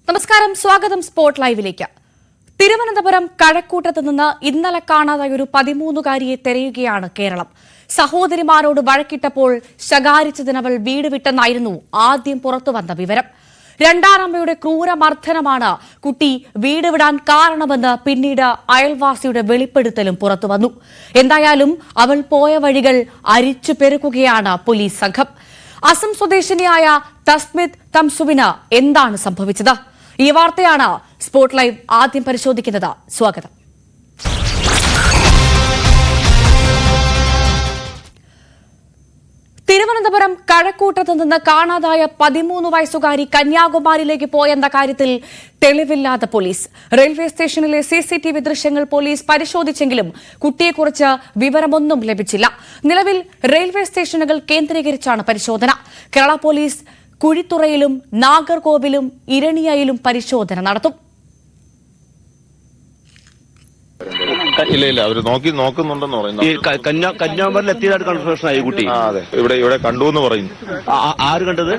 നമസ്കാരം, സ്വാഗതം സ്പോർട്ട് ലൈവിലേക്ക്. തിരുവനന്തപുരം കഴക്കൂട്ടത്ത് നിന്ന് ഇന്നലെ കാണാതായ ഒരു 13-കാരിയെ തെരയുകയാണ് കേരളം. സഹോദരിമാരോട് വഴക്കിട്ടപ്പോൾ ശകാരിച്ചതിനവൾ വീട് വിട്ടെന്നായിരുന്നു ആദ്യം പുറത്തുവന്ന വിവരം. രണ്ടാനമ്മയുടെ ക്രൂരമർദ്ദനമാണ് കുട്ടി വീട് വിടാൻ കാരണമെന്ന് പിന്നീട് അയൽവാസിയുടെ വെളിപ്പെടുത്തലും പുറത്തുവന്നു. എന്തായാലും അവൾ പോയ വഴികൾ അരിച്ചു പെരുക്കുകയാണ് പോലീസ് സംഘം. അസം സ്വദേശിനിയായ തസ്മിത് തംസുവിന് എന്താണ് സംഭവിച്ചത്? ഈ വാർത്തയാണ് സ്പോർട്ട് ലൈവ് ആദ്യം പരിശോധിക്കുന്നത്. സ്വാഗതം. തിരുവനന്തപുരം കഴക്കൂട്ടത്ത് നിന്ന് കാണാതായ 13 വയസ്സുകാരി കന്യാകുമാരിയിലേക്ക് പോയെന്ന കാര്യത്തിൽ തെളിവില്ലാത്ത പോലീസ്. റെയിൽവേ സ്റ്റേഷനിലെ CCTV ദൃശ്യങ്ങൾ പോലീസ് പരിശോധിച്ചെങ്കിലും കുട്ടിയെക്കുറിച്ച് വിവരമൊന്നും ലഭിച്ചില്ല. നിലവിൽ റെയിൽവേ സ്റ്റേഷനുകൾ കേന്ദ്രീകരിച്ചാണ് പരിശോധന. കേരള പോലീസ് കുഴിത്തുറയിലും നാഗർകോവിലും ഇരണിയയിലും പരിശോധന നടത്തും. ഇല്ല അവര് നോക്കുന്നുണ്ടെന്ന് പറയുന്നു. കന്യാകുമാരിയിൽ എത്തിയതായിട്ട് കൺഫ്യൂഷൻ ആയി കുട്ടി. അതെ, ഇവിടെ കണ്ടു എന്ന് പറയുന്നു. ആര് കണ്ടത്?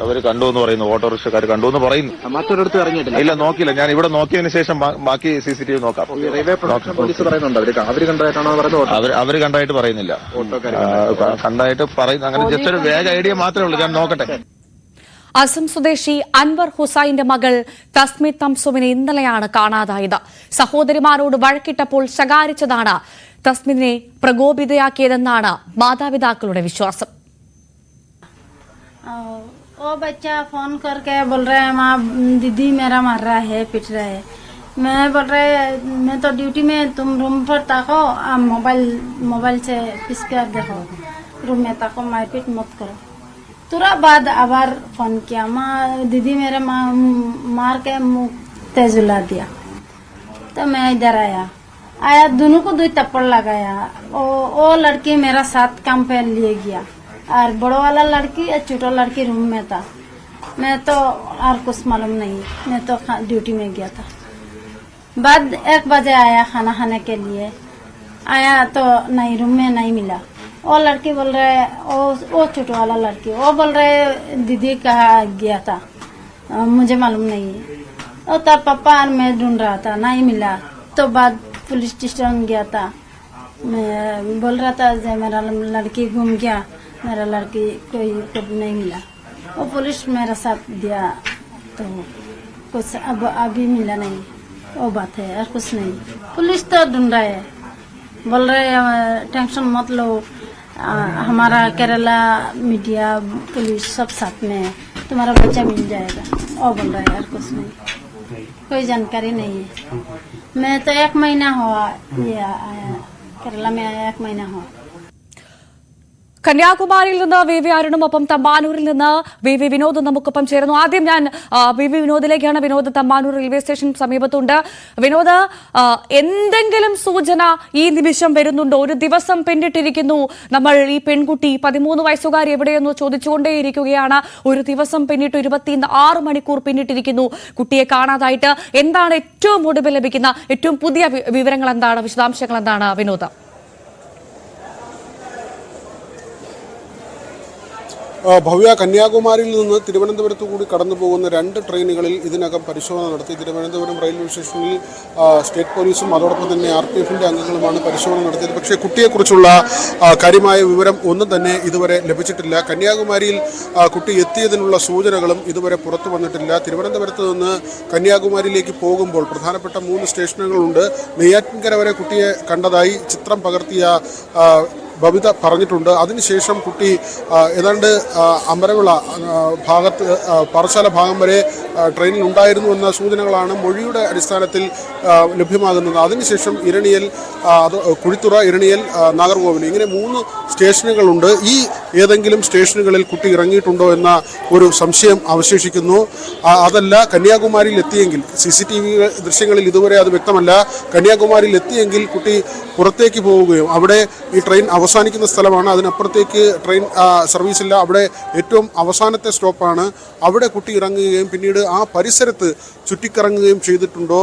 അവര് കണ്ടു എന്ന് പറയുന്നു, ഓട്ടോറിക്ഷക്കാർ കണ്ടു എന്ന് പറയുന്നു. മറ്റൊരിടത്ത് ഇറങ്ങിയിട്ടില്ല. ഇല്ല, നോക്കിയില്ല. ഞാൻ ഇവിടെ നോക്കിയതിനു ശേഷം ബാക്കി CCTV നോക്കാം. പോലീസ് പറയുന്നുണ്ട് അവര് കണ്ടതായിട്ടാണോ പറയുന്നത്? അവര് കണ്ടായിട്ട് പറയുന്നില്ല. കണ്ടായിട്ട് പറയുന്നു. അങ്ങനെ ജസ്റ്റ് ഒരു വേഗ ഐഡിയ മാത്രമേ ഉള്ളൂ. ഞാൻ നോക്കട്ടെ. അസം സ്വദേശി അൻവർ ഹുസൈന്റെ മകൾ തസ്മിത് തംസുവിനെ ഇന്നലെയാണ് കാണാതായത്. സഹോദരിമാരോട് വഴക്കിട്ടപ്പോൾ ശകാരിച്ചതാണ് തസ്മിതിനെ പ്രകോപിതയാക്കിയതെന്നാണ് മാതാപിതാക്കളുടെ വിശ്വാസം. वो बच्चा फोन करके बोल रहा है माँ दीदी मेरा मार रहा है, पिट रहा है. मैं बोल रहा है मैं तो ड्यूटी में, तुम रूम पर ताको, मोबाइल से पिस कर देखो, रूम में ताको, मारपीट मत करो. तुरंत बाद आबार फोन किया, माँ दीदी मेरे मार के मुंह तेजुला दिया. तो मैं इधर आया दोनों को 2 थप्पड़ लगाया. वो लड़की मेरा साथ काम पे लिए गया और बड़ो वाला लड़की और छोटा लड़की रूम में था. मैं तो और कुछ मालूम नहीं, मैं तो ड्यूटी में गया था. बाद 1 बजे आया खाना खाने के लिए. आया तो नहीं, रूम में नहीं मिला. वो लड़की बोल रहे, वो छोटा वाला लड़की वो बोल रहे दीदी कहाँ गया था, मुझे मालूम नहीं. और तब पापा और मैं ढूंढ रहा था, नहीं मिला. तो बाद पुलिस स्टेशन गया था. मैं बोल रहा था मेरा लड़की घूम गया, मेरा लड़की कोई नहीं मिला. वो पुलिस मेरा साथ दिया तो कुछ अब अभी मिला नहीं. वो बात है और कुछ नहीं. पुलिस तो ढूंढ रहा है, बोल रहे टेंशन मत लो, हमारा केरला मीडिया पुलिस सब साथ में है, तुम्हारा बच्चा मिल जाएगा. और बोल रहा है यार कुछ नहीं, कोई जानकारी नहीं है. मैं तो 1 महीना हुआ ये आया, केरला में आया 1 महीना हुआ. കന്യാകുമാരിയിൽ നിന്ന് VV അരുണും ഒപ്പം തമ്പാനൂരിൽ നിന്ന് VV വിനോദും നമുക്കൊപ്പം ചേരുന്നു. ആദ്യം ഞാൻ VV വിനോദിലേക്കാണ്. വിനോദ് തമ്പാനൂർ റെയിൽവേ സ്റ്റേഷൻ സമീപത്തുണ്ട്. വിനോദ്, എന്തെങ്കിലും സൂചന ഈ നിമിഷം വരുന്നുണ്ടോ? ഒരു ദിവസം പിന്നിട്ടിരിക്കുന്നു, നമ്മൾ ഈ പെൺകുട്ടി 13 വയസ്സുകാരി എവിടെയെന്ന് ചോദിച്ചുകൊണ്ടേയിരിക്കുകയാണ്. ഒരു ദിവസം പിന്നിട്ട് 26 മണിക്കൂർ പിന്നിട്ടിരിക്കുന്നു കുട്ടിയെ കാണാതായിട്ട്. എന്താണ് ഏറ്റവും ഒടുവിൽ ലഭിക്കുന്ന ഏറ്റവും പുതിയ വിവരങ്ങൾ എന്താണ്, വിശദാംശങ്ങൾ എന്താണ് വിനോദ്? ഭവ്യ, കന്യാകുമാരിയിൽ നിന്ന് തിരുവനന്തപുരത്ത് കൂടി കടന്നു പോകുന്ന 2 ട്രെയിനുകളിൽ ഇതിനകം പരിശോധന നടത്തി. തിരുവനന്തപുരം റെയിൽവേ സ്റ്റേഷനിൽ സ്റ്റേറ്റ് പോലീസും അതോടൊപ്പം തന്നെ RPFന്റെ അംഗങ്ങളുമാണ് പരിശോധന നടത്തിയത്. പക്ഷേ കുട്ടിയെക്കുറിച്ചുള്ള കാര്യമായ വിവരം ഒന്നും തന്നെ ഇതുവരെ ലഭിച്ചിട്ടില്ല. കന്യാകുമാരിയിൽ കുട്ടി എത്തിയതിനുള്ള സൂചനകളും ഇതുവരെ പുറത്തു വന്നിട്ടില്ല. തിരുവനന്തപുരത്ത് നിന്ന് കന്യാകുമാരിയിലേക്ക് പോകുമ്പോൾ പ്രധാനപ്പെട്ട 3 സ്റ്റേഷനുകളുണ്ട്. നെയ്യാറ്റിൻകര വരെ കുട്ടിയെ കണ്ടതായി ചിത്രം പകർത്തിയ ബബിത പറഞ്ഞിട്ടുണ്ട്. അതിനുശേഷം കുട്ടി ഏതാണ്ട് അമരവിള ഭാഗത്ത് പാറശാല ഭാഗം വരെ ട്രെയിനിൽ ഉണ്ടായിരുന്നു എന്ന സൂചനകളാണ് മൊഴിയുടെ അടിസ്ഥാനത്തിൽ ലഭ്യമാകുന്നത്. അതിനുശേഷം ഇരണിയൽ, കുഴിത്തുറ, ഇരണിയൽ, നാഗർകോവിൽ, ഇങ്ങനെ 3 സ്റ്റേഷനുകളുണ്ട്. ഈ ഏതെങ്കിലും സ്റ്റേഷനുകളിൽ കുട്ടി ഇറങ്ങിയിട്ടുണ്ടോ എന്ന ഒരു സംശയം അവശേഷിക്കുന്നു. അതല്ല, കന്യാകുമാരിയിൽ എത്തിയെങ്കിൽ, CCTV ദൃശ്യങ്ങളിൽ ഇതുവരെ അത് വ്യക്തമല്ല, കന്യാകുമാരിയിൽ എത്തിയെങ്കിൽ കുട്ടി പുറത്തേക്ക് പോവുകയും അവിടെ ഈ ട്രെയിൻ അവസാനിക്കുന്ന സ്ഥലമാണ്, അതിനപ്പുറത്തേക്ക് ട്രെയിൻ സർവീസില്ല, അവിടെ ഏറ്റവും അവസാനത്തെ സ്റ്റോപ്പാണ്, അവിടെ കുട്ടി ഇറങ്ങുകയും പിന്നീട് ആ പരിസരത്ത് ചുറ്റിക്കറങ്ങുകയും ചെയ്തിട്ടുണ്ടോ,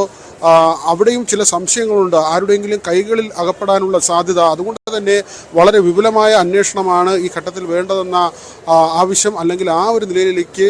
അവിടെയും ചില സംശയങ്ങളുണ്ട്. ആരുടെയെങ്കിലും കൈകളിൽ അകപ്പെടാനുള്ള സാധ്യത. അതുകൊണ്ട് തന്നെ വളരെ വിപുലമായ അന്വേഷണമാണ് ഈ ഘട്ടത്തിൽ വേണ്ടതെന്ന ആവശ്യം, അല്ലെങ്കിൽ ആ ഒരു നിലയിലേക്ക്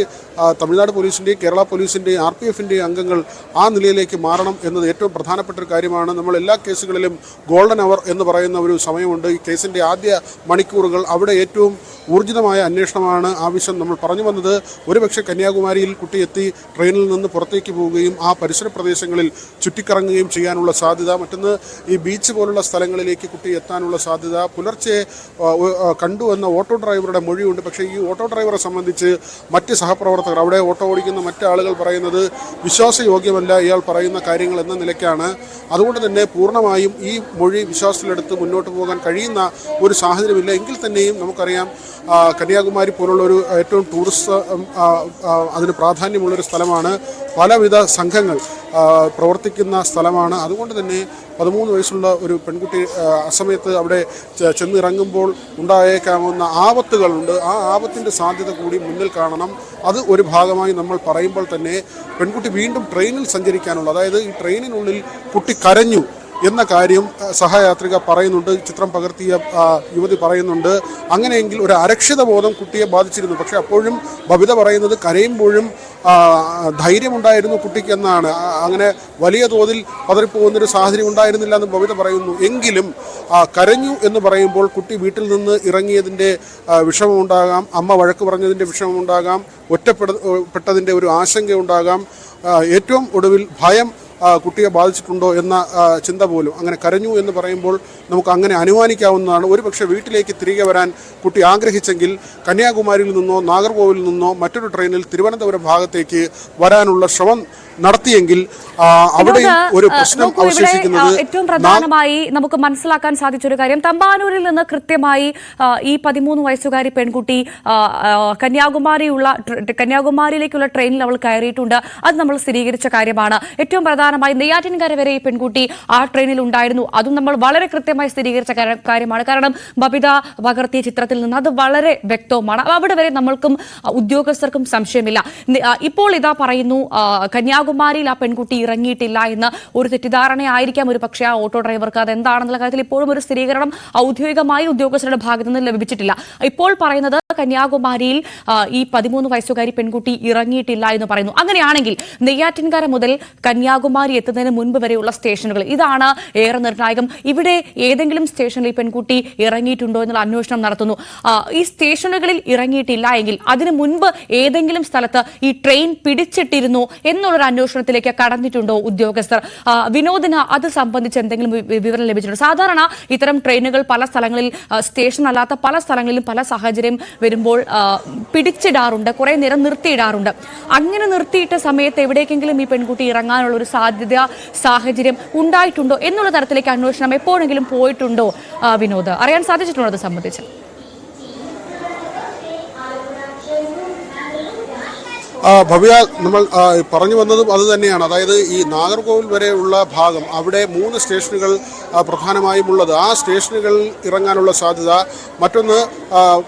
തമിഴ്നാട് പോലീസിൻ്റെയും കേരള പോലീസിൻ്റെയും RPFിൻ്റെയും അംഗങ്ങൾ ആ നിലയിലേക്ക് മാറണം എന്നത് ഏറ്റവും പ്രധാനപ്പെട്ട ഒരു കാര്യമാണ്. നമ്മൾ എല്ലാ കേസുകളിലും ഗോൾഡൻ അവർ എന്ന് പറയുന്ന ഒരു സമയമുണ്ട്. ഈ കേസിൻ്റെ ആദ്യ മണിക്കൂറുകൾ അവിടെ ഏറ്റവും ഊർജിതമായ അന്വേഷണമാണ് ആവശ്യം. നമ്മൾ പറഞ്ഞു വന്നത് ഒരുപക്ഷെ കന്യാകുമാരിയിൽ കുട്ടി എത്തി ട്രെയിനിൽ നിന്ന് പുറത്തേക്ക് പോവുകയും ആ പരിസര പ്രദേശങ്ങളിൽ ചുറ്റിക്കറങ്ങുകയും ചെയ്യാനുള്ള സാധ്യത, മറ്റൊന്ന് ഈ ബീച്ച് പോലുള്ള സ്ഥലങ്ങളിലേക്ക് കുട്ടി എത്താനുള്ള സാധ്യത, പുലർച്ചെ കണ്ടുവന്ന ഓട്ടോ ഡ്രൈവറുടെ മൊഴിയുണ്ട്. പക്ഷേ ഈ ഓട്ടോ ഡ്രൈവറെ സംബന്ധിച്ച് മറ്റ് സഹപ്രവർത്തകർ, അവിടെ ഓട്ടോ ഓടിക്കുന്ന മറ്റ് ആളുകൾ പറയുന്നത് വിശ്വാസയോഗ്യമല്ല ഇയാൾ പറയുന്ന കാര്യങ്ങൾ എന്ന നിലയ്ക്കാണ്. അതുകൊണ്ട് തന്നെ പൂർണ്ണമായും ഈ മൊഴി വിശ്വാസത്തിലെടുത്ത് മുന്നോട്ട് പോകാൻ കഴിയുന്ന ഒരു സാഹചര്യമില്ല. എങ്കിൽ തന്നെയും നമുക്കറിയാം കന്യാകുമാരി പോലുള്ളൊരു ഏറ്റവും ടൂറിസ്റ്റ് അതിന് പ്രാധാന്യമുള്ളൊരു സ്ഥലമാണ്. പലവിധ സംഘങ്ങൾ പ്രവർത്തിക്കുന്ന സ്ഥലമാണ്. അതുകൊണ്ട് തന്നെ 13 വയസ്സുള്ള ഒരു പെൺകുട്ടി അസമയത്ത് അവിടെ ചെന്നിറങ്ങുമ്പോൾ ഉണ്ടായേക്കാവുന്ന ആപത്തുകളുണ്ട്. ആ ആപത്തിൻ്റെ സാധ്യത കൂടി മുന്നിൽ കാണണം. അത് ഒരു ഭാഗമായി നമ്മൾ പറയുമ്പോൾ തന്നെ പെൺകുട്ടി വീണ്ടും ട്രെയിനിൽ സഞ്ചരിക്കാനുള്ള, അതായത് ഈ ട്രെയിനിനുള്ളിൽ കുട്ടി കരഞ്ഞു എന്ന കാര്യം സഹയാത്രിക പറയുന്നുണ്ട്, ചിത്രം പകർത്തിയ യുവതി പറയുന്നുണ്ട്. അങ്ങനെയെങ്കിൽ ഒരു അരക്ഷിത ബോധം കുട്ടിയെ ബാധിച്ചിരുന്നു. പക്ഷേ അപ്പോഴും ബബിത പറയുന്നത് കരയുമ്പോഴും ധൈര്യമുണ്ടായിരുന്നു കുട്ടിക്ക് എന്നാണ്. അങ്ങനെ വലിയ തോതിൽ പതറിപ്പോകുന്നൊരു സാഹചര്യം ഉണ്ടായിരുന്നില്ല എന്ന് ബബിത പറയുന്നു. എങ്കിലും കരഞ്ഞു എന്ന് പറയുമ്പോൾ കുട്ടി വീട്ടിൽ നിന്ന് ഇറങ്ങിയതിൻ്റെ വിഷമമുണ്ടാകാം, അമ്മ വഴക്ക് പറഞ്ഞതിൻ്റെ വിഷമമുണ്ടാകാം, ഒറ്റപ്പെട്ടതിൻ്റെ ഒരു ആശങ്കയുണ്ടാകാം, ഏറ്റവും ഒടുവിൽ ഭയം കുട്ടിയെ ബാധിച്ചിട്ടുണ്ടോ എന്ന ചിന്ത പോലും. അങ്ങനെ കരഞ്ഞു എന്ന് പറയുമ്പോൾ നമുക്ക് അങ്ങനെ അനുമാനിക്കാവുന്നതാണ്. ഒരുപക്ഷെ വീട്ടിലേക്ക് തിരികെ വരാൻ കുട്ടി ആഗ്രഹിച്ചെങ്കിൽ കന്യാകുമാരിയിൽ നിന്നോ നാഗർകോവിലിൽ നിന്നോ മറ്റൊരു ട്രെയിനിൽ തിരുവനന്തപുരം ഭാഗത്തേക്ക് വരാനുള്ള ശ്രമം നടത്തിയെങ്കിൽ അവിടെ ഒരു പ്രശ്നം അവശേഷിക്കുന്നത്. ഏറ്റവും പ്രധാനമായി നമുക്ക് മനസ്സിലാക്കാൻ സാധിച്ചൊരു കാര്യം, തമ്പാനൂരിൽ നിന്ന് കൃത്യമായി ഈ 13 വയസ്സുകാരി പെൺകുട്ടി കന്യാകുമാരിയിലേക്കുള്ള ട്രെയിനിൽ അവൾ കയറിയിട്ടുണ്ട്. അത് നമ്മൾ സ്ഥിരീകരിച്ച കാര്യമാണ്. ഏറ്റവും പ്രധാനമായി നെയ്യാറ്റിൻകര വരെ ഈ പെൺകുട്ടി ആ ട്രെയിനിൽ ഉണ്ടായിരുന്നു. അതും നമ്മൾ വളരെ കൃത്യമായി സ്ഥിരീകരിച്ച കാര്യമാണ്. കാരണം ബബിത പകർത്തിയ ചിത്രത്തിൽ നിന്ന് അത് വളരെ വ്യക്തവുമാണ്. അവിടെ വരെ നമ്മൾക്കും ഉദ്യോഗസ്ഥർക്കും സംശയമില്ല. ഇപ്പോൾ ഇതാ പറയുന്നു കന്യാകുമാരിയിൽ ആ പെൺകുട്ടി ഇറങ്ങിയിട്ടില്ല എന്ന്. ഒരു തെറ്റിദ്ധാരണയായിരിക്കാം ഒരു പക്ഷേ ആ ഓട്ടോ ഡ്രൈവർക്ക്. അതെന്താണെന്നുള്ള കാര്യത്തിൽ ഇപ്പോഴും ഒരു സ്ഥിരീകരണം ഔദ്യോഗികമായി ഉദ്യോഗസ്ഥരുടെ ഭാഗത്തു നിന്ന് ലഭിച്ചിട്ടില്ല. ഇപ്പോൾ പറയുന്നത് കന്യാകുമാരിയിൽ ഈ 13 വയസ്സുകാരി പെൺകുട്ടി ഇറങ്ങിയിട്ടില്ല എന്ന് പറയുന്നു. അങ്ങനെയാണെങ്കിൽ നെയ്യാറ്റിൻകര മുതൽ കന്യാകുമാരി എത്തുന്നതിന് മുൻപ് വരെയുള്ള സ്റ്റേഷനുകൾ, ഇതാണ് ഏറെ നിർണായകം. ഇവിടെ ഏതെങ്കിലും സ്റ്റേഷനിൽ ഈ പെൺകുട്ടി ഇറങ്ങിയിട്ടുണ്ടോ എന്നുള്ള അന്വേഷണം നടത്തുന്നു. ഈ സ്റ്റേഷനുകളിൽ ഇറങ്ങിയിട്ടില്ല എങ്കിൽ അതിനു മുൻപ് ഏതെങ്കിലും സ്ഥലത്ത് ഈ ട്രെയിൻ പിടിച്ചിട്ടിരുന്നു എന്നുള്ളൊരു അന്വേഷണത്തിലേക്ക് കടന്നിട്ടുണ്ടോ ഉദ്യോഗസ്ഥർ? വിനോദിന് അത് സംബന്ധിച്ച് എന്തെങ്കിലും വിവരം ലഭിച്ചിട്ടുണ്ടോ? സാധാരണ ഇത്തരം ട്രെയിനുകൾ പല സ്ഥലങ്ങളിൽ, സ്റ്റേഷൻ അല്ലാത്ത പല സ്ഥലങ്ങളിലും പല സാഹചര്യം വരുമ്പോൾ പിടിച്ചിടാറുണ്ട്, കുറെ നേരം നിർത്തിയിടാറുണ്ട്. അങ്ങനെ നിർത്തിയിട്ട സമയത്ത് എവിടേക്കെങ്കിലും ഈ പെൺകുട്ടി ഇറങ്ങാനുള്ള ഒരു സാഹചര്യം ഉണ്ടായിട്ടുണ്ടോ എന്നുള്ള തരത്തിലേക്ക് അന്വേഷണം എപ്പോഴെങ്കിലും പോയിട്ടുണ്ടോ വിനോദ്? അറിയാൻ സാധിച്ചിട്ടുണ്ടോ അത് സംബന്ധിച്ച്? ഭവ്യ, നമ്മൾ പറഞ്ഞു വന്നതും അത് തന്നെയാണ്. അതായത് ഈ നാഗർകോവിൽ വരെയുള്ള ഭാഗം, അവിടെ 3 സ്റ്റേഷനുകൾ പ്രധാനമായും ഉള്ളത്. ആ സ്റ്റേഷനുകളിൽ ഇറങ്ങാനുള്ള സാധ്യത. മറ്റൊന്ന്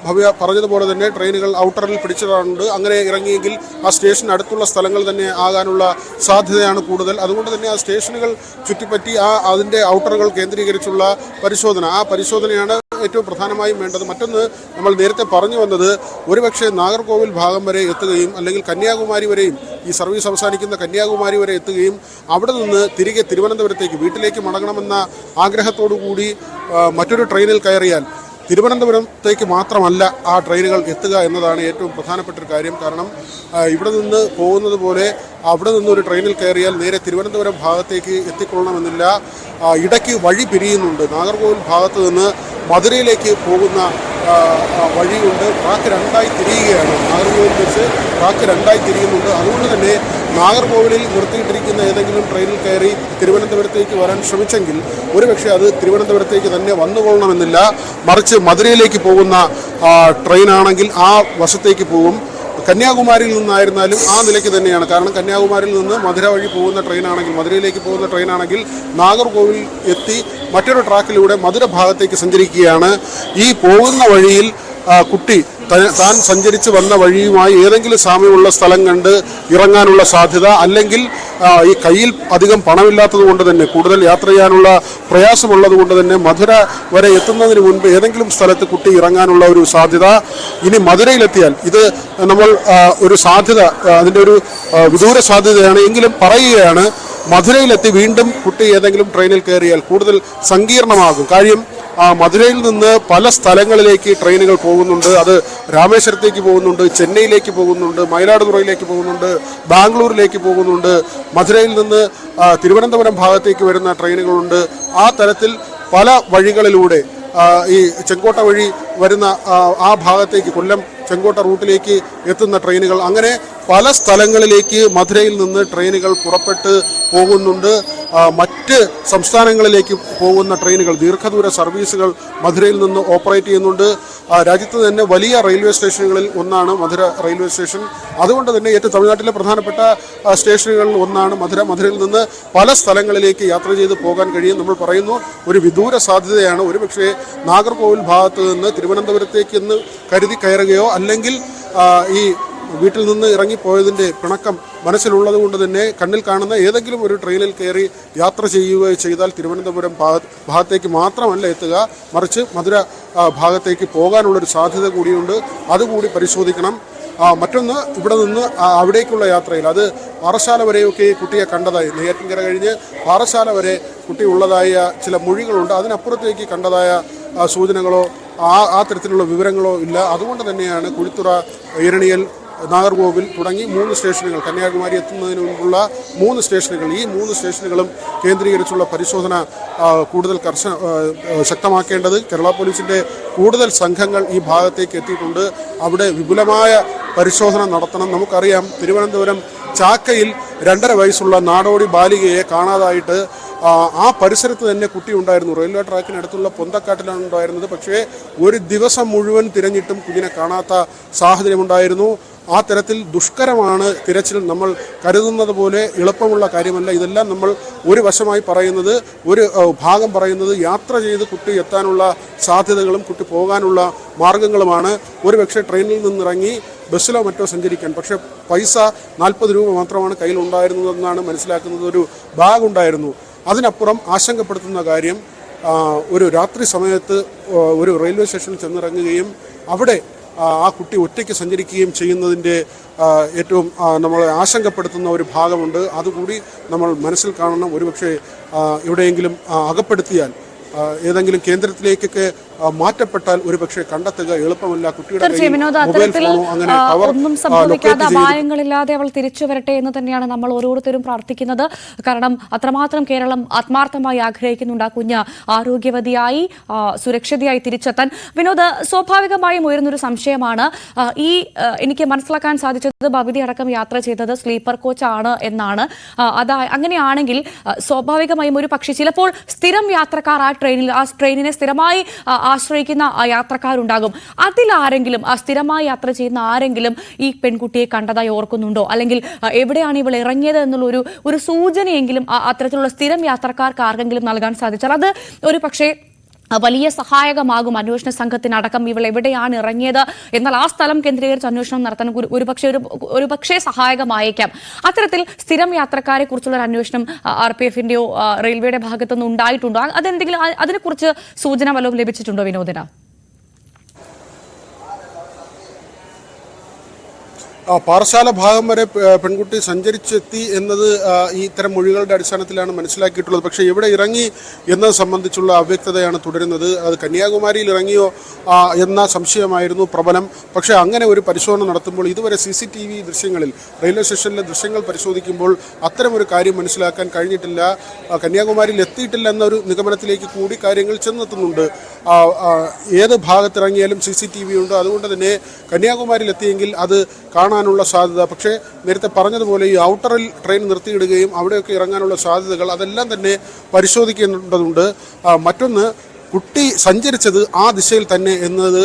ഭവ്യ പറഞ്ഞതുപോലെ തന്നെ ട്രെയിനുകൾ ഔട്ടറിൽ പിടിച്ചിട്ടുണ്ട്. അങ്ങനെ ഇറങ്ങിയെങ്കിൽ ആ സ്റ്റേഷൻ അടുത്തുള്ള സ്ഥലങ്ങൾ തന്നെ ആകാനുള്ള സാധ്യതയാണ് കൂടുതൽ. അതുകൊണ്ട് തന്നെ ആ സ്റ്റേഷനുകൾ ചുറ്റിപ്പറ്റി അതിൻ്റെ ഔട്ടറുകൾ കേന്ദ്രീകരിച്ചുള്ള പരിശോധന, ആ പരിശോധനയാണ് ഏറ്റവും പ്രധാനമായും വേണ്ടത്. മറ്റൊന്ന് നമ്മൾ നേരത്തെ പറഞ്ഞു വന്നത്, ഒരുപക്ഷെ നാഗർകോവിൽ ഭാഗം വരെ എത്തുകയും അല്ലെങ്കിൽ കന്യാകുമാരി വരെയും, ഈ സർവീസ് അവസാനിക്കുന്ന കന്യാകുമാരി വരെ എത്തുകയും അവിടെ നിന്ന് തിരികെ തിരുവനന്തപുരത്തേക്ക് വീട്ടിലേക്ക് മടങ്ങണമെന്ന ആഗ്രഹത്തോടു കൂടി മറ്റൊരു ട്രെയിനിൽ കയറിയാൽ തിരുവനന്തപുരത്തേക്ക് മാത്രമല്ല ആ ട്രെയിനുകൾ എത്തുക എന്നതാണ് ഏറ്റവും പ്രധാനപ്പെട്ട ഒരു കാര്യം. കാരണം ഇവിടെ നിന്ന് പോകുന്നത് പോലെ അവിടെ നിന്നൊരു ട്രെയിനിൽ കയറിയാൽ നേരെ തിരുവനന്തപുരം ഭാഗത്തേക്ക് എത്തിക്കൊള്ളണമെന്നില്ല. ഇടയ്ക്ക് വഴി പിരിയുന്നുണ്ട്. നാഗർകോവിൽ ഭാഗത്ത് നിന്ന് മധുരയിലേക്ക് പോകുന്ന വഴിയുണ്ട്. ട്രാക്ക് 2ആയി തിരിയുകയാണ്. നാഗർകോവിൽ വെച്ച് ട്രാക്ക് 2ആയി തിരിയുന്നുണ്ട്. അതുകൊണ്ട് തന്നെ നാഗർകോവിലിൽ നിർത്തിയിട്ടിരിക്കുന്ന ഏതെങ്കിലും ട്രെയിനിൽ കയറി തിരുവനന്തപുരത്തേക്ക് വരാൻ ശ്രമിച്ചെങ്കിൽ ഒരുപക്ഷെ അത് തിരുവനന്തപുരത്തേക്ക് തന്നെ വന്നുകൊള്ളണമെന്നില്ല. മറിച്ച് മധുരയിലേക്ക് പോകുന്ന ട്രെയിനാണെങ്കിൽ ആ വശത്തേക്ക് പോകും. കന്യാകുമാരിയിൽ നിന്നായിരുന്നാലും ആ നിലയ്ക്ക് തന്നെയാണ്. കാരണം കന്യാകുമാരിയിൽ നിന്ന് മധുര വഴി പോകുന്ന ട്രെയിനാണെങ്കിൽ, മധുരയിലേക്ക് പോകുന്ന ട്രെയിനാണെങ്കിൽ നാഗർകോവിൽ എത്തി മറ്റൊരു ട്രാക്കിലൂടെ മധുര ഭാഗത്തേക്ക് സഞ്ചരിക്കുകയാണ്. ഈ പോകുന്ന വഴിയിൽ കുട്ടി താൻ സഞ്ചരിച്ച് വന്ന വഴിയുമായി ഏതെങ്കിലും സാമ്യമുള്ള സ്ഥലം കണ്ട് ഇറങ്ങാനുള്ള സാധ്യത, അല്ലെങ്കിൽ ഈ കയ്യിൽ അധികം പണമില്ലാത്തത് കൊണ്ട് തന്നെ കൂടുതൽ യാത്ര ചെയ്യാനുള്ള പ്രയാസമുള്ളത് കൊണ്ട് തന്നെ മധുര വരെ എത്തുന്നതിന് മുൻപ് ഏതെങ്കിലും സ്ഥലത്ത് കുട്ടി ഇറങ്ങാനുള്ള ഒരു സാധ്യത. ഇനി മധുരയിലെത്തിയാൽ ഇത് നമ്മൾ ഒരു സാധ്യത, അതിൻ്റെ ഒരു വിദൂര സാധ്യതയാണ് എങ്കിലും പറയുകയാണ്, മധുരയിലെത്തി വീണ്ടും കുട്ടി ഏതെങ്കിലും ട്രെയിനിൽ കയറിയാൽ കൂടുതൽ സങ്കീർണമാകും. കാര്യം മധുരയിൽ നിന്ന് പല സ്ഥലങ്ങളിലേക്ക് ട്രെയിനുകൾ പോകുന്നുണ്ട്. അത് രാമേശ്വരത്തേക്ക് പോകുന്നുണ്ട്, ചെന്നൈയിലേക്ക് പോകുന്നുണ്ട്, മയിലാടുതുറയിലേക്ക് പോകുന്നുണ്ട്, ബാംഗ്ലൂരിലേക്ക് പോകുന്നുണ്ട്. മധുരയിൽ നിന്ന് തിരുവനന്തപുരം ഭാഗത്തേക്ക് വരുന്ന ട്രെയിനുകളുണ്ട്. ആ തരത്തിൽ പല വഴികളിലൂടെ ഈ ചെങ്കോട്ട വഴി വരുന്ന ആ ഭാഗത്തേക്ക്, കൊല്ലം ചെങ്കോട്ട റൂട്ടിലേക്ക് എത്തുന്ന ട്രെയിനുകൾ, അങ്ങനെ പല സ്ഥലങ്ങളിലേക്ക് മധുരയിൽ നിന്ന് ട്രെയിനുകൾ പുറപ്പെട്ട് പോകുന്നുണ്ട്. മറ്റ് സംസ്ഥാനങ്ങളിലേക്ക് പോകുന്ന ട്രെയിനുകൾ, ദീർഘദൂര സർവീസുകൾ മധുരയിൽ നിന്ന് ഓപ്പറേറ്റ് ചെയ്യുന്നുണ്ട്. രാജ്യത്ത് തന്നെ വലിയ റെയിൽവേ സ്റ്റേഷനുകളിൽ ഒന്നാണ് മധുര റെയിൽവേ സ്റ്റേഷൻ. അതുകൊണ്ട് തന്നെ ഏറ്റവും തമിഴ്നാട്ടിലെ പ്രധാനപ്പെട്ട സ്റ്റേഷനുകളിൽ ഒന്നാണ് മധുര. മധുരയിൽ നിന്ന് പല സ്ഥലങ്ങളിലേക്ക് യാത്ര ചെയ്ത് പോകാൻ കഴിയും. നമ്മൾ പറയുന്നു ഒരു വിദൂര സാധ്യതയാണ്. ഒരുപക്ഷെ നാഗർകോവിൽ ഭാഗത്ത് നിന്ന് തിരുവനന്തപുരത്തേക്ക് എന്ന് കരുതി കയറുകയോ അല്ലെങ്കിൽ ഈ വീട്ടിൽ നിന്ന് ഇറങ്ങിപ്പോയതിൻ്റെ പിണക്കം മനസ്സിലുള്ളത് കൊണ്ട് തന്നെ കണ്ണിൽ കാണുന്ന ഏതെങ്കിലും ഒരു ട്രെയിനിൽ കയറി യാത്ര ചെയ്യുകയോ ചെയ്താൽ തിരുവനന്തപുരം ഭാഗത്തേക്ക് മാത്രമല്ല എത്തുക, മറിച്ച് മധുര ഭാഗത്തേക്ക് പോകാനുള്ളൊരു സാധ്യത കൂടിയുണ്ട്. അതുകൂടി പരിശോധിക്കണം. മറ്റൊന്ന്, ഇവിടെ നിന്ന് അവിടേക്കുള്ള യാത്രയിൽ, അത് പാറശാല വരെയൊക്കെ കുട്ടിയെ കണ്ടതായി, നെയ്യാറ്റിൻകര കഴിഞ്ഞ് പാറശാല വരെ കുട്ടി ഉള്ളതായ ചില മൊഴികളുണ്ട്. അതിനപ്പുറത്തേക്ക് കണ്ടതായ സൂചനകളോ ആ തരത്തിലുള്ള വിവരങ്ങളോ ഇല്ല. അതുകൊണ്ട് തന്നെയാണ് കുഴിത്തുറ, ഇരണിയൽ, നാഗർകോവിൽ തുടങ്ങി 3 സ്റ്റേഷനുകൾ, കന്യാകുമാരി എത്തുന്നതിന് മുമ്പുള്ള 3 സ്റ്റേഷനുകൾ, ഈ 3 സ്റ്റേഷനുകളും കേന്ദ്രീകരിച്ചുള്ള പരിശോധന കൂടുതൽ ശക്തമാക്കേണ്ടത്. കേരള പോലീസിൻ്റെ കൂടുതൽ സംഘങ്ങൾ ഈ ഭാഗത്തേക്ക് എത്തിയിട്ടുണ്ട്. അവിടെ വിപുലമായ പരിശോധന നടത്തണം. നമുക്കറിയാം, തിരുവനന്തപുരം ചാക്കയിൽ 2.5 വയസ്സുള്ള നാടോടി ബാലികയെ കാണാതായിട്ട് ആ പരിസരത്ത് തന്നെ കുട്ടി ഉണ്ടായിരുന്നു. റെയിൽവേ ട്രാക്കിനടുത്തുള്ള പൊന്തക്കാട്ടിലാണ് ഉണ്ടായിരുന്നത്. പക്ഷേ ഒരു ദിവസം മുഴുവൻ തിരഞ്ഞിട്ടും കുഞ്ഞിനെ കാണാത്ത സാഹചര്യമുണ്ടായിരുന്നു. ആ തരത്തിൽ ദുഷ്കരമാണ് തിരച്ചിൽ. നമ്മൾ കരുതുന്നത് പോലെ എളുപ്പമുള്ള കാര്യമല്ല. ഇതെല്ലാം നമ്മൾ ഒരു വശമായി പറയുന്നത്, ഒരു ഭാഗം പറയുന്നത് യാത്ര ചെയ്ത് കുട്ടി എത്താനുള്ള സാധ്യതകളും കുട്ടി പോകാനുള്ള മാർഗങ്ങളുമാണ്. ഒരുപക്ഷെ ട്രെയിനിൽ നിന്നിറങ്ങി ബസ്സിലോ മറ്റോ സഞ്ചരിക്കാൻ, പക്ഷേ പൈസ 40 രൂപ മാത്രമാണ് കയ്യിലുണ്ടായിരുന്നതെന്നാണ് മനസ്സിലാക്കുന്നത്. ഒരു ബാഗ് ഉണ്ടായിരുന്നു. അതിനപ്പുറം ആശങ്കപ്പെടുത്തുന്ന കാര്യം, ഒരു രാത്രി സമയത്ത് ഒരു റെയിൽവേ സ്റ്റേഷനിൽ ചെന്നിറങ്ങുകയും അവിടെ ആ കുട്ടി ഒറ്റയ്ക്ക് സഞ്ചരിക്കുകയും ചെയ്യുന്നതിൻ്റെ ഏറ്റവും നമ്മളെ ആശങ്കപ്പെടുത്തുന്ന ഒരു ഭാഗമുണ്ട്. അതുകൂടി നമ്മൾ മനസ്സിൽ കാണണം. ഒരുപക്ഷെ എവിടെയെങ്കിലും അകപ്പെടുത്തിയാൽ, ഏതെങ്കിലും കേന്ദ്രത്തിലേക്കൊക്കെ മാറ്റപ്പെട്ടാൽ ഒരുപക്ഷെ കണ്ടെത്തുക എളുപ്പമല്ല. കുട്ടിയുടെ ഒന്നും സംഭവിക്കാതെ അപായങ്ങളില്ലാതെ അവൾ തിരിച്ചു വരട്ടെ എന്ന് തന്നെയാണ് നമ്മൾ ഓരോരുത്തരും പ്രാർത്ഥിക്കുന്നത്. കാരണം അത്രമാത്രം കേരളം ആത്മാർത്ഥമായി ആഗ്രഹിക്കുന്നുണ്ട് ആ കുഞ്ഞ് ആരോഗ്യവതിയായി സുരക്ഷിതയായി തിരിച്ചെത്താൻ. വിനോദ്, സ്വാഭാവികമായും ഉയർന്നൊരു സംശയമാണ്, എനിക്ക് മനസ്സിലാക്കാൻ സാധിച്ചത് ബബിതി അടക്കം യാത്ര ചെയ്തത് സ്ലീപ്പർ കോച്ചാണ് എന്നാണ്. അങ്ങനെയാണെങ്കിൽ സ്വാഭാവികമായും ഒരു പക്ഷേ ചിലപ്പോൾ സ്ഥിരം യാത്രക്കാർ ആ ട്രെയിനിനെ സ്ഥിരമായി ആശ്രയിക്കുന്ന യാത്രക്കാരുണ്ടാകും. അതിലാരെങ്കിലും, ആ സ്ഥിരമായി യാത്ര ചെയ്യുന്ന ആരെങ്കിലും ഈ പെൺകുട്ടിയെ കണ്ടതായി ഓർക്കുന്നുണ്ടോ? അല്ലെങ്കിൽ എവിടെയാണ് ഇവൾ ഇറങ്ങിയത് എന്നുള്ള ഒരു സൂചനയെങ്കിലും അത്തരത്തിലുള്ള സ്ഥിരം യാത്രക്കാർക്ക് ആർക്കെങ്കിലും നൽകാൻ സാധിച്ചാൽ അത് ഒരു പക്ഷേ വലിയ സഹായകമാകും അന്വേഷണ സംഘത്തിനടക്കം. ഇവൾ എവിടെയാണ് ഇറങ്ങിയത് എന്നാൽ ആ സ്ഥലം കേന്ദ്രീകരിച്ച് അന്വേഷണം നടത്താൻ ഒരുപക്ഷെ സഹായകമായേക്കാം. അത്തരത്തിൽ സ്ഥിരം യാത്രക്കാരെ കുറിച്ചുള്ള ഒരു അന്വേഷണം RPFന്റെയോ റെയിൽവേയുടെ ഭാഗത്തുനിന്ന് ഉണ്ടായിട്ടുണ്ടോ? അതെന്തെങ്കിലും അതിനെക്കുറിച്ച് സൂചന വല്ലതും ലഭിച്ചിട്ടുണ്ടോ വിനോദന? പാറശാല ഭാഗം വരെ പെൺകുട്ടി സഞ്ചരിച്ചെത്തി എന്നത് ഈ ഇത്തരം മൊഴികളുടെ അടിസ്ഥാനത്തിലാണ് മനസ്സിലാക്കിയിട്ടുള്ളത്. പക്ഷേ എവിടെ ഇറങ്ങി എന്നത് സംബന്ധിച്ചുള്ള അവ്യക്തതയാണ് തുടരുന്നത്. അത് കന്യാകുമാരിയിൽ ഇറങ്ങിയോ എന്ന സംശയമായിരുന്നു പ്രബലം. പക്ഷേ അങ്ങനെ ഒരു പരിശോധന നടത്തുമ്പോൾ ഇതുവരെ CCTV ദൃശ്യങ്ങളിൽ, റെയിൽവേ സ്റ്റേഷനിലെ ദൃശ്യങ്ങൾ പരിശോധിക്കുമ്പോൾ അത്തരമൊരു കാര്യം മനസ്സിലാക്കാൻ കഴിഞ്ഞിട്ടില്ല. കന്യാകുമാരിയിൽ എത്തിയിട്ടില്ല എന്നൊരു നിഗമനത്തിലേക്ക് കൂടി കാര്യങ്ങൾ ചെന്നെത്തുന്നുണ്ട്. ഏത് ഭാഗത്തിറങ്ങിയാലും CCTV ഉണ്ട്. അതുകൊണ്ട് തന്നെ കന്യാകുമാരിയിൽ എത്തിയെങ്കിൽ അത് കാണാനുള്ള സാധ്യത, പക്ഷേ നേരത്തെ പറഞ്ഞതുപോലെ ഈ ഔട്ടറിൽ ട്രെയിൻ നിർത്തിയിടുകയും അവിടെയൊക്കെ ഇറങ്ങാനുള്ള സാധ്യതകൾ അതെല്ലാം തന്നെ പരിശോധിക്കേണ്ടതുണ്ട്. മറ്റൊന്ന്, കുട്ടി സഞ്ചരിച്ചത് ആ ദിശയിൽ തന്നെ എന്നത്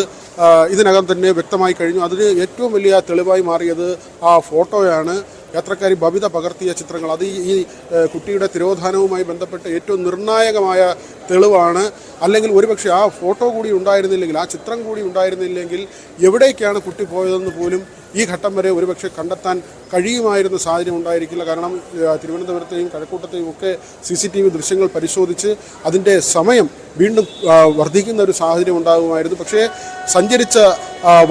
ഇതിനകം തന്നെ വ്യക്തമായി കഴിഞ്ഞു. അതിന് ഏറ്റവും വലിയ തെളിവായി മാറിയത് ആ ഫോട്ടോയാണ്. യാത്രക്കാരി ബബിത പകർത്തിയ ചിത്രങ്ങൾ, അത് ഈ കുട്ടിയുടെ തിരോധാനവുമായി ബന്ധപ്പെട്ട് ഏറ്റവും നിർണായകമായ തെളിവാണ്. അല്ലെങ്കിൽ ഒരുപക്ഷെ ആ ഫോട്ടോ കൂടി ഉണ്ടായിരുന്നില്ലെങ്കിൽ, ആ ചിത്രം കൂടി ഉണ്ടായിരുന്നില്ലെങ്കിൽ എവിടേക്കാണ് കുട്ടി പോയതെന്ന് പോലും ഈ ഘട്ടം വരെ ഒരുപക്ഷെ കണ്ടെത്താൻ കഴിയുമായിരുന്ന സാഹചര്യം ഉണ്ടായിരിക്കില്ല. കാരണം തിരുവനന്തപുരത്തെയും കഴക്കൂട്ടത്തെയും ഒക്കെ CCTV ദൃശ്യങ്ങൾ പരിശോധിച്ച് അതിൻ്റെ സമയം വീണ്ടും വർദ്ധിക്കുന്ന ഒരു സാഹചര്യം ഉണ്ടാകുമായിരുന്നു. പക്ഷേ സഞ്ചരിച്ച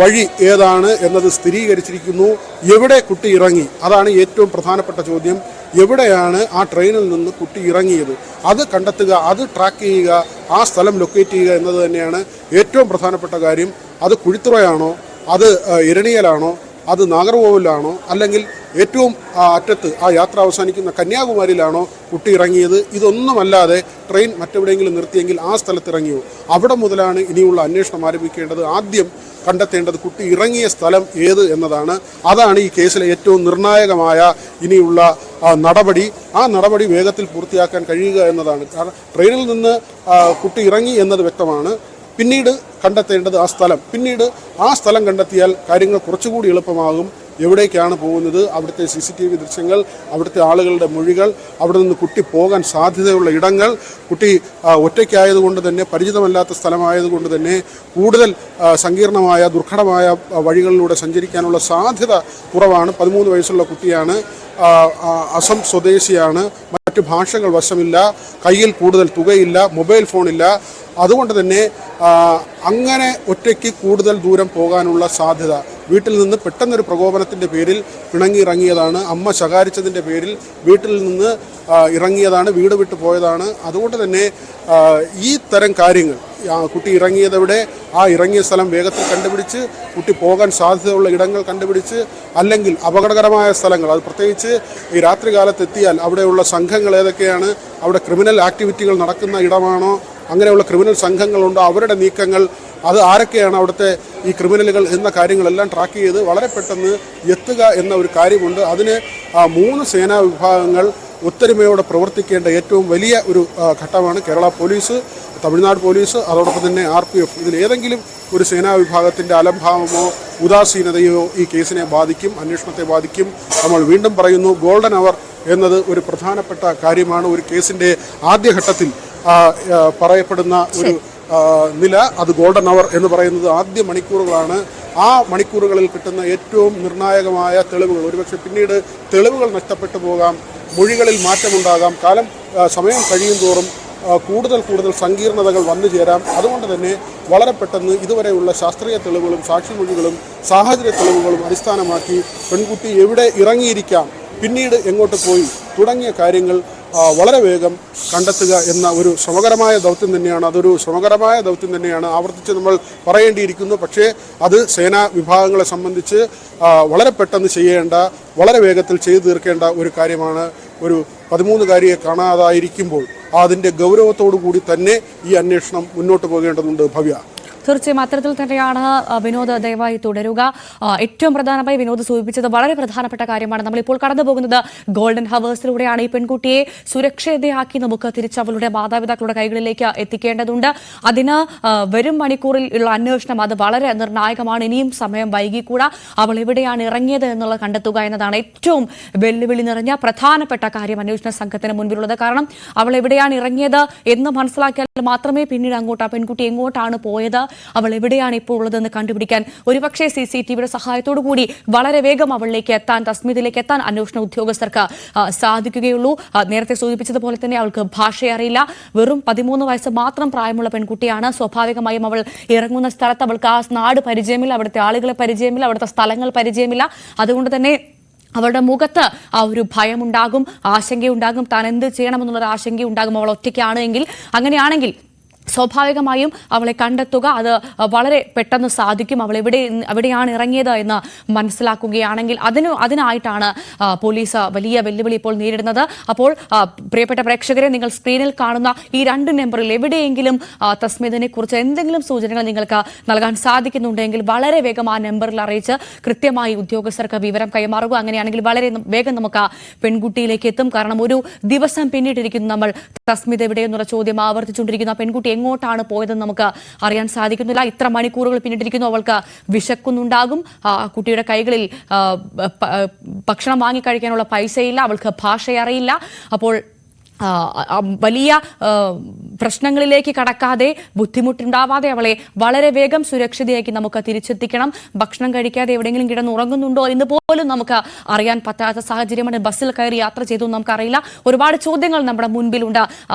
വഴി ഏതാണ് എന്നത് സ്ഥിരീകരിച്ചിരിക്കുന്നു. എവിടെ കുട്ടി ഇറങ്ങി, അതാണ് ഏറ്റവും പ്രധാനപ്പെട്ട ചോദ്യം. എവിടെയാണ് ആ ട്രെയിനിൽ നിന്ന് കുട്ടി ഇറങ്ങിയത്, അത് കണ്ടെത്തുക, അത് ട്രാക്ക് ചെയ്യുക, ആ സ്ഥലം ലൊക്കേറ്റ് ചെയ്യുക എന്നത് തന്നെയാണ് ഏറ്റവും പ്രധാനപ്പെട്ട കാര്യം. അത് കുഴിത്തുറയാണോ, അത് ഇരണിയലാണോ, അത് നാഗർകോവിലാണോ, അല്ലെങ്കിൽ ഏറ്റവും അറ്റത്ത് ആ യാത്ര അവസാനിക്കുന്ന കന്യാകുമാരിയിലാണോ കുട്ടി ഇറങ്ങിയത്? ഇതൊന്നുമല്ലാതെ ട്രെയിൻ മറ്റെവിടെയെങ്കിലും നിർത്തിയെങ്കിൽ ആ സ്ഥലത്ത് ഇറങ്ങിയോ? അവിടെ മുതലാണ് ഇനിയുള്ള അന്വേഷണം ആരംഭിക്കേണ്ടത്. ആദ്യം കണ്ടെത്തേണ്ടത് കുട്ടി ഇറങ്ങിയ സ്ഥലം ഏത് എന്നതാണ്. അതാണ് ഈ കേസിലെ ഏറ്റവും നിർണായകമായ ഇനിയുള്ള നടപടി. ആ നടപടി വേഗത്തിൽ പൂർത്തിയാക്കാൻ കഴിയുക എന്നതാണ്. കാരണം ട്രെയിനിൽ നിന്ന് കുട്ടി ഇറങ്ങി എന്നത് വ്യക്തമാണ്. പിന്നീട് കണ്ടെത്തേണ്ടത് ആ സ്ഥലം. പിന്നീട് ആ സ്ഥലം കണ്ടെത്തിയാൽ കാര്യങ്ങൾ കുറച്ചുകൂടി എളുപ്പമാകും. എവിടേക്കാണ് പോകുന്നത്, അവിടുത്തെ CCTV ദൃശ്യങ്ങൾ, അവിടുത്തെ ആളുകളുടെ മൊഴികൾ, അവിടെ നിന്ന് കുട്ടി പോകാൻ സാധ്യതയുള്ള ഇടങ്ങൾ, കുട്ടി ഒറ്റയ്ക്കായതുകൊണ്ട് തന്നെ, പരിചിതമല്ലാത്ത സ്ഥലമായതുകൊണ്ട് തന്നെ കൂടുതൽ സങ്കീർണമായ ദുർഘടമായ വഴികളിലൂടെ സഞ്ചരിക്കാനുള്ള സാധ്യത കുറവാണ്. 13 വയസ്സുള്ള കുട്ടിയാണ്, അസം സ്വദേശിയാണ്, മറ്റു ഭാഷകൾ വശമില്ല, കയ്യിൽ കൂടുതൽ തുകയില്ല, മൊബൈൽ ഫോണില്ല. അതുകൊണ്ട് തന്നെ അങ്ങനെ ഒറ്റയ്ക്ക് കൂടുതൽ ദൂരം പോകാനുള്ള സാധ്യത, വീട്ടിൽ നിന്ന് പെട്ടെന്നൊരു പ്രകോപനത്തിൻ്റെ പേരിൽ പിണങ്ങിയിറങ്ങിയതാണ്, അമ്മ ശകാരിച്ചതിൻ്റെ പേരിൽ വീട്ടിൽ നിന്ന് ഇറങ്ങിയതാണ്, വീട് വിട്ടു പോയതാണ്. അതുകൊണ്ട് തന്നെ ഈ തരം കാര്യങ്ങൾ, കുട്ടി ഇറങ്ങിയതെവിടെ, ആ ഇറങ്ങിയ സ്ഥലം വേഗത്തിൽ കണ്ടുപിടിച്ച് കുട്ടി പോകാൻ സാധ്യതയുള്ള ഇടങ്ങൾ കണ്ടുപിടിച്ച്, അല്ലെങ്കിൽ അപകടകരമായ സ്ഥലങ്ങൾ, അത് പ്രത്യേകിച്ച് ഈ രാത്രികാലത്ത് എത്തിയാൽ അവിടെയുള്ള സംഘങ്ങൾ ഏതൊക്കെയാണ്, അവിടെ ക്രിമിനൽ ആക്ടിവിറ്റികൾ നടക്കുന്ന ഇടമാണോ, അങ്ങനെയുള്ള ക്രിമിനൽ സംഘങ്ങളുണ്ടോ, അവരുടെ നീക്കങ്ങൾ, അത് ആരൊക്കെയാണ് അവിടുത്തെ ഈ ക്രിമിനലുകൾ എന്ന കാര്യങ്ങളെല്ലാം ട്രാക്ക് ചെയ്ത് വളരെ പെട്ടെന്ന് എത്തുക എന്ന ഒരു കാര്യമുണ്ട്. അതിന് 3 സേനാ വിഭാഗങ്ങൾ ഒത്തൊരുമയോടെ പ്രവർത്തിക്കേണ്ട ഏറ്റവും വലിയ ഒരു ഘട്ടമാണ്. കേരള പോലീസ്, തമിഴ്നാട് പോലീസ്, അതോടൊപ്പം തന്നെ RPF. ഇതിലേതെങ്കിലും ഒരു സേനാ വിഭാഗത്തിൻ്റെ അലംഭാവമോ ഉദാസീനതയോ ഈ കേസിനെ ബാധിക്കും, അന്വേഷണത്തെ ബാധിക്കും. നമ്മൾ വീണ്ടും പറയുന്നു, ഗോൾഡൻ അവർ എന്നത് ഒരു പ്രധാനപ്പെട്ട കാര്യമാണ്. ഒരു കേസിൻ്റെ ആദ്യഘട്ടത്തിൽ പറയപ്പെടുന്ന ഒരു നില, അത് ഗോൾഡൻ അവർ എന്ന് പറയുന്നത് ആദ്യ മണിക്കൂറുകളാണ്. ആ മണിക്കൂറുകളിൽ കിട്ടുന്ന ഏറ്റവും നിർണായകമായ തെളിവുകൾ, ഒരുപക്ഷെ പിന്നീട് തെളിവുകൾ നഷ്ടപ്പെട്ടു പോകാം, മൊഴികളിൽ മാറ്റമുണ്ടാകാം, സമയം കഴിയും തോറും കൂടുതൽ സങ്കീർണതകൾ വന്നു ചേരാം. അതുകൊണ്ട് തന്നെ വളരെ പെട്ടെന്ന് ഇതുവരെയുള്ള ശാസ്ത്രീയ തെളിവുകളും സാക്ഷിമൊഴികളും സാഹചര്യ തെളിവുകളും അടിസ്ഥാനമാക്കി പെൺകുട്ടി എവിടെ ഇറങ്ങിയിരിക്കാം, പിന്നീട് എങ്ങോട്ട് പോയി തുടങ്ങിയ കാര്യങ്ങൾ വളരെ വേഗം കണ്ടെത്തുക എന്ന ഒരു ശ്രമകരമായ ദൗത്യം തന്നെയാണ്. അതൊരു ശ്രമകരമായ ദൗത്യം തന്നെയാണ്, ആവർത്തിച്ച് നമ്മൾ പറയേണ്ടിയിരിക്കുന്നു. പക്ഷേ അത് സേനാ വിഭാഗങ്ങളെ സംബന്ധിച്ച് വളരെ പെട്ടെന്ന് ചെയ്യേണ്ട, വളരെ വേഗത്തിൽ ചെയ്തു തീർക്കേണ്ട ഒരു കാര്യമാണ്. ഒരു 13-കാരിയെ കാണാതായിരിക്കുമ്പോൾ അതിൻ്റെ ഗൗരവത്തോടു കൂടി തന്നെ ഈ അന്വേഷണം മുന്നോട്ട് പോകേണ്ടതുണ്ട്. ഭവ്യ, തീർച്ചയായും അത്തരത്തിൽ തന്നെയാണ്. വിനോദ് ദയവായി തുടരുക. ഏറ്റവും പ്രധാനമായി വിനോദ് സൂചിപ്പിച്ചത് വളരെ പ്രധാനപ്പെട്ട കാര്യമാണ്. നമ്മളിപ്പോൾ കടന്നു പോകുന്നത് ഗോൾഡൻ ഹവേഴ്സിലൂടെയാണ്. ഈ പെൺകുട്ടിയെ സുരക്ഷിതയാക്കി നമുക്ക് തിരിച്ച് അവളുടെ മാതാപിതാക്കളുടെ കൈകളിലേക്ക് എത്തിക്കേണ്ടതുണ്ട്. അതിന് വരും മണിക്കൂറിൽ ഉള്ള അന്വേഷണം അത് വളരെ നിർണായകമാണ്. ഇനിയും സമയം വൈകിക്കൂടാ. അവൾ എവിടെയാണ് ഇറങ്ങിയത് എന്നുള്ളത് കണ്ടെത്തുക എന്നതാണ് ഏറ്റവും വെല്ലുവിളി നിറഞ്ഞ പ്രധാനപ്പെട്ട കാര്യം അന്വേഷണ സംഘത്തിന് മുൻപിലുള്ളത്. കാരണം അവൾ എവിടെയാണ് ഇറങ്ങിയത് എന്ന് മനസ്സിലാക്കിയാൽ മാത്രമേ പിന്നീട് അങ്ങോട്ട് ആ പെൺകുട്ടി എങ്ങോട്ടാണ് പോയത്, അവൾ എവിടെയാണ് ഇപ്പോൾ ഉള്ളതെന്ന് കണ്ടുപിടിക്കാൻ ഒരുപക്ഷെ CCTVയുടെ സഹായത്തോടു കൂടി വളരെ വേഗം അവളിലേക്ക് എത്താൻ, തസ്മിതിലേക്ക് എത്താൻ അന്വേഷണ ഉദ്യോഗസ്ഥർക്ക് സാധിക്കുകയുള്ളൂ. നേരത്തെ സൂചിപ്പിച്ചതുപോലെ തന്നെ അവൾക്ക് ഭാഷയെ അറിയില്ല. വെറും 13 വയസ്സ് മാത്രം പ്രായമുള്ള പെൺകുട്ടിയാണ്. സ്വാഭാവികമായും അവൾ ഇറങ്ങുന്ന സ്ഥലത്ത് അവൾക്ക് ആ നാട് പരിചയമില്ല, അവിടുത്തെ ആളുകളെ പരിചയമില്ല, അവിടുത്തെ സ്ഥലങ്ങൾ പരിചയമില്ല. അതുകൊണ്ട് തന്നെ അവളുടെ മുഖത്ത് ആ ഒരു ഭയമുണ്ടാകും, ആശങ്കയുണ്ടാകും, താൻ എന്ത് ചെയ്യണമെന്നുള്ളൊരു ആശങ്കയുണ്ടാകും. അവൾ ഒറ്റയ്ക്കാണ് എങ്കിൽ, അങ്ങനെയാണെങ്കിൽ സ്വാഭാവികമായും അവളെ കണ്ടെത്തുക അത് വളരെ പെട്ടെന്ന് സാധിക്കും. അവൾ എവിടെയാണ് ഇറങ്ങിയത് എന്ന് മനസ്സിലാക്കുകയാണെങ്കിൽ അതിനായിട്ടാണ് പോലീസ് വലിയ വെല്ലുവിളി ഇപ്പോൾ നേരിടുന്നത്. അപ്പോൾ പ്രിയപ്പെട്ട പ്രേക്ഷകരെ, നിങ്ങൾ സ്ക്രീനിൽ കാണുന്ന ഈ 2 നമ്പറിൽ എവിടെയെങ്കിലും തസ്മിതിനെ കുറിച്ച് എന്തെങ്കിലും സൂചനകൾ നിങ്ങൾക്ക് നൽകാൻ സാധിക്കുന്നുണ്ടെങ്കിൽ വളരെ വേഗം ആ നമ്പറിൽ അറിയിച്ച് കൃത്യമായി ഉദ്യോഗസ്ഥർക്ക് വിവരം കൈമാറുക. അങ്ങനെയാണെങ്കിൽ വളരെ വേഗം നമുക്ക് ആ പെൺകുട്ടിയിലേക്ക് എത്തും. കാരണം ഒരു ദിവസം പിന്നീടിരിക്കുന്നു നമ്മൾ തസ്മിത് എവിടെയെന്നുള്ള ചോദ്യം ആവർത്തിച്ചുകൊണ്ടിരിക്കുന്ന പെൺകുട്ടി എങ്ങോട്ടാണ് പോയതെന്ന് നമുക്ക് അറിയാൻ സാധിക്കുന്നില്ല. ഇത്ര മണിക്കൂറുകൾ പിന്നിട്ടിരിക്കുന്നു. അവൾക്ക് വിശക്കുന്നുണ്ടാകും. കുട്ടിയുടെ കൈകളിൽ ഭക്ഷണം വാങ്ങിക്കഴിക്കാനുള്ള പൈസയില്ല. അവൾക്ക് ഭാഷ അറിയില്ല. അപ്പോൾ വലിയ പ്രശ്നങ്ങളിലേക്ക് കടക്കാതെ ബുദ്ധിമുട്ടുണ്ടാവാതെ അവളെ വളരെ വേഗം സുരക്ഷിതയാക്കി നമുക്ക് തിരിച്ചെത്തിക്കണം. ഭക്ഷണം കഴിക്കാതെ എവിടെയെങ്കിലും കിടന്നുറങ്ങുന്നുണ്ടോ എന്ന് പോലും നമുക്ക് അറിയാൻ പറ്റാത്ത സാഹചര്യമാണ്. ബസ്സിൽ കയറി യാത്ര ചെയ്തു നമുക്കറിയില്ല. ഒരുപാട് ചോദ്യങ്ങൾ നമ്മുടെ മുൻപിലുണ്ട്.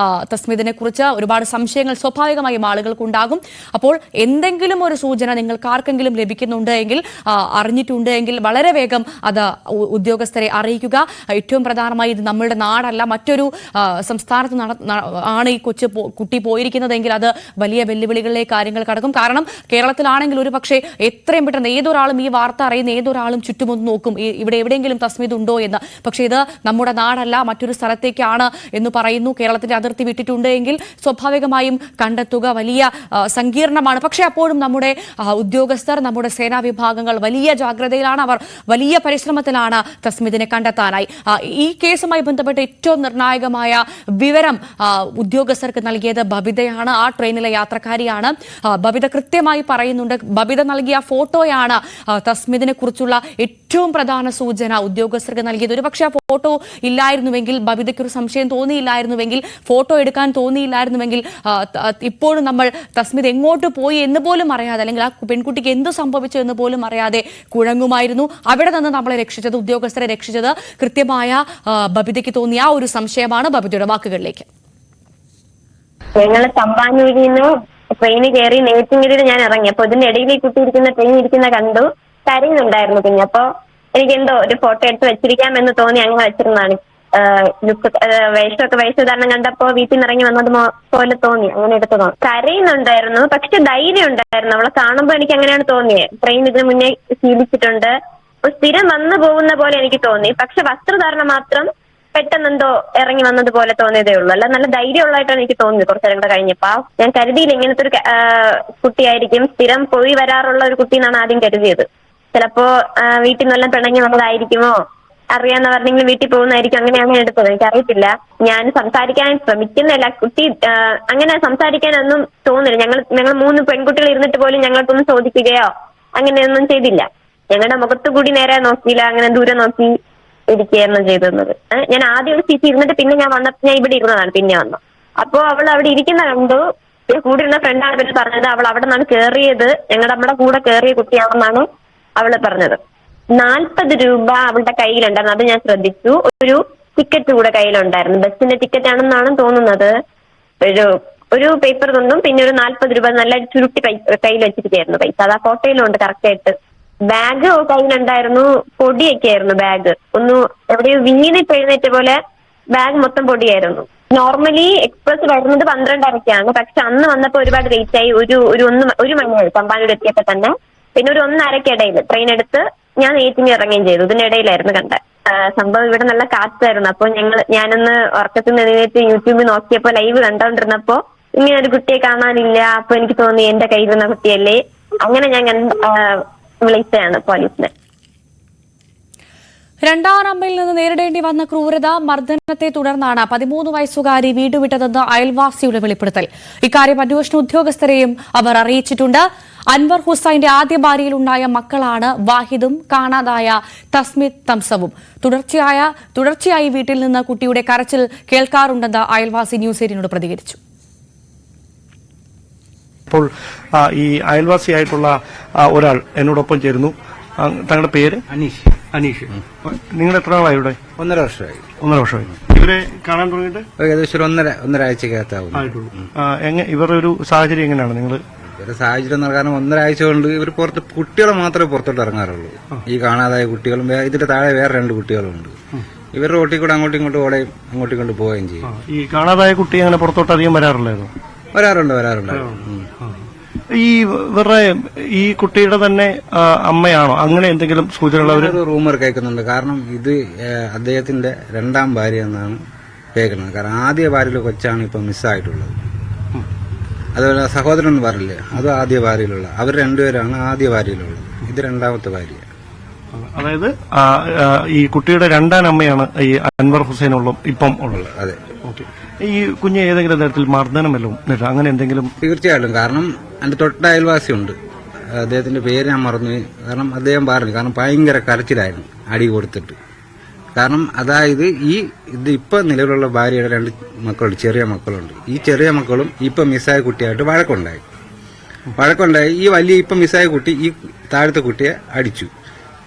തസ്മിദിനെ കുറിച്ച് ഒരുപാട് സംശയങ്ങൾ സ്വാഭാവികമായും ആളുകൾക്കുണ്ടാകും. അപ്പോൾ എന്തെങ്കിലും ഒരു സൂചന നിങ്ങൾക്ക് ആർക്കെങ്കിലും ലഭിക്കുന്നുണ്ട് എങ്കിൽ, അറിഞ്ഞിട്ടുണ്ട് എങ്കിൽ വളരെ വേഗം അത് ഉദ്യോഗസ്ഥരെ അറിയിക്കുക. ഏറ്റവും പ്രധാനമായി ഇത് നമ്മളുടെ നാടല്ല, മറ്റൊരു സംസ്ഥാനത്ത് ആണ് ഈ കുട്ടി പോയിരിക്കുന്നതെങ്കിൽ അത് വലിയ വെല്ലുവിളികളിലേക്ക് കാര്യങ്ങൾ കടക്കും. കാരണം കേരളത്തിലാണെങ്കിൽ ഒരു പക്ഷേ എത്രയും പെട്ടെന്ന് ഏതൊരാളും ഈ വാർത്ത അറിയുന്ന ഏതൊരാളും ചുറ്റുമൊന്ന് നോക്കും ഇവിടെ എവിടെയെങ്കിലും തസ്മീദ് ഉണ്ടോ എന്ന്. പക്ഷേ ഇത് നമ്മുടെ നാടല്ല, മറ്റൊരു സ്ഥലത്തേക്കാണ് എന്ന് പറയുന്നു. കേരളത്തിന്റെ അതിർത്തി വിട്ടിട്ടുണ്ട് എങ്കിൽ സ്വാഭാവികമായും കണ്ടെത്തുക വലിയ സങ്കീർണമാണ്. പക്ഷേ അപ്പോഴും നമ്മുടെ ഉദ്യോഗസ്ഥർ, നമ്മുടെ സേനാ വിഭാഗങ്ങൾ വലിയ ജാഗ്രതയിലാണ്. അവർ വലിയ പരിശ്രമത്തിലാണ് തസ്മീദിനെ കണ്ടെത്താനായി. ഈ കേസുമായി ബന്ധപ്പെട്ട് ഏറ്റവും നിർണായകമായ വിവരം ഉദ്യോഗസ്ഥർക്ക് നൽകിയത് ബബിതയാണ്. ആ ട്രെയിനിലെ യാത്രക്കാരിയാണ്. ബബിത കൃത്യമായി പറയുന്നുണ്ട്. ബബിത നൽകിയ ഫോട്ടോയാണ് തസ്മീദിനെ കുറിച്ചുള്ള ഏറ്റവും പ്രധാന സൂചന ഉദ്യോഗസ്ഥർക്ക് നൽകിയത്. ഒരുപക്ഷെ ആ ഫോട്ടോ ഇല്ലായിരുന്നുവെങ്കിൽ, ബബിതയ്ക്കൊരു സംശയം തോന്നിയില്ലായിരുന്നുവെങ്കിൽ, ഫോട്ടോ എടുക്കാൻ തോന്നിയില്ലായിരുന്നുവെങ്കിൽ ഇപ്പോഴും നമ്മൾ തസ്മീദ് എങ്ങോട്ട് പോയി എന്ന് പോലും അറിയാതെ, അല്ലെങ്കിൽ ആ പെൺകുട്ടിക്ക് എന്ത് സംഭവിച്ചു എന്ന് പോലും അറിയാതെ കുഴങ്ങുമായിരുന്നു. അവിടെ നിന്ന് നമ്മളെ രക്ഷിച്ചത്, ഉദ്യോഗസ്ഥരെ രക്ഷിച്ചത് കൃത്യമായ ബബിതയ്ക്ക് തോന്നിയ ആ ഒരു സംശയമാണ്. ബബിതയുടെ വാക്കുകളിലേക്ക്. ഞങ്ങള് തമ്പാനൂരിൽ നിന്ന് ട്രെയിനിൽ കയറി നെയ്ത്തിങ്കരിയിൽ ഞാൻ ഇറങ്ങി. അപ്പൊ ഇതിന്റെ ഇടയിൽ ഈ കുട്ടി ഇരിക്കുന്ന ട്രെയിൻ ഇരിക്കുന്ന കണ്ടു, കരയുന്നുണ്ടായിരുന്നു. പിന്നെ അപ്പൊ എനിക്ക് എന്തോ ഒരു ഫോട്ടോ എടുത്ത് വെച്ചിരിക്കാമെന്ന് തോന്നി അങ്ങനെ വെച്ചിരുന്നതാണ്. വേഷധാരണം കണ്ടപ്പോ വീട്ടിൽ നിന്ന് ഇറങ്ങി വന്നത് പോലെ തോന്നി, അങ്ങനെ എടുത്തതോ. കരയുന്നുണ്ടായിരുന്നു, പക്ഷെ ധൈര്യം ഉണ്ടായിരുന്നു. അവളെ കാണുമ്പോ എനിക്ക് അങ്ങനെയാണ് തോന്നിയത്. ട്രെയിൻ ഇതിന് മുന്നേ ശീലിച്ചിട്ടുണ്ട്, സ്ഥിരം വന്നു പോകുന്ന പോലെ എനിക്ക് തോന്നി. പക്ഷെ വസ്ത്രധാരണം മാത്രം പെട്ടെന്നെന്തോ ഇറങ്ങി വന്നതുപോലെ തോന്നിയതേ ഉള്ളൂ. അല്ല, നല്ല ധൈര്യമുള്ളതായിട്ടാണ് എനിക്ക് തോന്നിയത്. കുറച്ചു നേരം കൂടെ കഴിഞ്ഞപ്പോ ഞാൻ കരുതിയില്ല ഇങ്ങനത്തെ ഒരു കുട്ടിയായിരിക്കും, സ്ഥിരം പോയി വരാറുള്ള ഒരു കുട്ടി എന്നാണ് ആദ്യം കരുതിയത്. ചിലപ്പോ വീട്ടിൽ നിന്നെല്ലാം പിണങ്ങി വന്നതായിരിക്കുമോ, അറിയാവുന്നവരെങ്കിലും വീട്ടിൽ പോകുന്നതായിരിക്കും, അങ്ങനെയാണ് എടുത്തത്. എനിക്കറിയത്തില്ല. ഞാൻ സംസാരിക്കാൻ ശ്രമിക്കുന്നില്ല. കുട്ടി അങ്ങനെ സംസാരിക്കാനൊന്നും തോന്നില്ല. ഞങ്ങൾ 3 പെൺകുട്ടികൾ ഇരുന്നിട്ട് പോലും ഞങ്ങൾക്കൊന്നും ചോദിക്കുകയോ അങ്ങനെയൊന്നും ചെയ്തില്ല. ഞങ്ങളുടെ മുഖത്തു കൂടി നേരെ നോക്കിയില്ല, അങ്ങനെ ദൂരെ നോക്കി ഇരിക്കുകയായിരുന്നു ചെയ്തിരുന്നത്. ഞാൻ ആദ്യം ഒരു സീറ്റ് ഇരുന്നിട്ട് പിന്നെ ഞാൻ വന്നപ്പോൾ ഞാൻ ഇവിടെ ഇരുന്നതാണ്. പിന്നെ വന്നു അപ്പോ അവൾ അവിടെ ഇരിക്കുന്ന കണ്ടു. കൂടെ ഇരുന്ന ഫ്രണ്ടാണ് പിന്നെ പറഞ്ഞത് അവൾ അവിടെ നിന്നാണ് കയറിയത്, നമ്മുടെ കൂടെ കയറിയ കുട്ടിയാണെന്നാണ് അവള് പറഞ്ഞത്. 40 രൂപ അവളുടെ കയ്യിലുണ്ടായിരുന്നു, അത് ഞാൻ ശ്രദ്ധിച്ചു. ഒരു ടിക്കറ്റ് കൂടെ കയ്യിലുണ്ടായിരുന്നു, ബസ്സിന്റെ ടിക്കറ്റ് ആണെന്നാണ് തോന്നുന്നത്. ഒരു പേപ്പർ കൊണ്ടും പിന്നെ ഒരു 40 രൂപ നല്ല ചുരുട്ടി കയ്യിൽ വെച്ചിരിക്കുകയായിരുന്നു പൈസ. അത് ആ ഫോട്ടോയിലുണ്ട് കറക്റ്റ് ആയിട്ട്. ബാഗ് കയ്യിലുണ്ടായിരുന്നു, പൊടിയൊക്കെ ആയിരുന്നു ബാഗ്. എവിടെയോ വീണിട്ട് എഴുന്നേറ്റ പോലെ ബാഗ് മൊത്തം പൊടിയായിരുന്നു. നോർമലി എക്സ്പ്രസ് വരുന്നത് 12:30-ക്കാണ്. പക്ഷെ അന്ന് വന്നപ്പോ ഒരുപാട് ലേറ്റ് ആയി. ഒരു മണിയായി തമ്പാനൂർ എത്തിയപ്പോ തന്നെ. പിന്നെ ഒരു 1:30-ക്കിടയിൽ ട്രെയിൻ എടുത്ത് ഞാൻ ഏറ്റിങ്ങി ഇറങ്ങുകയും ചെയ്തു. ഇതിനിടയിലായിരുന്നു കണ്ടത് സംഭവം. ഇവിടെ നല്ല കാറ്റായിരുന്നു. അപ്പൊ ഞാനൊന്ന് ഉറക്കത്തിൽ നിന്ന് എഴുന്നേറ്റ് യൂട്യൂബിൽ നോക്കിയപ്പോ ലൈവ് കണ്ടോണ്ടിരുന്നപ്പോ ഇങ്ങനെ ഒരു കുട്ടിയെ കാണാനില്ല. അപ്പൊ എനിക്ക് തോന്നി എന്റെ കയ്യിലിരുന്ന കുട്ടിയല്ലേ. അങ്ങനെ ഞാൻ വിളിച്ചതാണ് പോലീസിനെ. രണ്ടാം അമ്മയിൽ നിന്ന് നേരിടേണ്ടി വന്ന ക്രൂരത, മർദ്ദനത്തെ തുടർന്നാണ് 13 വയസ്സുകാരി വീട് വിട്ടതെന്ന് അയൽവാസിയുടെ വെളിപ്പെടുത്തൽ. ഇക്കാര്യം അന്വേഷണ ഉദ്യോഗസ്ഥരെയും അവർ അറിയിച്ചിട്ടുണ്ട്. അൻവർ ഹുസൈന്റെ ആദ്യ ഭാര്യയിലുണ്ടായ മക്കളാണ് വാഹിദും കാണാതായ തസ്മിദ് തംസവും. തുടർച്ചയായി വീട്ടിൽ നിന്ന് കുട്ടിയുടെ കരച്ചിൽ കേൾക്കാറുണ്ടെന്ന് അയൽവാസി ന്യൂസ് 18നോട് പ്രതികരിച്ചു. ഇപ്പോൾ ഈ അയൽവാസിയായിട്ടുള്ള ഒരാൾ എന്നോടൊപ്പം ചേരുന്നു. താങ്കളുടെ പേര്? അനീഷ്. നിങ്ങൾ എത്ര നാളായി ഇവിടെ? 1.5 വർഷമായി. 1.5 വർഷമായി. ഇവരെ കാണാൻ തുടങ്ങിയിട്ട് ഏകദേശം 1.5 ആയിട്ടുള്ളൂ. ഇവരുടെ ഒരു സാഹചര്യം എങ്ങനെയാണ്? നിങ്ങൾ ഇവരുടെ സാഹചര്യം കാരണം 1.5 ആഴ്ച കൊണ്ട് ഇവർ കുട്ടികളെ മാത്രമേ പുറത്തോട്ട് ഇറങ്ങാറുള്ളൂ. ഈ കാണാതായ കുട്ടികളും ഇതിന്റെ താഴെ വേറെ 2 കുട്ടികളുണ്ട്. ഇവർ റോട്ടിൽ കൂടെ അങ്ങോട്ടും ഇങ്ങോട്ടും ഓടുകയും അങ്ങോട്ടും ഇങ്ങോട്ട് പോവുകയും ചെയ്യും. ഈ കാണാതായ കുട്ടി അങ്ങനെ പുറത്തോട്ട് അധികം വരാറുള്ളായിരുന്നു? വരാറുണ്ട്. ഈ കുട്ടിയുടെ തന്നെ അമ്മയാണോ? അങ്ങനെ എന്തെങ്കിലും സൂചനകൾ റൂമർ കേൾക്കുന്നുണ്ട്. കാരണം ഇത് അദ്ദേഹത്തിന്റെ 2ാം ഭാര്യ എന്നാണ് കേൾക്കുന്നത്. കാരണം ആദ്യ ഭാര്യയിലെ കൊച്ചാണ് ഇപ്പൊ മിസ്സായിട്ടുള്ളത്. അതുപോലെ സഹോദരൻ എന്ന് പറഞ്ഞില്ലേ, അത് ആദ്യ ഭാര്യയിലുള്ള. അവർ 2 പേരാണ് ആദ്യ ഭാര്യയിലുള്ളത്. ഇത് 2ാമത്തെ ഭാര്യ. അതായത് ഈ കുട്ടിയുടെ 2ാം അമ്മയാണ് ഈ അൻവർ ഹുസൈനുള്ള ഇപ്പം ഉള്ളത്. അതെ. ഈ കുഞ്ഞ് ഏതെങ്കിലും തരത്തിൽ മർദ്ദനമല്ലോ അങ്ങനെ എന്തെങ്കിലും? തീർച്ചയായിട്ടും. കാരണം എന്റെ തൊട്ട അയൽവാസിയുണ്ട്, അദ്ദേഹത്തിന്റെ പേര് ഞാൻ മറന്നു. കാരണം അദ്ദേഹം പറഞ്ഞു, കാരണം ഭയങ്കര കരച്ചിലായിരുന്നു അടി കൊടുത്തിട്ട്. കാരണം അതായത് ഇത് ഇപ്പൊ നിലവിലുള്ള ഭാര്യയുടെ 2 മക്കളുണ്ട്, ചെറിയ മക്കളുണ്ട്. ഈ ചെറിയ മക്കളും ഇപ്പൊ മിസ്സായ കുട്ടിയായിട്ട് വഴക്കുണ്ടായി. ഈ വലിയ ഇപ്പൊ മിസ്സായ കുട്ടി ഈ താഴത്തെ കുട്ടിയെ അടിച്ചു.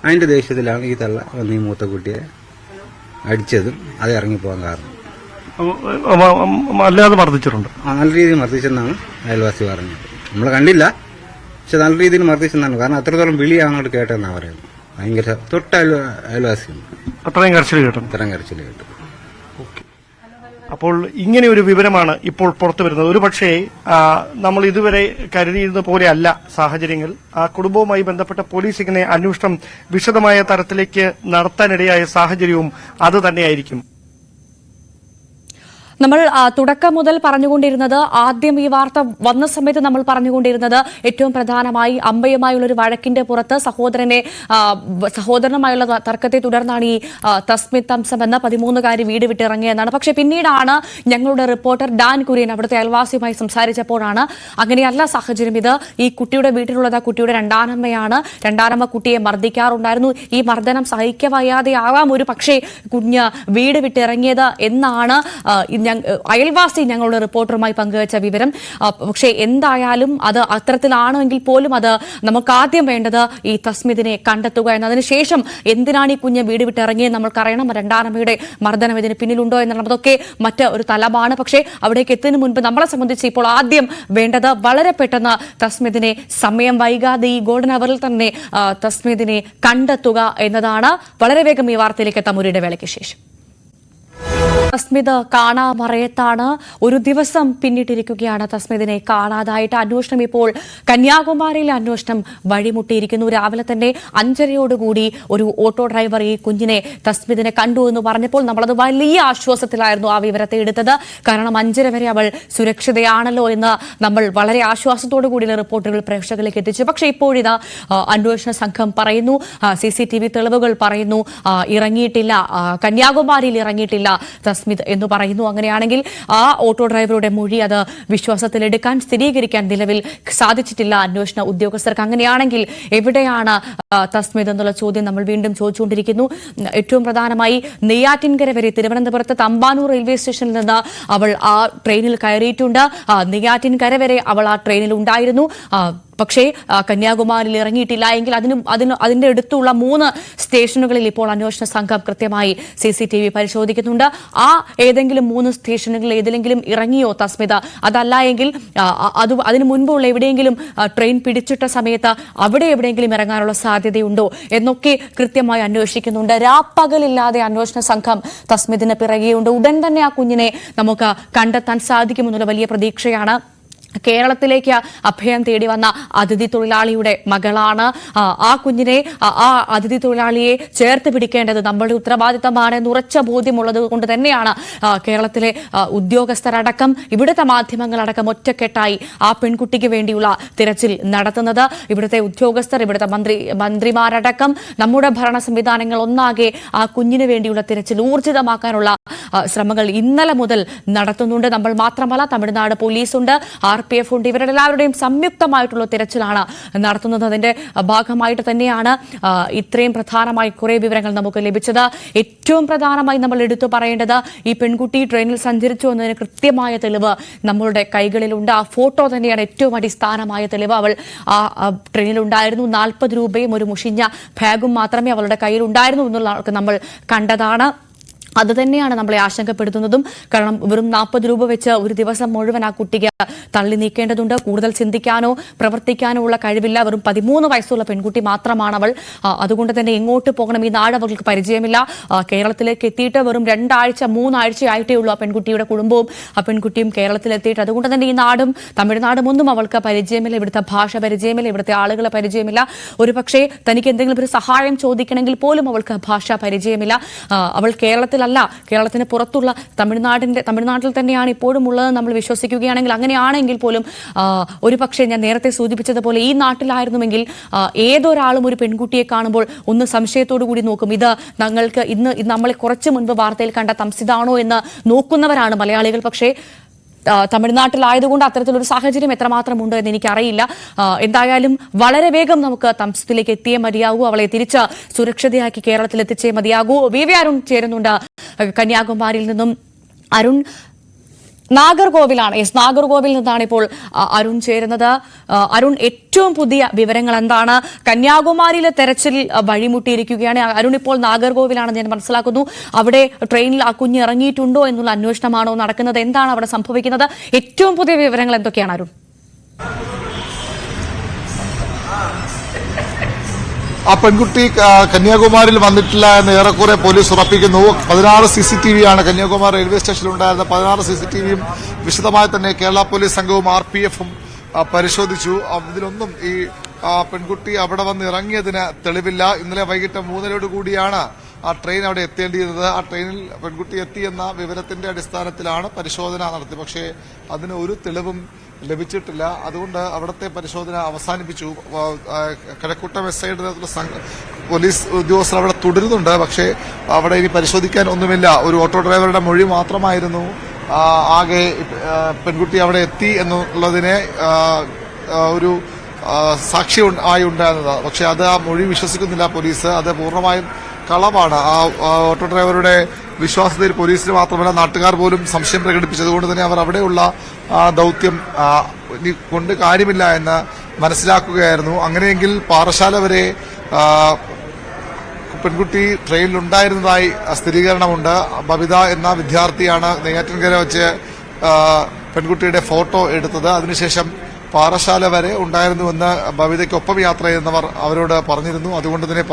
അതിന്റെ ദേഷ്യത്തിലാണ് ഈ തള്ള വന്ന് ഈ മൂത്ത കുട്ടിയെ അടിച്ചതും അത് ഇറങ്ങിപ്പോകാൻ കാരണം. അല്ലാതെ മർദ്ദിച്ചിട്ടുണ്ട്, നല്ല രീതിയിൽ മർദ്ദിച്ചെന്നാണ് അയൽവാസി പറഞ്ഞത്. നമ്മൾ കണ്ടില്ല, പക്ഷെ നല്ല രീതിയിൽ മർദ്ദിച്ചെന്നാണ്. കാരണം അത്രത്തോളം വിളി അങ്ങോട്ട് കേട്ടെന്നാണ് പറയുന്നത്. ഭയങ്കര തൊട്ട അയൽവാസിയുണ്ട്. അത്രയും കരച്ചിൽ കേട്ടു. അത്രയും കരച്ചിൽ കേട്ടു. അപ്പോൾ ഇങ്ങനെ ഒരു വിവരമാണ് ഇപ്പോൾ പുറത്തു വരുന്നത്. ഒരുപക്ഷേ നമ്മൾ ഇതുവരെ കരുതിയിരുന്ന പോലെയല്ല സാഹചര്യങ്ങൾ. ആ കുടുംബവുമായി ബന്ധപ്പെട്ട പോലീസ് ഇങ്ങനെ അന്വേഷണം വിശദമായ തരത്തിലേക്ക് നടത്താനിടയായ സാഹചര്യവും അത് തന്നെയായിരിക്കും. നമ്മൾ തുടക്കം മുതൽ പറഞ്ഞുകൊണ്ടിരുന്നത്, ആദ്യം ഈ വാർത്ത വന്ന സമയത്ത് നമ്മൾ പറഞ്ഞുകൊണ്ടിരുന്നത് ഏറ്റവും പ്രധാനമായി അമ്പയുമായുള്ള ഒരു വഴക്കിന്റെ പുറത്ത് സഹോദരനുമായുള്ള തർക്കത്തെ തുടർന്നാണ് ഈ തസ്മിത് തംസം എന്ന 13-കാരി വീട് വിട്ടിറങ്ങിയെന്നാണ്. പക്ഷേ പിന്നീടാണ് ഞങ്ങളുടെ റിപ്പോർട്ടർ ഡാൻ കുര്യൻ അവിടുത്തെ അയൽവാസിയുമായി സംസാരിച്ചപ്പോഴാണ് അങ്ങനെയല്ല സാഹചര്യം. ഇത് ഈ കുട്ടിയുടെ വീട്ടിലുള്ളത് കുട്ടിയുടെ രണ്ടാനമ്മയാണ്. രണ്ടാനമ്മ കുട്ടിയെ മർദ്ദിക്കാറുണ്ടായിരുന്നു. ഈ മർദ്ദനം സഹിക്കവയ്യാതെയാവാം ഒരു പക്ഷേ കുഞ്ഞ് വീട് വിട്ടിറങ്ങിയത് എന്നാണ് അയൽവാസി ഞങ്ങളുടെ റിപ്പോർട്ടറുമായി പങ്കുവച്ച വിവരം. പക്ഷേ എന്തായാലും അത് അത്തരത്തിലാണെങ്കിൽ പോലും അത് നമുക്ക് ആദ്യം വേണ്ടത് ഈ തസ്മിതിനെ കണ്ടെത്തുക എന്നതിന് ശേഷം എന്തിനാണ് ഈ കുഞ്ഞ് വീട് വിട്ടിറങ്ങിയത് നമ്മൾക്കറിയണം. രണ്ടാനമ്മയുടെ മർദ്ദനം ഇതിന് പിന്നിലുണ്ടോ എന്നുള്ളത് അതൊക്കെ മറ്റ് ഒരു തലമാണ്. പക്ഷേ അവിടേക്ക് എത്തുന്നതിന് മുൻപ് നമ്മളെ സംബന്ധിച്ച് ഇപ്പോൾ ആദ്യം വേണ്ടത് വളരെ പെട്ടെന്ന് തസ്മിതിനെ, സമയം വൈകാതെ ഈ ഗോൾഡൻ അവറിൽ തന്നെ തസ്മിതിനെ കണ്ടെത്തുക എന്നതാണ്. വളരെ വേഗം ഈ വാർത്തയിലേക്ക് എത്താം ഒരു ഇടവേളയ്ക്ക് ശേഷം. തസ്മിത് കാണാമറയത്താണ്. ഒരു ദിവസം പിന്നിട്ടിരിക്കുകയാണ് തസ്മിതിനെ കാണാതായിട്ട്. അന്വേഷണം ഇപ്പോൾ കന്യാകുമാരിയിലെ അന്വേഷണം വഴിമുട്ടിയിരിക്കുന്നു. രാവിലെ തന്നെ 5:30 ഒരു ഓട്ടോ ഡ്രൈവർ ഈ കുഞ്ഞിനെ തസ്മിതിനെ കണ്ടു എന്ന് പറഞ്ഞപ്പോൾ നമ്മളത് വലിയ ആശ്വാസത്തിലായിരുന്നു ആ വിവരത്തെ എടുത്തത്. കാരണം 5:30 വരെ അവൾ സുരക്ഷിതയാണല്ലോ എന്ന് നമ്മൾ വളരെ ആശ്വാസത്തോടു കൂടിയുള്ള റിപ്പോർട്ടുകൾ പ്രേക്ഷകരിലേക്ക് എത്തിച്ചു. പക്ഷേ ഇപ്പോഴിതാ അന്വേഷണ സംഘം പറയുന്നു, CCTV തെളിവുകൾ പറയുന്നു, ഇറങ്ങിയിട്ടില്ല, കന്യാകുമാരിയിൽ ഇറങ്ങിയിട്ടില്ല തസ്മിത് എന്ന് പറയുന്നു. അങ്ങനെയാണെങ്കിൽ ആ ഓട്ടോ ഡ്രൈവറുടെ മൊഴി അത് വിശ്വാസത്തിലെടുക്കാൻ, സ്ഥിരീകരിക്കാൻ നിലവിൽ സാധിച്ചിട്ടില്ല അന്വേഷണ ഉദ്യോഗസ്ഥർക്ക്. അങ്ങനെയാണെങ്കിൽ എവിടെയാണ് തസ്മിത് എന്നുള്ള ചോദ്യം നമ്മൾ വീണ്ടും ചോദിച്ചുകൊണ്ടിരിക്കുന്നു. ഏറ്റവും പ്രധാനമായി നെയ്യാറ്റിൻകര വരെ, തിരുവനന്തപുരത്ത് തമ്പാനൂർ റെയിൽവേ സ്റ്റേഷനിൽ നിന്ന് അവൾ ആ ട്രെയിനിൽ കയറിയിട്ടുണ്ട്. നെയ്യാറ്റിൻകര വരെ അവൾ ആ ട്രെയിനിൽ ഉണ്ടായിരുന്നു. പക്ഷേ കന്യാകുമാരിയിൽ ഇറങ്ങിയിട്ടില്ല എങ്കിൽ അതിന്റെ അടുത്തുള്ള 3 സ്റ്റേഷനുകളിൽ ഇപ്പോൾ അന്വേഷണ സംഘം കൃത്യമായി CCTV പരിശോധിക്കുന്നുണ്ട്. ആ ഏതെങ്കിലും 3 സ്റ്റേഷനുകളിൽ ഏതെങ്കിലും ഇറങ്ങിയോ തസ്മിത? അതല്ല എങ്കിൽ അതിനു മുൻപുള്ള എവിടെയെങ്കിലും ട്രെയിൻ പിടിച്ചിട്ട സമയത്ത് അവിടെ എവിടെയെങ്കിലും ഇറങ്ങാനുള്ള സാധ്യതയുണ്ടോ എന്നൊക്കെ കൃത്യമായി അന്വേഷിക്കുന്നുണ്ട്. രാപ്പകലില്ലാതെ അന്വേഷണ സംഘം തസ്മിതിന് പിറകെയുണ്ട്. ഉടൻ തന്നെ ആ കുഞ്ഞിനെ നമുക്ക് കണ്ടെത്താൻ സാധിക്കുമെന്നുള്ള വലിയ പ്രതീക്ഷയാണ്. കേരളത്തിലേക്ക് അഭയം തേടി വന്ന അതിഥി തൊഴിലാളിയുടെ മകളാണ്. ആ കുഞ്ഞിനെ, ആ അതിഥി തൊഴിലാളിയെ ചേർത്ത് പിടിക്കേണ്ടത് നമ്മളുടെ ഉത്തരവാദിത്തമാണ് എന്ന് ഉറച്ച ബോധ്യമുള്ളത് കൊണ്ട് തന്നെയാണ് കേരളത്തിലെ ഉദ്യോഗസ്ഥരടക്കം ഇവിടുത്തെ മാധ്യമങ്ങളടക്കം ഒറ്റക്കെട്ടായി ആ പെൺകുട്ടിക്ക് വേണ്ടിയുള്ള തിരച്ചിൽ നടത്തുന്നത്. ഇവിടുത്തെ ഉദ്യോഗസ്ഥർ, ഇവിടുത്തെ മന്ത്രിമാരടക്കം നമ്മുടെ ഭരണ സംവിധാനങ്ങൾ ഒന്നാകെ ആ കുഞ്ഞിന് വേണ്ടിയുള്ള തിരച്ചിൽ ഊർജിതമാക്കാനുള്ള ശ്രമങ്ങൾ ഇന്നലെ മുതൽ നടത്തുന്നുണ്ട്. നമ്മൾ മാത്രമല്ല, തമിഴ്നാട് പോലീസുണ്ട്, RPF ഉണ്ട്. ഇവരുടെ എല്ലാവരുടെയും സംയുക്തമായിട്ടുള്ള തിരച്ചിലാണ് നടത്തുന്നത്. അതിന്റെ ഭാഗമായിട്ട് തന്നെയാണ് ഇത്രയും പ്രധാനമായി കുറെ വിവരങ്ങൾ നമുക്ക് ലഭിച്ചത്. ഏറ്റവും പ്രധാനമായി നമ്മൾ എടുത്തു പറയേണ്ടത്, ഈ പെൺകുട്ടി ട്രെയിനിൽ സഞ്ചരിച്ചു എന്നതിന് കൃത്യമായ തെളിവ് നമ്മളുടെ കൈകളിലുണ്ട്. ആ ഫോട്ടോ തന്നെയാണ് ഏറ്റവും അടിസ്ഥാനമായ തെളിവ്. അവൾ ആ ട്രെയിനിലുണ്ടായിരുന്നു. 40 രൂപയും ഒരു മുഷിഞ്ഞ ബാഗും മാത്രമേ അവളുടെ കയ്യിലുണ്ടായിരുന്നു എന്നുള്ള നമ്മൾ കണ്ടതാണ്. അത് തന്നെയാണ് നമ്മളെ ആശങ്കപ്പെടുത്തുന്നതും. കാരണം വെറും 40 രൂപ വെച്ച് ഒരു ദിവസം മുഴുവൻ ആ കുട്ടിക്ക് തള്ളി നീക്കേണ്ടതുണ്ട്. കൂടുതൽ ചിന്തിക്കാനോ പ്രവർത്തിക്കാനോ ഉള്ള കഴിവില്ല. വെറും 13 വയസ്സുള്ള പെൺകുട്ടി മാത്രമാണ് അവൾ. അതുകൊണ്ട് തന്നെ എങ്ങോട്ട് പോകണം, ഈ നാട് അവൾക്ക് പരിചയമില്ല. കേരളത്തിലേക്ക് എത്തിയിട്ട് വെറും 2 ആഴ്ച 3 ആഴ്ചയായിട്ടേ ഉള്ളൂ ആ പെൺകുട്ടിയുടെ കുടുംബവും ആ പെൺകുട്ടിയും കേരളത്തിലെത്തിയിട്ട്. അതുകൊണ്ട് തന്നെ ഈ നാടും തമിഴ്നാടും ഒന്നും അവൾക്ക് പരിചയമില്ല. ഇവിടുത്തെ ഭാഷ പരിചയമില്ല, ഇവിടുത്തെ ആളുകളെ പരിചയമില്ല. ഒരു പക്ഷേ തനിക്ക് എന്തെങ്കിലും ഒരു സഹായം ചോദിക്കണമെങ്കിൽ പോലും അവൾക്ക് ഭാഷ പരിചയമില്ല. അവൾ കേരളത്തിന് പുറത്തുള്ള തമിഴ്നാട്ടിൽ തന്നെയാണ് ഇപ്പോഴും ഉള്ളത് നമ്മൾ വിശ്വസിക്കുകയാണെങ്കിൽ. അങ്ങനെയാണെങ്കിൽ പോലും ഒരു പക്ഷേ ഞാൻ നേരത്തെ സൂചിപ്പിച്ചതുപോലെ ഈ നാട്ടിലായിരുന്നുവെങ്കിൽ ഏതൊരാളും ഒരു പെൺകുട്ടിയെ കാണുമ്പോൾ ഒന്ന് സംശയത്തോടു കൂടി നോക്കും. ഇത് നമ്മളെ കുറച്ച് മുൻപ് വാർത്തയിൽ കണ്ട തംസിതാണോ എന്ന് നോക്കുന്നവരാണ് മലയാളികൾ. പക്ഷേ തമിഴ്നാട്ടിലായതുകൊണ്ട് അത്തരത്തിലൊരു സാഹചര്യം എത്രമാത്രം ഉണ്ട് എന്ന് എനിക്കറിയില്ല. എന്തായാലും വളരെ വേഗം നമുക്ക് തംസത്തിലേക്ക് എത്തിയേ മതിയാകൂ, അവളെ തിരിച്ച് സുരക്ഷിതയാക്കി കേരളത്തിൽ എത്തിച്ചേ മതിയാകൂ. വി അരുൺ ചേരുന്നുണ്ട് കന്യാകുമാരിയിൽ നിന്നും. അരുൺ, നാഗർകോവിലാണ്. നാഗർകോവിൽ നിന്നാണ് ഇപ്പോൾ അരുൺ ചേരുന്നത്. അരുൺ, ഏറ്റവും പുതിയ വിവരങ്ങൾ എന്താണ്? കന്യാകുമാരിയിലെ തെരച്ചിൽ വഴിമുട്ടിയിരിക്കുകയാണ്. അരുൺ ഇപ്പോൾ നാഗർകോവിലാണെന്ന് ഞാൻ മനസ്സിലാക്കുന്നു. അവിടെ ട്രെയിനിൽ ആ കുഞ്ഞ് ഇറങ്ങിയിട്ടുണ്ടോ എന്നുള്ള അന്വേഷണമാണോ നടക്കുന്നത്? എന്താണ് അവിടെ സംഭവിക്കുന്നത്? ഏറ്റവും പുതിയ വിവരങ്ങൾ എന്തൊക്കെയാണ് അരുൺ? ആ പെൺകുട്ടി കന്യാകുമാരിയിൽ വന്നിട്ടില്ല എന്ന് ഏറെക്കുറെ പോലീസ് ഉറപ്പിക്കുന്നു. 16 CCTV ആണ് കന്യാകുമാരി റെയിൽവേ സ്റ്റേഷനിൽ ഉണ്ടായിരുന്ന 16 CCTVയും വിശദമായി തന്നെ കേരള പോലീസ് സംഘവും RPFും പരിശോധിച്ചു. ഇതിലൊന്നും ഈ പെൺകുട്ടി അവിടെ വന്ന് ഇറങ്ങിയതിന് തെളിവില്ല. ഇന്നലെ വൈകിട്ട് 3:30 കൂടിയാണ് ആ ട്രെയിൻ അവിടെ എത്തേണ്ടിയിരുന്നത്. ആ ട്രെയിനിൽ പെൺകുട്ടി എത്തിയെന്ന വിവരത്തിന്റെ അടിസ്ഥാനത്തിലാണ് പരിശോധന നടത്തിയത്. പക്ഷേ അതിന് ഒരു തെളിവും ലഭിച്ചിട്ടില്ല. അതുകൊണ്ട് അവിടുത്തെ പരിശോധന അവസാനിപ്പിച്ചു. കഴക്കൂട്ടം SIയുടെ നേതൃത്വത്തിലുള്ള പോലീസ് ഉദ്യോഗസ്ഥർ അവിടെ തുടരുന്നുണ്ട്. പക്ഷേ അവിടെ ഇനി പരിശോധിക്കാൻ ഒന്നുമില്ല. ഒരു ഓട്ടോ ഡ്രൈവറുടെ മൊഴി മാത്രമായിരുന്നു ആകെ പെൺകുട്ടി അവിടെ എത്തി എന്നുള്ളതിനെ ഒരു സാക്ഷി ആയി ഉണ്ടായിരുന്നത്. പക്ഷെ അത് ആ മൊഴി വിശ്വസിക്കുന്നില്ല പോലീസ്. അത് പൂർണ്ണമായും കളവാണ്. ആ ഓട്ടോ ഡ്രൈവറുടെ വിശ്വാസത്തിൽ പോലീസിന് മാത്രമല്ല നാട്ടുകാർ പോലും സംശയം പ്രകടിപ്പിച്ചതുകൊണ്ട് തന്നെ അവർ അവിടെയുള്ള ദൌത്യം കൊണ്ട് കാര്യമില്ല എന്ന് മനസ്സിലാക്കുകയായിരുന്നു. അങ്ങനെയെങ്കിൽ പാറശാല വരെ പെൺകുട്ടി ട്രെയിനിലുണ്ടായിരുന്നതായി സ്ഥിരീകരണമുണ്ട്. ബബിത എന്ന വിദ്യാർത്ഥിയാണ് നെയ്യാറ്റിൻകര വെച്ച് പെൺകുട്ടിയുടെ ഫോട്ടോ എടുത്തത്. അതിനുശേഷം പാറശാല വരെ ഉണ്ടായിരുന്നുവെന്ന് ബബിതയ്ക്കൊപ്പം യാത്ര ചെയ്യുന്നവർ അവരോട് പറഞ്ഞിരുന്നു. അതുകൊണ്ട് തന്നെ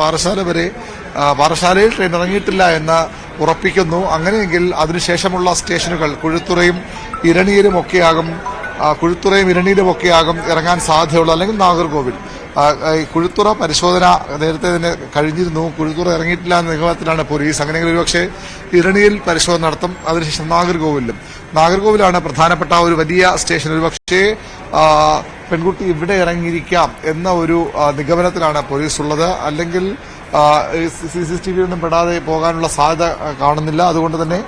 പാറശാലയിൽ ട്രെയിൻ ഇറങ്ങിയിട്ടില്ല എന്ന് ഉറപ്പിക്കുന്നു. അങ്ങനെയെങ്കിൽ അതിനുശേഷമുള്ള സ്റ്റേഷനുകൾ കുഴുത്തുറയും ഇരണിയിലും ഒക്കെയാകും ഇറങ്ങാൻ സാധ്യതയുള്ളത്. അല്ലെങ്കിൽ നാഗർകോവിൽ. കുഴുത്തുറ പരിശോധന നേരത്തെ തന്നെ കഴിഞ്ഞിരുന്നു. കുഴുത്തുറ ഇറങ്ങിയിട്ടില്ല എന്ന നിഗമനത്തിലാണ് പോലീസ്. അങ്ങനെയെങ്കിൽ ഒരുപക്ഷെ ഇരണിയിൽ പരിശോധന നടത്തും. അതിനുശേഷം നാഗർകോവിലാണ് പ്രധാനപ്പെട്ട ഒരു വലിയ സ്റ്റേഷൻ. ഒരുപക്ഷെ പെൺകുട്ടി ഇവിടെ ഇറങ്ങിയിരിക്കാം എന്ന ഒരു നിഗമനത്തിലാണ് പോലീസ് ഉള്ളത്. അല്ലെങ്കിൽ CCTV ഒന്നും പെടാതെ പോകാനുള്ള സാധ്യത കാണുന്നില്ല. അതുകൊണ്ട് തന്നെ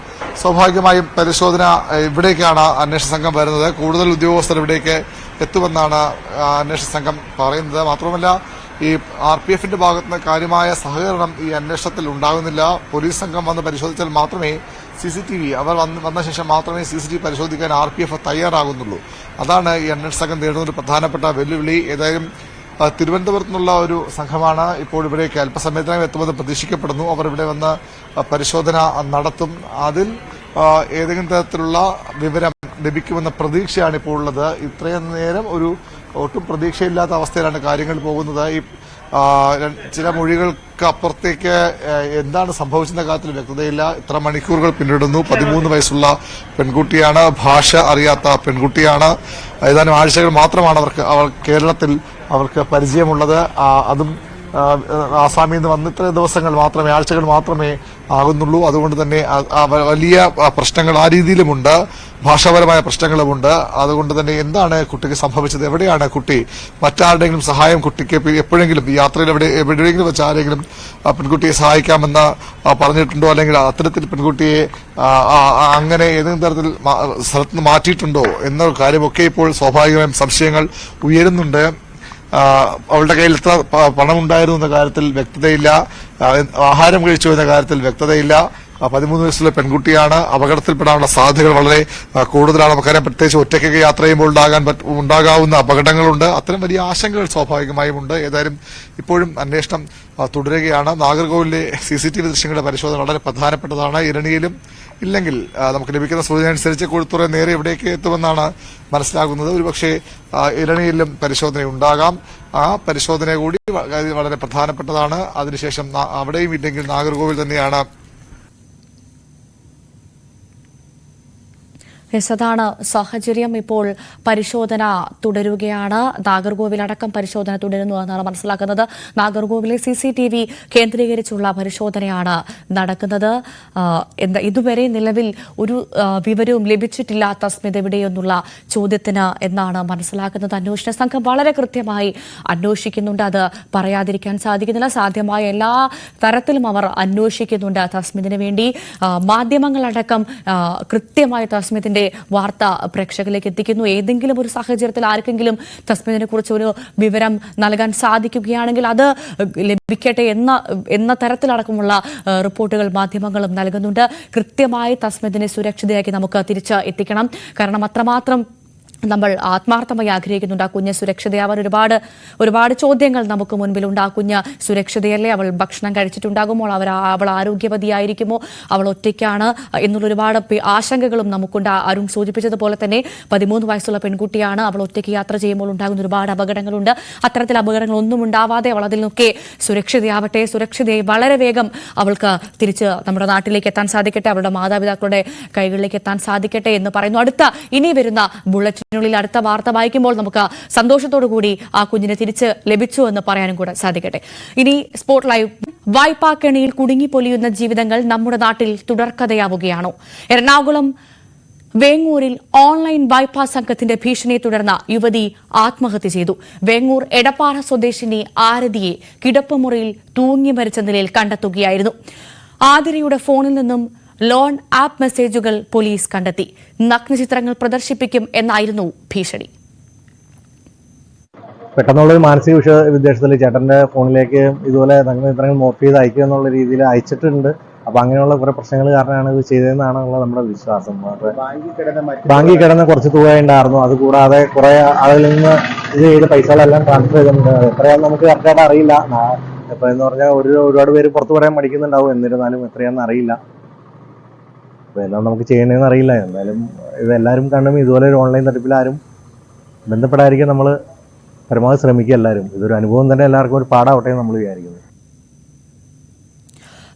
സ്വാഭാവികമായും പരിശോധന ഇവിടേക്കാണ് അന്വേഷണ സംഘം വരുന്നത്. കൂടുതൽ ഉദ്യോഗസ്ഥർ ഇവിടേക്ക് എത്തുമെന്നാണ് അന്വേഷണ സംഘം പറയുന്നത്. മാത്രമല്ല ഈ RPFന്റെ ഭാഗത്തുനിന്ന് കാര്യമായ സഹകരണം ഈ അന്വേഷണത്തിൽ ഉണ്ടാകുന്നില്ല. പോലീസ് സംഘം വന്ന് പരിശോധിച്ചാൽ മാത്രമേ CCTV അവർ വന്ന ശേഷം മാത്രമേ CCTV പരിശോധിക്കാൻ RPF തയ്യാറാകുന്നുള്ളൂ. അതാണ് ഈ അന്വേഷണ സംഘം നേരിടുന്ന ഒരു പ്രധാനപ്പെട്ട വെല്ലുവിളി. ഏതായാലും തിരുവനന്തപുരത്ത് നിന്നുള്ള ഒരു സംഘമാണ് ഇപ്പോൾ ഇവിടേക്ക് അല്പസമയത്തിനകം എത്തുമെന്ന് പ്രതീക്ഷിക്കപ്പെടുന്നു. അവർ ഇവിടെ വന്ന് പരിശോധന നടത്തും. അതിൽ ഏതെങ്കിലും തരത്തിലുള്ള വിവരം ലഭിക്കുമെന്ന പ്രതീക്ഷയാണ് ഇപ്പോൾ ഉള്ളത്. ഇത്രയും നേരം ഒട്ടും പ്രതീക്ഷയില്ലാത്ത അവസ്ഥയിലാണ് കാര്യങ്ങൾ പോകുന്നത്. ഈ ചില മൊഴികൾക്ക് അപ്പുറത്തേക്ക് എന്താണ് സംഭവിച്ചെന്ന കാര്യത്തിൽ വ്യക്തതയില്ല. ഇത്ര മണിക്കൂറുകൾ പിന്നിടുന്നു. 13 വയസ്സുള്ള പെൺകുട്ടിയാണ്. ഭാഷ അറിയാത്ത പെൺകുട്ടിയാണ്. ഏതാനും ആഴ്ചകൾ മാത്രമാണ് കേരളത്തിൽ അവർക്ക് പരിചയമുള്ളത്. അതും ആസാമിൽ നിന്ന് വന്ന് ഇത്ര ദിവസങ്ങൾ മാത്രമേ, ആഴ്ചകൾ മാത്രമേ ആകുന്നുള്ളൂ. അതുകൊണ്ട് തന്നെ വലിയ പ്രശ്നങ്ങൾ ആ രീതിയിലുമുണ്ട്. ഭാഷാപരമായ പ്രശ്നങ്ങളുമുണ്ട്. അതുകൊണ്ട് തന്നെ എന്താണ് കുട്ടിക്ക് സംഭവിച്ചത്? എവിടെയാണ് കുട്ടി? മറ്റാരുടെയെങ്കിലും സഹായം കുട്ടിക്ക് എപ്പോഴെങ്കിലും ഈ യാത്രയിൽ എവിടെയെങ്കിലും വെച്ച് ആരെങ്കിലും പെൺകുട്ടിയെ സഹായിക്കാമെന്ന് പറഞ്ഞിട്ടുണ്ടോ? അല്ലെങ്കിൽ അത്തരത്തിൽ പെൺകുട്ടിയെ അങ്ങനെ ഏതെങ്കിലും തരത്തിൽ സ്ഥലത്ത് നിന്ന് മാറ്റിയിട്ടുണ്ടോ എന്ന കാര്യമൊക്കെ ഇപ്പോൾ സ്വാഭാവികമായും സംശയങ്ങൾ ഉയരുന്നുണ്ട്. അവളുടെ കയ്യിൽ എത്ര പണമുണ്ടായിരുന്നു എന്ന കാര്യത്തിൽ വ്യക്തതയില്ല. ആഹാരം കഴിച്ചു എന്ന കാര്യത്തിൽ വ്യക്തതയില്ല. 13 വയസ്സുള്ള പെൺകുട്ടിയാണ്. അപകടത്തിൽപ്പെടാനുള്ള സാധ്യതകൾ വളരെ കൂടുതലാണ്. നമുക്കറിയാം, പ്രത്യേകിച്ച് ഒറ്റയ്ക്കൊക്കെ യാത്ര ചെയ്യുമ്പോൾ ഉണ്ടാകാവുന്ന അപകടങ്ങളുണ്ട്. അത്തരം വലിയ ആശങ്കകൾ സ്വാഭാവികമായും ഉണ്ട്. ഏതായാലും ഇപ്പോഴും അന്വേഷണം തുടരുകയാണ്. നാഗർകോവിലെ CCTV ദൃശ്യങ്ങളുടെ പരിശോധന വളരെ പ്രധാനപ്പെട്ടതാണ്. ഇരണിയിലും ഇല്ലെങ്കിൽ നമുക്ക് ലഭിക്കുന്ന സൂചന അനുസരിച്ച് കൊഴുത്തുറ നേരെ എവിടേക്ക് എത്തുമെന്നാണ് മനസ്സിലാകുന്നത്. ഒരുപക്ഷെ ഇരണിയിലും പരിശോധന ഉണ്ടാകാം. ആ പരിശോധന കൂടി വളരെ പ്രധാനപ്പെട്ടതാണ്. അതിനുശേഷം അവിടെയും ഇല്ലെങ്കിൽ നാഗർകോവിൽ തന്നെയാണ്. അതാണ് സാഹചര്യം. ഇപ്പോൾ പരിശോധന തുടരുകയാണ്. നാഗർകോവിലടക്കം പരിശോധന തുടരുന്നു എന്നാണ് മനസ്സിലാക്കുന്നത്. നാഗർകോവിലെ CCTV കേന്ദ്രീകരിച്ചുള്ള പരിശോധനയാണ് നടക്കുന്നത്. ഇതുവരെ നിലവിൽ ഒരു വിവരവും ലഭിച്ചിട്ടില്ല തസ്മിത് എവിടെയെന്നുള്ള ചോദ്യത്തിന് എന്നാണ് മനസ്സിലാക്കുന്നത്. അന്വേഷണ സംഘം വളരെ കൃത്യമായി അന്വേഷിക്കുന്നുണ്ട്. അത് പറയാതിരിക്കാൻ സാധിക്കുന്നില്ല. സാധ്യമായ എല്ലാ തരത്തിലും അവർ അന്വേഷിക്കുന്നുണ്ട് തസ്മിതിന് വേണ്ടി. മാധ്യമങ്ങളടക്കം കൃത്യമായി തസ്മിത്തിന്റെ വാർത്ത പ്രേക്ഷകരിലേക്ക് എത്തിക്കുന്നു. ഏതെങ്കിലും ഒരു സാഹചര്യത്തിൽ ആർക്കെങ്കിലും തസ്മിദിനെ കുറിച്ച് ഒരു വിവരം നൽകാൻ സാധിക്കുകയാണെങ്കിൽ അത് ലഭിക്കട്ടെ എന്ന തരത്തിലടക്കമുള്ള റിപ്പോർട്ടുകൾ മാധ്യമങ്ങളും നൽകുന്നുണ്ട്. കൃത്യമായി തസ്മിദിനെ സുരക്ഷിതയാക്കി നമുക്ക് തിരിച്ച് എത്തിക്കണം. കാരണം അത്രമാത്രം നമ്മൾ ആത്മാർത്ഥമായി ആഗ്രഹിക്കുന്നുണ്ട് ആ കുഞ്ഞ് സുരക്ഷിതയാവാൻ. ഒരുപാട് ചോദ്യങ്ങൾ നമുക്ക് മുൻപിലുണ്ട്. ആ കുഞ്ഞ് സുരക്ഷിതയല്ലേ? അവൾ ഭക്ഷണം കഴിച്ചിട്ടുണ്ടാകുമോ? അവൾ ആരോഗ്യവതിയായിരിക്കുമോ? അവൾ ഒറ്റയ്ക്കാണ് എന്നുള്ള ഒരുപാട് ആശങ്കകളും നമുക്കുണ്ട്. അരുൺ സൂചിപ്പിച്ചതുപോലെ തന്നെ 13 വയസ്സുള്ള പെൺകുട്ടിയാണ്. അവൾ ഒറ്റയ്ക്ക് യാത്ര ചെയ്യുമ്പോൾ ഉണ്ടാകുന്ന ഒരുപാട് അപകടങ്ങളുണ്ട്. അത്തരത്തിൽ അപകടങ്ങളൊന്നും ഉണ്ടാവാതെ അവൾ അതിൽ നിന്നൊക്കെ സുരക്ഷിതയാവട്ടെ. സുരക്ഷിതയായി വളരെ വേഗം അവൾക്ക് തിരിച്ച് നമ്മുടെ നാട്ടിലേക്ക് എത്താൻ സാധിക്കട്ടെ. അവളുടെ മാതാപിതാക്കളുടെ കൈകളിലേക്ക് എത്താൻ സാധിക്കട്ടെ എന്ന് പറയുന്നു. ഇനി വരുന്ന ബുള്ളറ്റിൻ അടുത്ത വാർത്ത വായിക്കുമ്പോൾ നമുക്ക് സന്തോഷത്തോടു കൂടി ആ കുഞ്ഞിനെ തിരിച്ച് ലഭിച്ചു എന്ന് പറയാനും കൂടെ സാധിക്കട്ടെ. ഇനി സ്പോട്ട് ലൈവ്. വായ്പാക്കെണിയിൽ കുടുങ്ങിപ്പൊലിയുന്ന ജീവിതങ്ങൾ നമ്മുടെ നാട്ടിൽ തുടർക്കഥയാവുകയാണോ? എറണാകുളം വേങ്ങൂരിൽ ഓൺലൈൻ വായ്പാ സംഘത്തിന്റെ ഭീഷണിയെ തുടർന്ന് യുവതി ആത്മഹത്യ ചെയ്തു. വേങ്ങൂർ എടപ്പാറ സ്വദേശിനി ആരതിയെ കിടപ്പുമുറിയിൽ തൂങ്ങി മരിച്ച നിലയിൽ കണ്ടെത്തുകയായിരുന്നു. ആതിരയുടെ ഫോണിൽ നിന്നും ലോൺ ആപ്പ് മെസ്സേജുകൾ പോലീസ് കണ്ടെത്തി. നഗ്നചിത്രങ്ങൾ പ്രദർശിപ്പിക്കും എന്നായിരുന്നു ഭീഷണി. പെട്ടെന്നുള്ളൊരു മാനസിക വിദ്വേഷത്തിൽ ചേട്ടന്റെ ഫോണിലേക്ക് ഇതുപോലെ നഗ്നചിത്രങ്ങൾ മോർഫ് ചെയ്ത് അയക്കുക എന്നുള്ള രീതിയിൽ അയച്ചിട്ടുണ്ട്. അപ്പൊ അങ്ങനെയുള്ള കുറെ പ്രശ്നങ്ങൾ കാരണമാണ് ഇത് ചെയ്തതെന്നാണുള്ള നമ്മുടെ വിശ്വാസം. ബാങ്കിൽ കിടന്ന കുറച്ച് തുക ഉണ്ടായിരുന്നു. അതുകൂടാതെ കുറെ ആളുകളിൽ നിന്ന് ഇത് ചെയ്ത പൈസകളെല്ലാം ട്രാൻസ്ഫർ ചെയ്തിട്ടുണ്ട്. എത്രയാണെന്ന് നമുക്ക് കറക്റ്റായിട്ട് അറിയില്ല. ഇപ്പൊ എന്ന് പറഞ്ഞാൽ ഒരുപാട് പേര് പുറത്തു പറയാൻ പഠിക്കുന്നുണ്ടാവും. എന്നിരുന്നാലും എത്രയാണെന്ന് അറിയില്ല. എന്താ നമുക്ക് ചെയ്യണേന്ന് അറിയില്ല. എന്തായാലും ഇതെല്ലാവരും കണ്ടും ഇതുപോലെ ഒരു ഓൺലൈൻ തട്ടിപ്പിൽ ആരും ബന്ധപ്പെടാതിരിക്കാൻ നമ്മൾ പരമാവധി ശ്രമിക്കുക. എല്ലാവരും ഇതൊരു അനുഭവം തന്നെ എല്ലാവർക്കും ഒരു പാടാവട്ടെ എന്ന് നമ്മൾ വിചാരിക്കുന്നത്.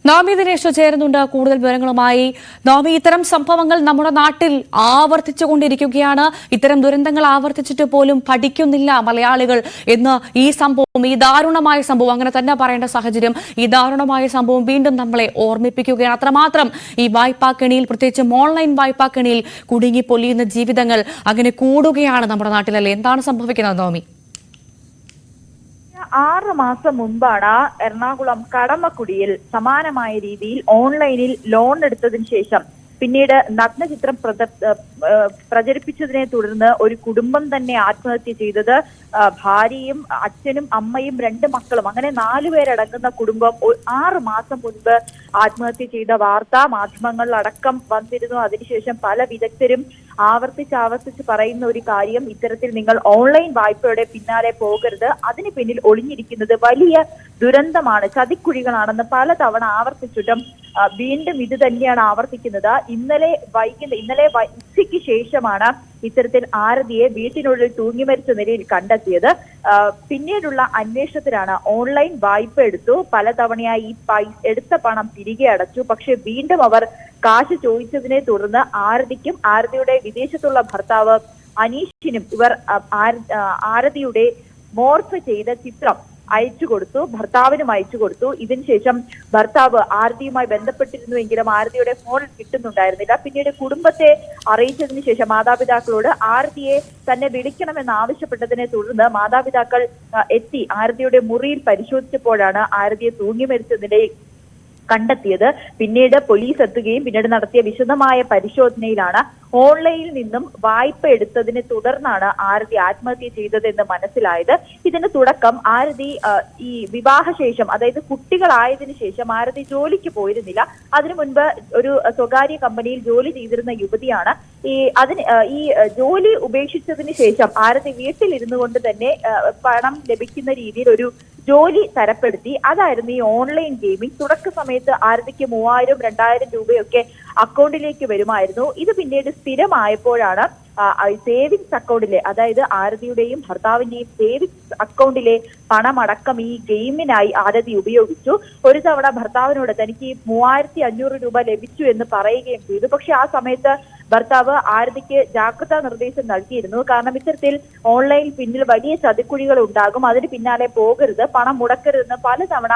നവമി ദിനേശ് ചേരുന്നുണ്ട് കൂടുതൽ വിവരങ്ങളുമായി. നവമി, ഇത്തരം സംഭവങ്ങൾ നമ്മുടെ നാട്ടിൽ ആവർത്തിച്ചുകൊണ്ടിരിക്കുകയാണ്. ഇത്തരം ദുരന്തങ്ങൾ ആവർത്തിച്ചിട്ട് പോലും പഠിക്കുന്നില്ല മലയാളികൾ എന്ന് ഈ സംഭവം, ഈ ദാരുണമായ സംഭവം, അങ്ങനെ തന്നെ പറയേണ്ട സാഹചര്യം, ഈ ദാരുണമായ സംഭവം വീണ്ടും നമ്മളെ ഓർമ്മിപ്പിക്കുകയാണ്. അത്രമാത്രം ഈ വായ്പാക്കെണിയിൽ, പ്രത്യേകിച്ചും ഓൺലൈൻ വായ്പാക്കെണിയിൽ കുടുങ്ങി പൊലിയുന്ന ജീവിതങ്ങൾ അങ്ങനെ കൂടുകയാണ് നമ്മുടെ നാട്ടിലല്ലേ? എന്താണ് സംഭവിക്കുന്നത് നവമി? 6 മാസം മുമ്പാണ് എറണാകുളം കടമക്കുടിയിൽ സമാനമായ രീതിയിൽ ഓൺലൈനിൽ ലോൺ എടുത്തതിന് ശേഷം പിന്നീട് നഗ്നചിത്രം പ്രചരിപ്പിച്ചതിനെ തുടർന്ന് ഒരു കുടുംബം തന്നെ ആത്മഹത്യ ചെയ്തത്. ഭാര്യയും അച്ഛനും അമ്മയും 2 മക്കളും, അങ്ങനെ 4 പേരടങ്ങുന്ന കുടുംബം 6 മാസം മുൻപ് ആത്മഹത്യ ചെയ്ത വാർത്ത മാധ്യമങ്ങളിലടക്കം വന്നിരുന്നു. അതിനുശേഷം പല വിദഗ്ധരും ആവർത്തിച്ച് പറയുന്ന ഒരു കാര്യം, ഇത്തരത്തിൽ നിങ്ങൾ ഓൺലൈൻ വായ്പയുടെ പിന്നാലെ പോകരുത്, അതിന് പിന്നിൽ ഒളിഞ്ഞിരിക്കുന്നത് വലിയ ദുരന്തമാണ്, ചതിക്കുഴികളാണെന്ന് പലതവണ ആവർത്തിച്ചിട്ടും വീണ്ടും ഇത് തന്നെയാണ് ആവർത്തിക്കുന്നത്. ഇന്നലെ ഉച്ചയ്ക്ക് ശേഷമാണ് ഇത്തരത്തിൽ ആരതിയെ വീട്ടിനുള്ളിൽ തൂങ്ങി മരിച്ച നിലയിൽ കണ്ടെത്തിയത്. പിന്നീടുള്ള അന്വേഷണത്തിലാണ് ഓൺലൈൻ വായ്പ എടുത്തു, പലതവണയായി ഈ എടുത്ത പണം തിരികെ അടച്ചു. പക്ഷെ വീണ്ടും അവർ കാശ് ചോദിച്ചതിനെ തുടർന്ന് ആരതിക്കും ആരതിയുടെ വിദേശത്തുള്ള ഭർത്താവ് അനീഷിനും ഇവർ ആരതിയുടെ മോർഫ് ചെയ്ത ചിത്രം അയച്ചു കൊടുത്തു, ഭർത്താവിനും അയച്ചു കൊടുത്തു. ഇതിനുശേഷം ഭർത്താവ് ആരതിയുമായി ബന്ധപ്പെട്ടിരുന്നുവെങ്കിലും ആരതിയുടെ ഫോൺ കിട്ടുന്നുണ്ടായിരുന്നില്ല. പിന്നീട് കുടുംബത്തെ അറിയിച്ചതിന് ശേഷം മാതാപിതാക്കളോട് ആരതിയെ തന്നെ വിളിക്കണമെന്ന് ആവശ്യപ്പെട്ടതിനെ തുടർന്ന് മാതാപിതാക്കൾ എത്തി ആരതിയുടെ മുറിയിൽ പരിശോധിച്ചപ്പോഴാണ് ആരതിയെ തൂങ്ങി മരിച്ച നിലയിൽ കണ്ടെത്തിയത്. പിന്നീട് പോലീസ് എത്തുകയും പിന്നീട് നടത്തിയ വിശദമായ പരിശോധനയിലാണ് ഓൺലൈനിൽ നിന്നും വായ്പ എടുത്തതിനെ തുടർന്നാണ് ആരതി ആത്മഹത്യ ചെയ്തതെന്ന് മനസ്സിലായത്. ഇതിന് തുടക്കം ആരതി ഈ വിവാഹശേഷം, അതായത് കുട്ടികളായതിനു ശേഷം ആരതി ജോലിക്ക് പോയിരുന്നില്ല. അതിനു മുൻപ് ഒരു സ്വകാര്യ കമ്പനിയിൽ ജോലി ചെയ്തിരുന്ന യുവതിയാണ്. ഈ ജോലി ഉപേക്ഷിച്ചതിന് ശേഷം ആരതി വീട്ടിലിരുന്നു കൊണ്ട് തന്നെ പണം ലഭിക്കുന്ന രീതിയിൽ ഒരു ജോലി തരപ്പെടുത്തി. അതായിരുന്നു ഈ ഓൺലൈൻ ഗെയിമിംഗ്. തുടക്ക സമയത്ത് ആരതിക്ക് 3000, 2000 രൂപയൊക്കെ അക്കൗണ്ടിലേക്ക് വരുമായിരുന്നു. ഇത് പിന്നീട് സ്ഥിരമായപ്പോഴാണ് സേവിങ്സ് അക്കൗണ്ടിലെ, അതായത് ആരതിയുടെയും ഭർത്താവിന്റെയും സേവിങ്സ് അക്കൗണ്ടിലെ പണമടക്കം ഈ ഗെയിമിനായി ആരതി ഉപയോഗിച്ചു. ഒരു തവണ ഭർത്താവിനോട് തനിക്ക് 3500 രൂപ ലഭിച്ചു എന്ന് പറയുകയും ചെയ്തു. പക്ഷെ ആ സമയത്ത് ഭർത്താവ് ആരതിക്ക് ജാഗ്രതാ നിർദ്ദേശം നൽകിയിരുന്നു. കാരണം ഇത്തരത്തിൽ ഓൺലൈനിൽ പിന്നിൽ വലിയ ചതിക്കുഴികൾ ഉണ്ടാകും, അതിന് പിന്നാലെ പോകരുത്, പണം മുടക്കരുതെന്ന് പലതവണ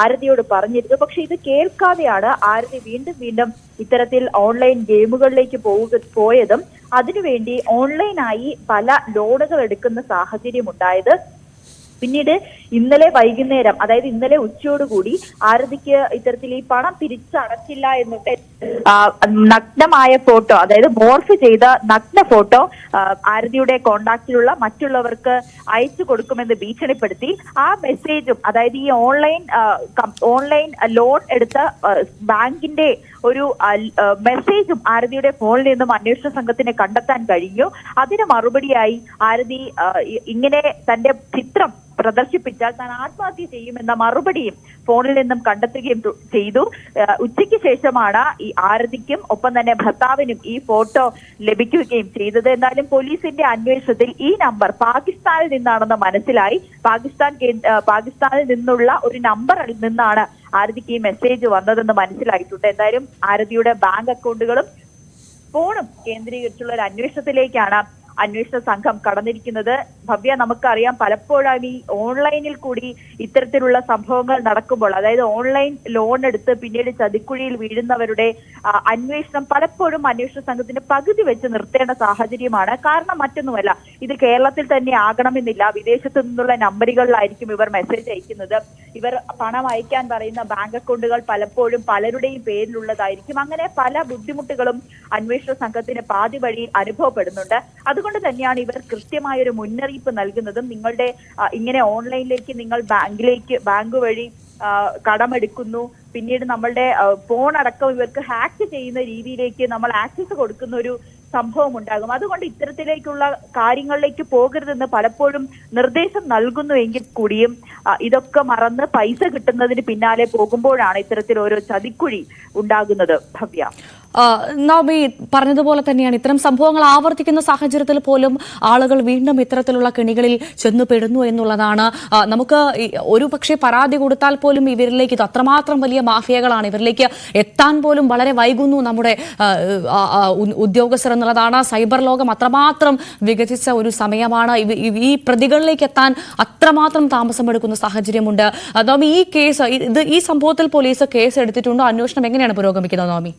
ആരതിയോട് പറഞ്ഞിരുന്നു. പക്ഷെ ഇത് കേൾക്കാതെയാണ് ആരതി വീണ്ടും ഇത്തരത്തിൽ ഓൺലൈൻ ഗെയിമുകളിലേക്ക് പോയതും അതിനുവേണ്ടി ഓൺലൈനായി പല ലോണുകൾ എടുക്കുന്ന സാഹചര്യം ഉണ്ടായത്. പിന്നീട് ഇന്നലെ വൈകുന്നേരം, അതായത് ഇന്നലെ ഉച്ചയോടുകൂടി ആരതിക്ക് ഇത്തരത്തിൽ ഈ പണം തിരിച്ചടച്ചില്ല എന്നിട്ട് നഗ്നമായ ഫോട്ടോ, അതായത് മോർഫ് ചെയ്ത നഗ്ന ഫോട്ടോ ആരതിയുടെ കോണ്ടാക്റ്റിലുള്ള മറ്റുള്ളവർക്ക് അയച്ചു കൊടുക്കുമെന്ന് ഭീഷണിപ്പെടുത്തി ആ മെസ്സേജും, അതായത് ഈ ഓൺലൈൻ ലോൺ എടുത്ത ബാങ്കിന്റെ ഒരു മെസ്സേജും ആരതിയുടെ ഫോണിൽ നിന്നും അന്വേഷണ സംഘത്തിന് കണ്ടെത്താൻ കഴിഞ്ഞു. അതിന് മറുപടിയായി ആരതി ഇങ്ങനെ തന്റെ ചിത്രം പ്രദർശിപ്പിച്ചാൽ താൻ ആത്മഹത്യ ചെയ്യുമെന്ന മറുപടിയും ഫോണിൽ നിന്നും കണ്ടെത്തുകയും ചെയ്തു. ഉച്ചയ്ക്ക് ശേഷമാണ് ഈ ആരതിക്കും ഒപ്പം തന്നെ ഭർത്താവിനും ഈ ഫോട്ടോ ലഭിക്കുകയും ചെയ്തത്. എന്നാലും പോലീസിന്റെ അന്വേഷണത്തിൽ ഈ നമ്പർ പാകിസ്ഥാനിൽ നിന്നാണെന്ന് മനസ്സിലായി. പാകിസ്ഥാനിൽ നിന്നുള്ള ഒരു നമ്പറിൽ നിന്നാണ് ആരതിക്ക് ഈ മെസ്സേജ് വന്നതെന്ന് മനസ്സിലായിട്ടുണ്ട്. എന്തായാലും ആരതിയുടെ ബാങ്ക് അക്കൗണ്ടുകളും ഫോണും കേന്ദ്രീകരിച്ചുള്ള ഒരു അന്വേഷണത്തിലേക്കാണ് അന്വേഷണ സംഘം കടന്നിരിക്കുന്നത്. ഭവ്യ, നമുക്കറിയാം പലപ്പോഴും ഈ ഓൺലൈനിൽ കൂടി ഇത്തരത്തിലുള്ള സംഭവങ്ങൾ നടക്കുമ്പോൾ, അതായത് ഓൺലൈൻ ലോൺ എടുത്ത് പിന്നീട് ചതിക്കുഴിയിൽ വീഴുന്നവരുടെ അന്വേഷണം പലപ്പോഴും അന്വേഷണ സംഘത്തിന് പകുതി വെച്ച് നിർത്തേണ്ട സാഹചര്യമാണ്. കാരണം മറ്റൊന്നുമല്ല, ഇത് കേരളത്തിൽ തന്നെ ആകണമെന്നില്ല. വിദേശത്തു നിന്നുള്ള നമ്പറുകളിലായിരിക്കും ഇവർ മെസ്സേജ് അയക്കുന്നത്. ഇവർ പണം അയക്കാൻ പറയുന്ന ബാങ്ക് അക്കൗണ്ടുകൾ പലപ്പോഴും പലരുടെയും പേരിലുള്ളതായിരിക്കും. അങ്ങനെ പല ബുദ്ധിമുട്ടുകളും അന്വേഷണ സംഘത്തിന് പാതി വഴിയിൽ അനുഭവപ്പെടുന്നുണ്ട്. അതുകൊണ്ട് തന്നെയാണ് ഇവർ കൃത്യമായൊരു മുന്നറിയിപ്പ് നൽകുന്നതും നിങ്ങളുടെ ഇങ്ങനെ ഓൺലൈനിലേക്ക് നിങ്ങൾ ബാങ്ക് വഴി കടമെടുക്കുന്നു, പിന്നീട് നമ്മളുടെ ഫോൺ അടക്കം ഇവർക്ക് ഹാക്ക് ചെയ്യുന്ന രീതിയിലേക്ക് നമ്മൾ ആക്സസ് കൊടുക്കുന്ന ഒരു സംഭവം ഉണ്ടാകും. അതുകൊണ്ട് ഇത്തരത്തിലേക്കുള്ള കാര്യങ്ങളിലേക്ക് പോകരുതെന്ന് പലപ്പോഴും നിർദ്ദേശം നൽകുന്നു എങ്കിൽ കൂടിയും ഇതൊക്കെ മറന്ന് പൈസ കിട്ടുന്നതിന് പിന്നാലെ പോകുമ്പോഴാണ് ഇത്തരത്തിൽ ഓരോ ചതിക്കുഴി ഉണ്ടാകുന്നത്. ഭവ്യ, നവമി പറഞ്ഞതുപോലെ തന്നെയാണ് ഇത്തരം സംഭവങ്ങൾ ആവർത്തിക്കുന്ന സാഹചര്യത്തിൽ പോലും ആളുകൾ വീണ്ടും ഇത്തരത്തിലുള്ള കെണികളിൽ ചെന്നുപെടുന്നു എന്നുള്ളതാണ്. നമുക്ക് ഒരു പക്ഷേ പരാതി കൊടുത്താൽ പോലും ഇവരിലേക്ക് ഇത് അത്രമാത്രം വലിയ മാഫിയകളാണ്, ഇവരിലേക്ക് എത്താൻ പോലും വളരെ വൈകുന്നു നമ്മുടെ ഉദ്യോഗസ്ഥർ എന്നുള്ളതാണ്. സൈബർ ലോകം അത്രമാത്രം വികസിച്ച ഒരു സമയമാണ്. ഈ പ്രതികളിലേക്ക് എത്താൻ അത്രമാത്രം താമസമെടുക്കുന്ന സാഹചര്യമുണ്ട്. നവമി, ഈ സംഭവത്തിൽ പോലീസ് കേസ് എടുത്തിട്ടുണ്ടോ? അന്വേഷണം എങ്ങനെയാണ് പുരോഗമിക്കുന്നത് നവമി?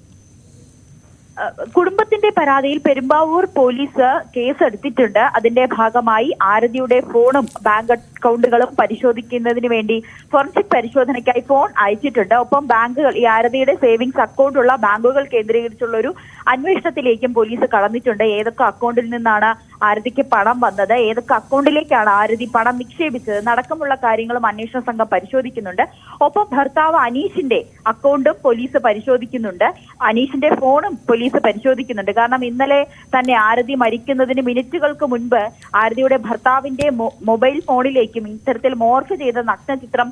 കുടുംബത്തിന്റെ പരാതിയിൽ പെരുമ്പാവൂർ പോലീസ് കേസെടുത്തിട്ടുണ്ട്. അതിന്റെ ഭാഗമായി ആരതിയുടെ ഫോണും ബാങ്ക് അക്കൗണ്ടുകളും പരിശോധിക്കുന്നതിന് വേണ്ടി ഫോറൻസിക് പരിശോധനയ്ക്കായി ഫോൺ അയച്ചിട്ടുണ്ട്. ഒപ്പം ബാങ്കുകൾ, ഈ ആരതിയുടെ സേവിങ്സ് അക്കൗണ്ടുള്ള ബാങ്കുകൾ കേന്ദ്രീകരിച്ചുള്ള ഒരു അന്വേഷണത്തിലേക്കും പോലീസ് കടന്നിട്ടുണ്ട്. ഏതൊക്കെ അക്കൗണ്ടിൽ നിന്നാണ് ആരതിക്ക് പണം വന്നത്, ഏതൊക്കെ അക്കൗണ്ടിലേക്കാണ് ആരതി പണം നിക്ഷേപിച്ചത് എന്നടക്കമുള്ള കാര്യങ്ങളും അന്വേഷണ സംഘം പരിശോധിക്കുന്നുണ്ട്. ഒപ്പം ഭർത്താവ് അനീഷിന്റെ അക്കൗണ്ടും പോലീസ് പരിശോധിക്കുന്നുണ്ട്. അനീഷിന്റെ ഫോണും പോലീസ് പരിശോധിക്കുന്നുണ്ട്. കാരണം ഇന്നലെ തന്നെ ആരതി മരിക്കുന്നതിന് മിനിറ്റുകൾക്ക് മുൻപ് ആരതിയുടെ ഭർത്താവിന്റെ മൊബൈൽ ഫോണിലേക്കും ഇത്തരത്തിൽ മോർഫ് ചെയ്ത നഗ്നചിത്രം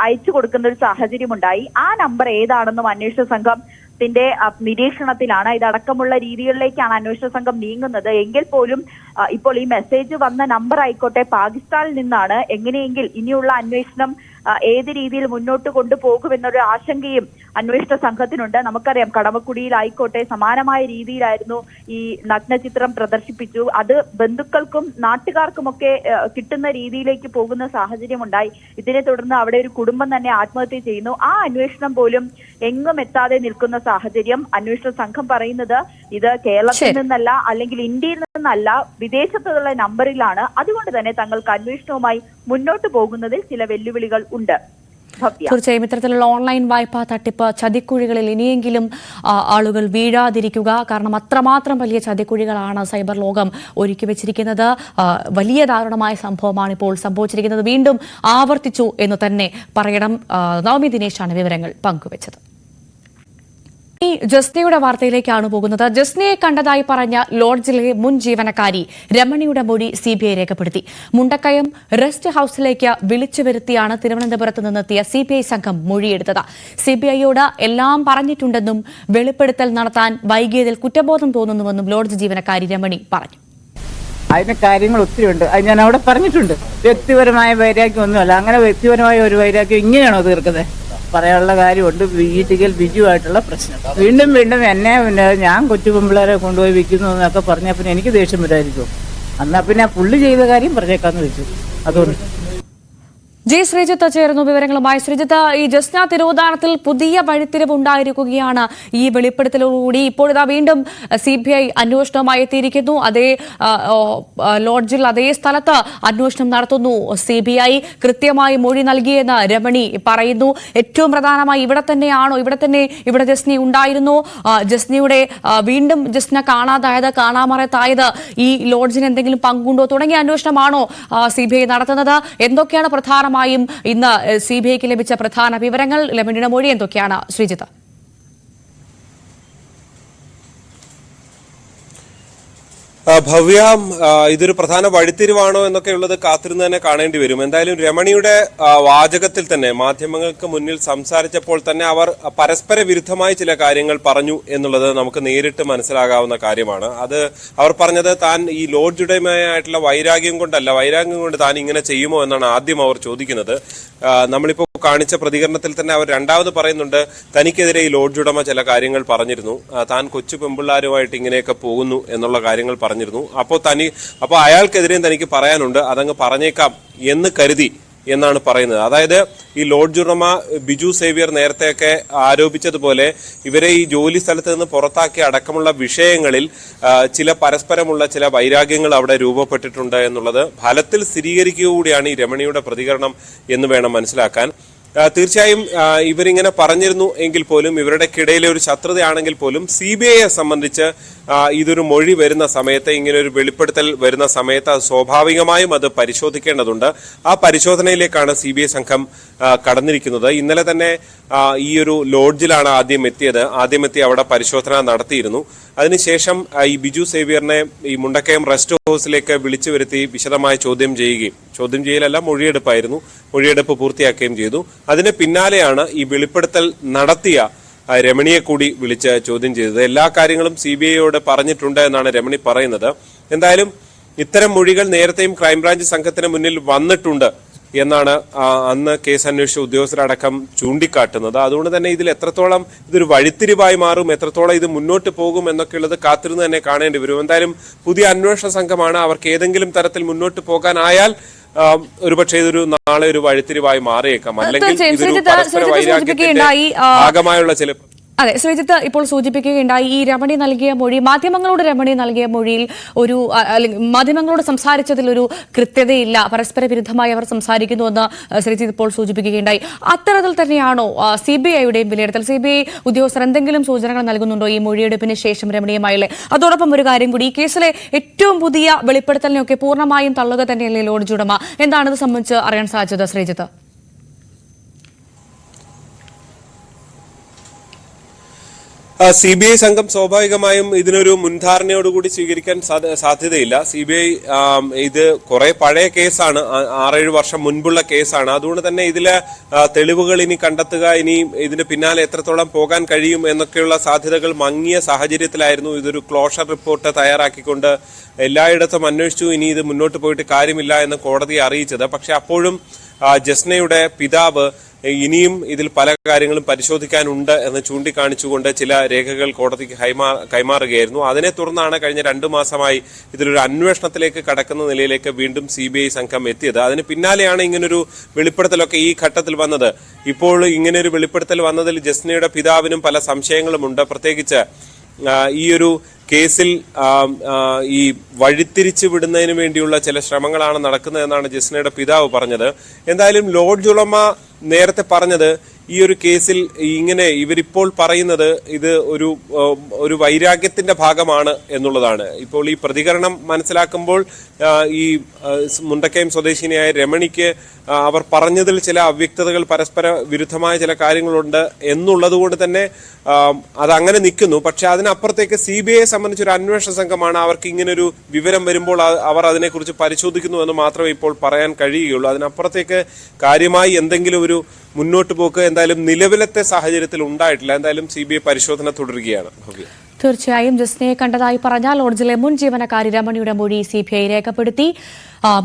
അയച്ചു കൊടുക്കുന്ന ഒരു സാഹചര്യമുണ്ടായി. ആ നമ്പർ ഏതാണെന്നും അന്വേഷണ സംഘത്തിന്റെ നിരീക്ഷണത്തിലാണ്. ഇതടക്കമുള്ള രീതികളിലേക്കാണ് അന്വേഷണ സംഘം നീങ്ങുന്നത്. എങ്കിൽ പോലും ഇപ്പോൾ ഈ മെസ്സേജ് വന്ന നമ്പർ ആയിക്കോട്ടെ പാകിസ്ഥാനിൽ നിന്നാണ്. എങ്ങനെയെങ്കിൽ ഇനിയുള്ള അന്വേഷണം ഏത് രീതിയിൽ മുന്നോട്ട് കൊണ്ടുപോകുമെന്നൊരു ആശങ്കയും അന്വേഷണ സംഘത്തിനുണ്ട്. നമുക്കറിയാം കടമക്കുടിയിലായിക്കോട്ടെ സമാനമായ രീതിയിലായിരുന്നു ഈ നഗ്നചിത്രം പ്രദർശിപ്പിച്ചു. അത് ബന്ധുക്കൾക്കും നാട്ടുകാർക്കുമൊക്കെ കിട്ടുന്ന രീതിയിലേക്ക് പോകുന്ന സാഹചര്യമുണ്ടായി. ഇതിനെ തുടർന്ന് അവിടെ ഒരു കുടുംബം തന്നെ ആത്മഹത്യ ചെയ്യുന്നു. ആ അന്വേഷണം പോലും എങ്ങും എത്താതെ നിൽക്കുന്ന സാഹചര്യം. അന്വേഷണ സംഘം പറയുന്നത് ഇത് കേരളത്തിൽ നിന്നല്ല, അല്ലെങ്കിൽ ഇന്ത്യയിൽ നിന്നല്ല, വിദേശത്തുള്ള നമ്പറിലാണ്. അതുകൊണ്ട് തന്നെ തങ്ങൾക്ക് അന്വേഷണവുമായി മുന്നോട്ട് പോകുന്നതിൽ ചില വെല്ലുവിളികൾ ഉണ്ട്. തീർച്ചയായും ഇത്തരത്തിലുള്ള ഓൺലൈൻ വായ്പാ തട്ടിപ്പ് ചതിക്കുഴികളിൽ ഇനിയെങ്കിലും ആളുകൾ വീഴാതിരിക്കുക. കാരണം അത്രമാത്രം വലിയ ചതിക്കുഴികളാണ് സൈബർ ലോകം ഒരുക്കി വെച്ചിരിക്കുന്നത്. വലിയ ദാരുണമായ സംഭവമാണ് ഇപ്പോൾ സംഭവിച്ചിരിക്കുന്നത്. വീണ്ടും ആവർത്തിച്ചു എന്ന് തന്നെ പറയണം. നവമി ദിനേശാണ് വിവരങ്ങൾ പങ്കുവച്ചത്. ജസ്നയുടെ വാർത്തയിലേക്കാണ് പോകുന്നത്. ജസ്നയെ കണ്ടതായി പറഞ്ഞ ലോഡ്ജിലെ മുൻ ജീവനക്കാരി രമണിയുടെ മൊഴി സിബിഐ രേഖപ്പെടുത്തി. മുണ്ടക്കയം റെസ്റ്റ് ഹൌസിലേക്ക് വിളിച്ചു വരുത്തിയാണ് തിരുവനന്തപുരത്ത് നിന്നെത്തിയ സിബിഐ സംഘം മൊഴിയെടുത്തത്. സിബിഐയോട് എല്ലാം പറഞ്ഞിട്ടുണ്ടെന്നും വെളിപ്പെടുത്തൽ നടത്താൻ വൈകിയതിൽ കുറ്റബോധം തോന്നുന്നുവെന്നും ലോഡ്ജ് ജീവനക്കാരി രമണി പറഞ്ഞു. അതിന് കാര്യങ്ങൾ ഒത്തിരി ഉണ്ട്. അത് ഞാൻ അവിടെ പറഞ്ഞിട്ടുണ്ട്. വ്യക്തിപരമായ വൈരാഗ്യം ഒന്നുമല്ല. അങ്ങനെ വ്യക്തിപരമായ ഒരു വൈരാഗ്യം ഇങ്ങനെയാണോ തീർക്കുന്നത്? പറയാനുള്ള കാര്യമുണ്ട്. വീട്ടിൽ ബിജുവായിട്ടുള്ള പ്രശ്നം വീണ്ടും എന്നെ ഞാൻ കൊച്ചു പെമ്പിള്ളേരെ കൊണ്ടുപോയി വിൽക്കുന്നു എന്നൊക്കെ പറഞ്ഞാൽ പിന്നെ എനിക്ക് ദേഷ്യം വരായിരിക്കും. എന്നാൽ പിന്നെ പുള്ളി ചെയ്ത കാര്യം പറഞ്ഞേക്കാന്ന് വെച്ചു. അതുകൊണ്ട് ജി ശ്രീജിത്ത് ചേർന്നു വിവരങ്ങളുമായി. ശ്രീജിത്ത്, ഈ ജസ്ന തിരോധാനത്തിൽ പുതിയ വഴിത്തിരിവുണ്ടായിരിക്കുകയാണ് ഈ വെളിപ്പെടുത്തലോടുകൂടി. ഇപ്പോഴിതാ വീണ്ടും CBI അന്വേഷണവുമായി എത്തിയിരിക്കുന്നു. അതേ ലോഡ്ജിൽ അതേ സ്ഥലത്ത് അന്വേഷണം നടത്തുന്നു CBI. കൃത്യമായി മൊഴി നൽകിയെന്ന് രമണി പറയുന്നു. ഏറ്റവും പ്രധാനമായി ഇവിടെ ഇവിടെ ജസ്ന ഉണ്ടായിരുന്നു. ജസ്നയുടെ വീണ്ടും ജസ്ന കാണാമറയത്തായത് ഈ ലോഡ്ജിന് എന്തെങ്കിലും പങ്കുണ്ടോ തുടങ്ങിയ അന്വേഷണമാണോ CBI നടത്തുന്നത്? എന്തൊക്കെയാണ് പ്രധാനമായും ഇന്ന് CBIക്ക് ലഭിച്ച പ്രധാന വിവരങ്ങൾ? രമണിയുടെ മൊഴി എന്തൊക്കെയാണ് ശ്രീജിത്ത്? ഭവ്യ, ഇതൊരു പ്രധാന വഴിത്തിരിവാണോ എന്നൊക്കെ ഉള്ളത് കാത്തിരുന്ന് തന്നെ കാണേണ്ടി വരും. എന്തായാലും രമണിയുടെ വാചകത്തിൽ തന്നെ മാധ്യമങ്ങൾക്ക് മുന്നിൽ സംസാരിച്ചപ്പോൾ തന്നെ അവർ പരസ്പര വിരുദ്ധമായി ചില കാര്യങ്ങൾ പറഞ്ഞു എന്നുള്ളത് നമുക്ക് നേരിട്ട് മനസ്സിലാകാവുന്ന കാര്യമാണ്. അത് അവർ പറഞ്ഞത് താൻ ഈ ലോഡ്ജുടമയായിട്ടുള്ള വൈരാഗ്യം കൊണ്ട് താൻ ഇങ്ങനെ ചെയ്യുമോ എന്നാണ് ആദ്യം അവർ ചോദിക്കുന്നത്. നമ്മളിപ്പോ കാണിച്ച പ്രതികരണത്തിൽ തന്നെ അവർ രണ്ടാമത് പറയുന്നുണ്ട്, തനിക്കെതിരെ ഈ ലോഡ്ജ് ഉടമ ചില കാര്യങ്ങൾ പറഞ്ഞിരുന്നു, താൻ കൊച്ചു പെമ്പിള്ളാരുമായിട്ട് ഇങ്ങനെയൊക്കെ പോകുന്നു എന്നുള്ള കാര്യങ്ങൾ പറഞ്ഞിരുന്നു. അപ്പോൾ അയാൾക്കെതിരെയും തനിക്ക് പറയാനുണ്ട്, അതങ്ങ് പറഞ്ഞേക്കാം എന്ന് കരുതി എന്നാണ് പറയുന്നത്. അതായത് ഈ ലോഡ്ജ് ഉടമ ബിജു സേവ്യർ നേരത്തെയൊക്കെ ആരോപിച്ചതുപോലെ ഇവരെ ഈ ജോലി സ്ഥലത്ത് നിന്ന് പുറത്താക്കിയ അടക്കമുള്ള വിഷയങ്ങളിൽ ചില പരസ്പരമുള്ള ചില വൈരാഗ്യങ്ങൾ അവിടെ രൂപപ്പെട്ടിട്ടുണ്ട് എന്നുള്ളത് ഫലത്തിൽ സ്ഥിരീകരിക്കുക കൂടിയാണ് ഈ രമണിയുടെ പ്രതികരണം എന്ന് വേണം മനസ്സിലാക്കാൻ. തീർച്ചയായും ഇവരിങ്ങനെ പറഞ്ഞിരുന്നു എങ്കിൽ പോലും, ഇവരുടെക്കിടയിലെ ഒരു ശത്രുതയാണെങ്കിൽ പോലും CBIയെ സംബന്ധിച്ച് ഇതൊരു മൊഴി വരുന്ന സമയത്ത്, ഇങ്ങനെ ഒരു വെളിപ്പെടുത്തൽ വരുന്ന സമയത്ത് അത് സ്വാഭാവികമായും അത് പരിശോധിക്കേണ്ടതുണ്ട്. ആ പരിശോധനയിലേക്കാണ് CBI സംഘം കടന്നിരിക്കുന്നത്. ഇന്നലെ തന്നെ ഈ ഒരു ലോഡ്ജിലാണ് ആദ്യം എത്തി അവിടെ പരിശോധന നടത്തിയിരുന്നു. അതിനുശേഷം ഈ ബിജു സേവ്യറിനെ ഈ മുണ്ടക്കയം റെസ്റ്റ് ഹൗസിലേക്ക് വിളിച്ചു വരുത്തി വിശദമായി ചോദ്യം ചെയ്യലല്ല, മൊഴിയെടുപ്പ് പൂർത്തിയാക്കുകയും ചെയ്തു. അതിന് പിന്നാലെയാണ് ഈ വെളിപ്പെടുത്തൽ നടത്തിയ രമണിയെ കൂടി വിളിച്ച് ചോദ്യം ചെയ്തത്. എല്ലാ കാര്യങ്ങളും CBIയോട് പറഞ്ഞിട്ടുണ്ട് എന്നാണ് രമണി പറയുന്നത്. എന്തായാലും ഇത്തരം മൊഴികൾ നേരത്തെയും ക്രൈംബ്രാഞ്ച് സംഘത്തിന് മുന്നിൽ വന്നിട്ടുണ്ട് എന്നാണ് അന്ന് കേസ് അന്വേഷിച്ച ഉദ്യോഗസ്ഥരടക്കം ചൂണ്ടിക്കാട്ടുന്നത്. അതുകൊണ്ട് തന്നെ ഇതിൽ എത്രത്തോളം ഇതൊരു വഴിത്തിരിവായി മാറും, എത്രത്തോളം ഇത് മുന്നോട്ട് പോകും എന്നൊക്കെയുള്ളത് കാത്തിരുന്ന് തന്നെ കാണേണ്ടി വരും. എന്തായാലും പുതിയ അന്വേഷണ സംഘമാണ്. അവർക്ക് ഏതെങ്കിലും തരത്തിൽ മുന്നോട്ട് പോകാനായാൽ ഒരുപക്ഷെ ഇതൊരു നാളെ ഒരു വഴിത്തിരിവായി മാറിയേക്കാം. അല്ലെങ്കിൽ ഇതൊരു പരസ്പര വൈരാഗ്യത്തിന്റെ ഭാഗമായുള്ള ചില അതെ, ശ്രീജിത്ത് ഇപ്പോൾ സൂചിപ്പിക്കുകയുണ്ടായി ഈ രമണി നൽകിയ മൊഴി, രമണി നൽകിയ മൊഴിയിൽ ഒരു മാധ്യമങ്ങളോട് സംസാരിച്ചതിൽ ഒരു കൃത്യതയില്ല, പരസ്പര വിരുദ്ധമായി അവർ സംസാരിക്കുന്നുവെന്ന് ശ്രീജിത്ത് ഇപ്പോൾ സൂചിപ്പിക്കുകയുണ്ടായി. അത്തരത്തിൽ തന്നെയാണോ CBIയുടെയും വിലയിരുത്തൽ? CBI ഉദ്യോഗസ്ഥർ എന്തെങ്കിലും സൂചനകൾ നൽകുന്നുണ്ടോ ഈ മൊഴിയെടുപ്പിന് ശേഷം രമണിയുമായുള്ള? അതോടൊപ്പം ഒരു കാര്യം കൂടി, ഈ കേസിലെ ഏറ്റവും പുതിയ വെളിപ്പെടുത്തലിനെയൊക്കെ പൂർണ്ണമായും തള്ളുക തന്നെയല്ലേ ലോഡ്ജ് ഉടമ? എന്താണിത് സംബന്ധിച്ച് അറിയാൻ സാധിച്ചത് ശ്രീജിത്ത്? CBI സംഘം സ്വാഭാവികമായും ഇതിനൊരു മുൻധാരണയോടുകൂടി സ്വീകരിക്കാൻ സാധ്യതയില്ല. CBI ഇത് കുറെ പഴയ കേസാണ്, 6-7 വർഷം മുൻപുള്ള കേസാണ്. അതുകൊണ്ട് തന്നെ ഇതിലെ തെളിവുകൾ ഇനി കണ്ടെത്തുക, ഇനി ഇതിന് പിന്നാലെ എത്രത്തോളം പോകാൻ കഴിയും എന്നൊക്കെയുള്ള സാധ്യതകൾ മങ്ങിയ സാഹചര്യത്തിലായിരുന്നു ഇതൊരു ക്ലോഷർ റിപ്പോർട്ട് തയ്യാറാക്കിക്കൊണ്ട് എല്ലായിടത്തും അന്വേഷിച്ചു, ഇനി ഇത് മുന്നോട്ട് പോയിട്ട് കാര്യമില്ല എന്ന് കോടതിയെ അറിയിച്ചത്. പക്ഷെ അപ്പോഴും ജസ്നയുടെ പിതാവ് ഇനിയും ഇതിൽ പല കാര്യങ്ങളും പരിശോധിക്കാനുണ്ട് എന്ന് ചൂണ്ടിക്കാണിച്ചുകൊണ്ട് ചില രേഖകൾ കോടതിക്ക് കൈമാറുകയായിരുന്നു. അതിനെ തുടർന്നാണ് കഴിഞ്ഞ 2 മാസമായി ഇതിലൊരു അന്വേഷണത്തിലേക്ക് കടക്കുന്ന നിലയിലേക്ക് വീണ്ടും CBI സംഘം എത്തിയത്. അതിന് പിന്നാലെയാണ് ഇങ്ങനൊരു വെളിപ്പെടുത്തലൊക്കെ ഈ ഘട്ടത്തിൽ വന്നത്. ഇപ്പോൾ ഇങ്ങനെയൊരു വെളിപ്പെടുത്തൽ വന്നതിൽ ജസ്നയുടെ പിതാവിനും പല സംശയങ്ങളുമുണ്ട്. പ്രത്യേകിച്ച് ഈ ഒരു കേസിൽ ഈ വഴിത്തിരിച്ചു വിടുന്നതിന് വേണ്ടിയുള്ള ചില ശ്രമങ്ങളാണ് നടക്കുന്നതെന്നാണ് ജസ്നയുടെ പിതാവ് പറഞ്ഞത്. എന്തായാലും ലോഡ്ജ് ഉടമ നേരത്തെ പറഞ്ഞത് ഈ ഒരു കേസിൽ ഇങ്ങനെ ഇവരിപ്പോൾ പറയുന്നത് ഇത് ഒരു വൈരാഗ്യത്തിന്റെ ഭാഗമാണ് എന്നുള്ളതാണ്. ഇപ്പോൾ ഈ പ്രതികരണം മനസ്സിലാക്കുമ്പോൾ ഈ മുണ്ടക്കയം സ്വദേശിനിയായ രമണിക്ക് അവർ പറഞ്ഞതിൽ ചില അവ്യക്തതകൾ, പരസ്പര വിരുദ്ധമായ ചില കാര്യങ്ങളുണ്ട് എന്നുള്ളത് കൊണ്ട് തന്നെ അതങ്ങനെ നിൽക്കുന്നു. പക്ഷെ അതിനപ്പുറത്തേക്ക് CBIയെ സംബന്ധിച്ചൊരു അന്വേഷണ സംഘമാണ്. അവർക്ക് ഇങ്ങനൊരു വിവരം വരുമ്പോൾ അവർ അതിനെക്കുറിച്ച് പരിശോധിക്കുന്നു എന്ന് മാത്രമേ ഇപ്പോൾ പറയാൻ കഴിയുകയുള്ളൂ. അതിനപ്പുറത്തേക്ക് കാര്യമായി എന്തെങ്കിലും ഒരു മുന്നോട്ട് പോക്ക് എന്തായാലും നിലവിലത്തെ സാഹചര്യത്തിൽ ഉണ്ടായിട്ടില്ല. എന്തായാലും CBI പരിശോധന തുടരുകയാണ്. തീർച്ചയായും ജസ്നയെ കണ്ടതായി പറഞ്ഞ ലോഡ്ജിലെ മുൻ ജീവനക്കാരി രമണിയുടെ മൊഴി സിബിഐ രേഖപ്പെടുത്തി.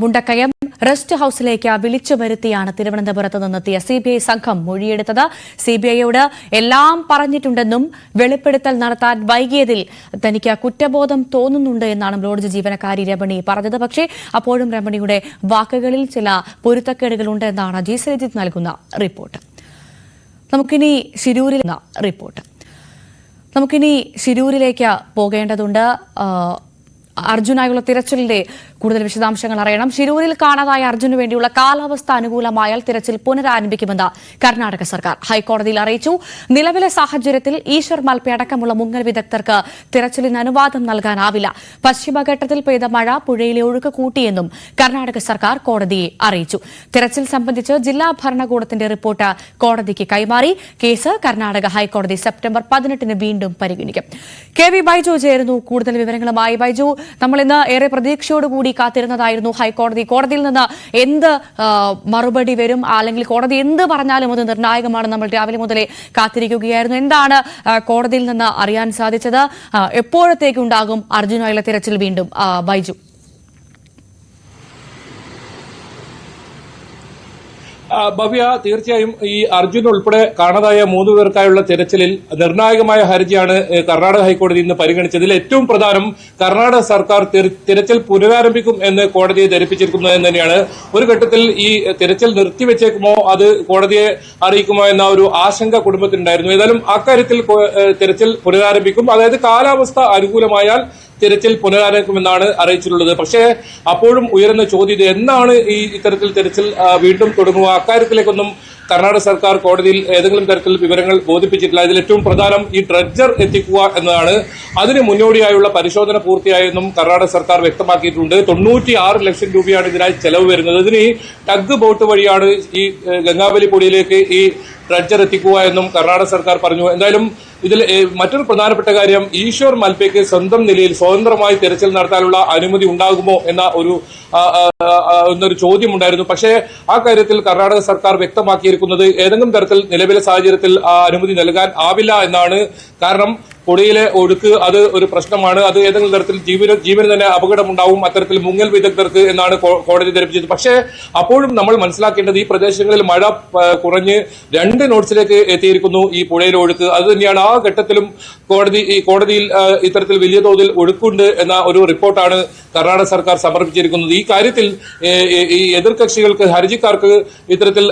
മുണ്ടക്കയം റെസ്റ്റ് ഹൌസിലേക്ക് വിളിച്ചു വരുത്തിയാണ് തിരുവനന്തപുരത്ത് നിന്നെത്തിയ സിബിഐ സംഘം മൊഴിയെടുത്തത്. സിബിഐയോട് എല്ലാം പറഞ്ഞിട്ടുണ്ടെന്നും വെളിപ്പെടുത്തൽ നടത്താൻ വൈകിയതിൽ തനിക്ക് കുറ്റബോധം തോന്നുന്നുണ്ട് എന്നാണ് ലോഡ്ജ് ജീവനക്കാരി രമണി പറഞ്ഞത്. പക്ഷേ അപ്പോഴും രമണിയുടെ വാക്കുകളിൽ ചില പൊരുത്തക്കേടുകളുണ്ട് എന്നാണ് ജി ശ്രീജിത്ത് നൽകുന്ന റിപ്പോർട്ട്. നമുക്കിനി ശിരൂരിലേക്ക് പോകേണ്ടതുണ്ട്. അർജുനായുള്ള തിരച്ചിലിന്റെ കൂടുതൽ വിശദാംശങ്ങൾ അറിയണം. ശിരൂരിൽ കാണാതായ അർജുനു വേണ്ടിയുള്ള കാലാവസ്ഥ അനുകൂലമായാൽ തിരച്ചിൽ പുനരാരംഭിക്കുമെന്ന് കർണാടക സർക്കാർ ഹൈക്കോടതിയിൽ അറിയിച്ചു. നിലവിലെ സാഹചര്യത്തിൽ ഈശ്വർ മൽപ്പെ അടക്കമുള്ള മുങ്ങൽ വിദഗ്ധർക്ക് തിരച്ചിലിന് അനുവാദം നൽകാനാവില്ല. പശ്ചിമഘട്ടത്തിൽ പെയ്ത മഴ പുഴയിലെ ഒഴുക്ക് കൂട്ടിയെന്നും കർണാടക സർക്കാർ കോടതിയെ അറിയിച്ചു. തിരച്ചിൽ സംബന്ധിച്ച് ജില്ലാ ഭരണകൂടത്തിന്റെ റിപ്പോർട്ട് കോടതിക്ക് കൈമാറി. കേസ് കർണാടക ഹൈക്കോടതി സെപ്റ്റംബർ 18 വീണ്ടും പരിഗണിക്കും. കെ വി ബൈജു ചേരുന്നു കൂടുതൽ വിവരങ്ങളുമായി. ബൈജു, നമ്മൾ ഇന്ന് ഏറെ പ്രതീക്ഷയോടുകൂടി കാത്തിരുന്നതായിരുന്നു കോടതിയിൽ നിന്ന് എന്ത് മറുപടി വരും, അല്ലെങ്കിൽ കോടതി എന്ത് പറഞ്ഞാലും അത് നിർണായകമാണ്. നമ്മൾ രാവിലെ മുതലേ കാത്തിരിക്കുകയായിരുന്നു. എന്താണ് കോടതിയിൽ നിന്ന് അറിയാൻ സാധിച്ചത്? എപ്പോഴത്തേക്കുണ്ടാകും അർജുനായുള്ള തിരച്ചിൽ വീണ്ടും? ബൈജു. ഭവ്യ, തീർച്ചയായും ഈ അർജുൻ ഉൾപ്പെടെ കാണാതായ 3 പേർക്കായുള്ള തിരച്ചിലിൽ നിർണായകമായ ഹർജിയാണ് കർണാടക ഹൈക്കോടതി ഇന്ന് പരിഗണിച്ചത്. ഇതിൽ ഏറ്റവും പ്രധാനം കർണാടക സർക്കാർ തിരച്ചിൽ പുനരാരംഭിക്കും എന്ന് കോടതിയെ ധരിപ്പിച്ചിരിക്കുന്നു എന്ന് തന്നെയാണ്. ഒരു ഘട്ടത്തിൽ ഈ തിരച്ചിൽ നിർത്തിവെച്ചേക്കുമോ, അത് കോടതിയെ അറിയിക്കുമോ എന്ന ഒരു ആശങ്ക കുടുംബത്തിനുണ്ടായിരുന്നു. ഏതായാലും അക്കാര്യത്തിൽ തിരച്ചിൽ പുനരാരംഭിക്കും. അതായത് കാലാവസ്ഥ അനുകൂലമായാൽ തിരച്ചിൽ പുനരാരംഭിക്കുമെന്നാണ് അറിയിച്ചിട്ടുള്ളത്. പക്ഷേ അപ്പോഴും ഉയരുന്ന ചോദ്യം, എന്നാണ് ഈ ഇത്തരത്തിൽ തിരച്ചിൽ വീണ്ടും തുടങ്ങുക? അക്കാര്യത്തിലേക്കൊന്നും കർണാടക സർക്കാർ കോടതിയിൽ ഏതെങ്കിലും തരത്തിൽ വിവരങ്ങൾ ബോധിപ്പിച്ചിട്ടില്ല. ഇതിൽ ഏറ്റവും പ്രധാനം ഈ ഡ്രഡ്ജർ എത്തിക്കുക എന്നതാണ്. അതിന് മുന്നോടിയായുള്ള പരിശോധന പൂർത്തിയായെന്നും കർണാടക സർക്കാർ വ്യക്തമാക്കിയിട്ടുണ്ട്. 96 ലക്ഷം രൂപയാണ് ഇതിനായി ചെലവ് വരുന്നത്. ഇതിന് ടഗ് ബോട്ട് വഴിയാണ് ഈ ഗംഗാവലി പുഴയിലേക്ക് ഈ ഡ്രഡ്ജർ എത്തിക്കുക എന്നും കർണാടക സർക്കാർ പറഞ്ഞു. എന്തായാലും ഇതിൽ മറ്റൊരു പ്രധാനപ്പെട്ട കാര്യം, ഈശ്വർ മൽപ്പയ്ക്ക് സ്വന്തം നിലയിൽ സ്വതന്ത്രമായി തിരച്ചിൽ നടത്താനുള്ള അനുമതി ഉണ്ടാകുമോ എന്ന ഒരു ചോദ്യമുണ്ടായിരുന്നു. പക്ഷേ ആ കാര്യത്തിൽ കർണാടക സർക്കാർ വ്യക്തമാക്കിയിരിക്കുന്നത് ഏതെങ്കിലും തരത്തിൽ നിലവിലെ സാഹചര്യത്തിൽ ആ അനുമതി നൽകാൻ ആവില്ല എന്നാണ്. കാരണം പുഴയിലെ ഒഴുക്ക് അത് ഒരു പ്രശ്നമാണ്. അത് ഏതെങ്കിലും തരത്തിൽ ജീവന് തന്നെ അപകടമുണ്ടാവും അത്തരത്തിൽ മുങ്ങൽ വിദഗ്ധർക്ക് എന്നാണ് കോടതി ധരിപ്പിച്ചത്. പക്ഷേ അപ്പോഴും നമ്മൾ മനസ്സിലാക്കേണ്ടത് ഈ പ്രദേശങ്ങളിൽ മഴ കുറഞ്ഞ് 2 നോട്ട്സിലേക്ക് എത്തിയിരിക്കുന്നു ഈ പുഴയിലെ ഒഴുക്ക്. അത് തന്നെയാണ് ആ ഘട്ടത്തിലും കോടതിയിൽ ഇത്തരത്തിൽ വലിയ തോതിൽ ഒഴുക്കുണ്ട് എന്ന ഒരു റിപ്പോർട്ടാണ് കർണാടക സർക്കാർ സമർപ്പിച്ചിരിക്കുന്നത്. ഈ കാര്യത്തിൽ ഈ എതിർകക്ഷികൾക്ക്, ഹർജിക്കാർക്ക് ഇത്തരത്തിൽ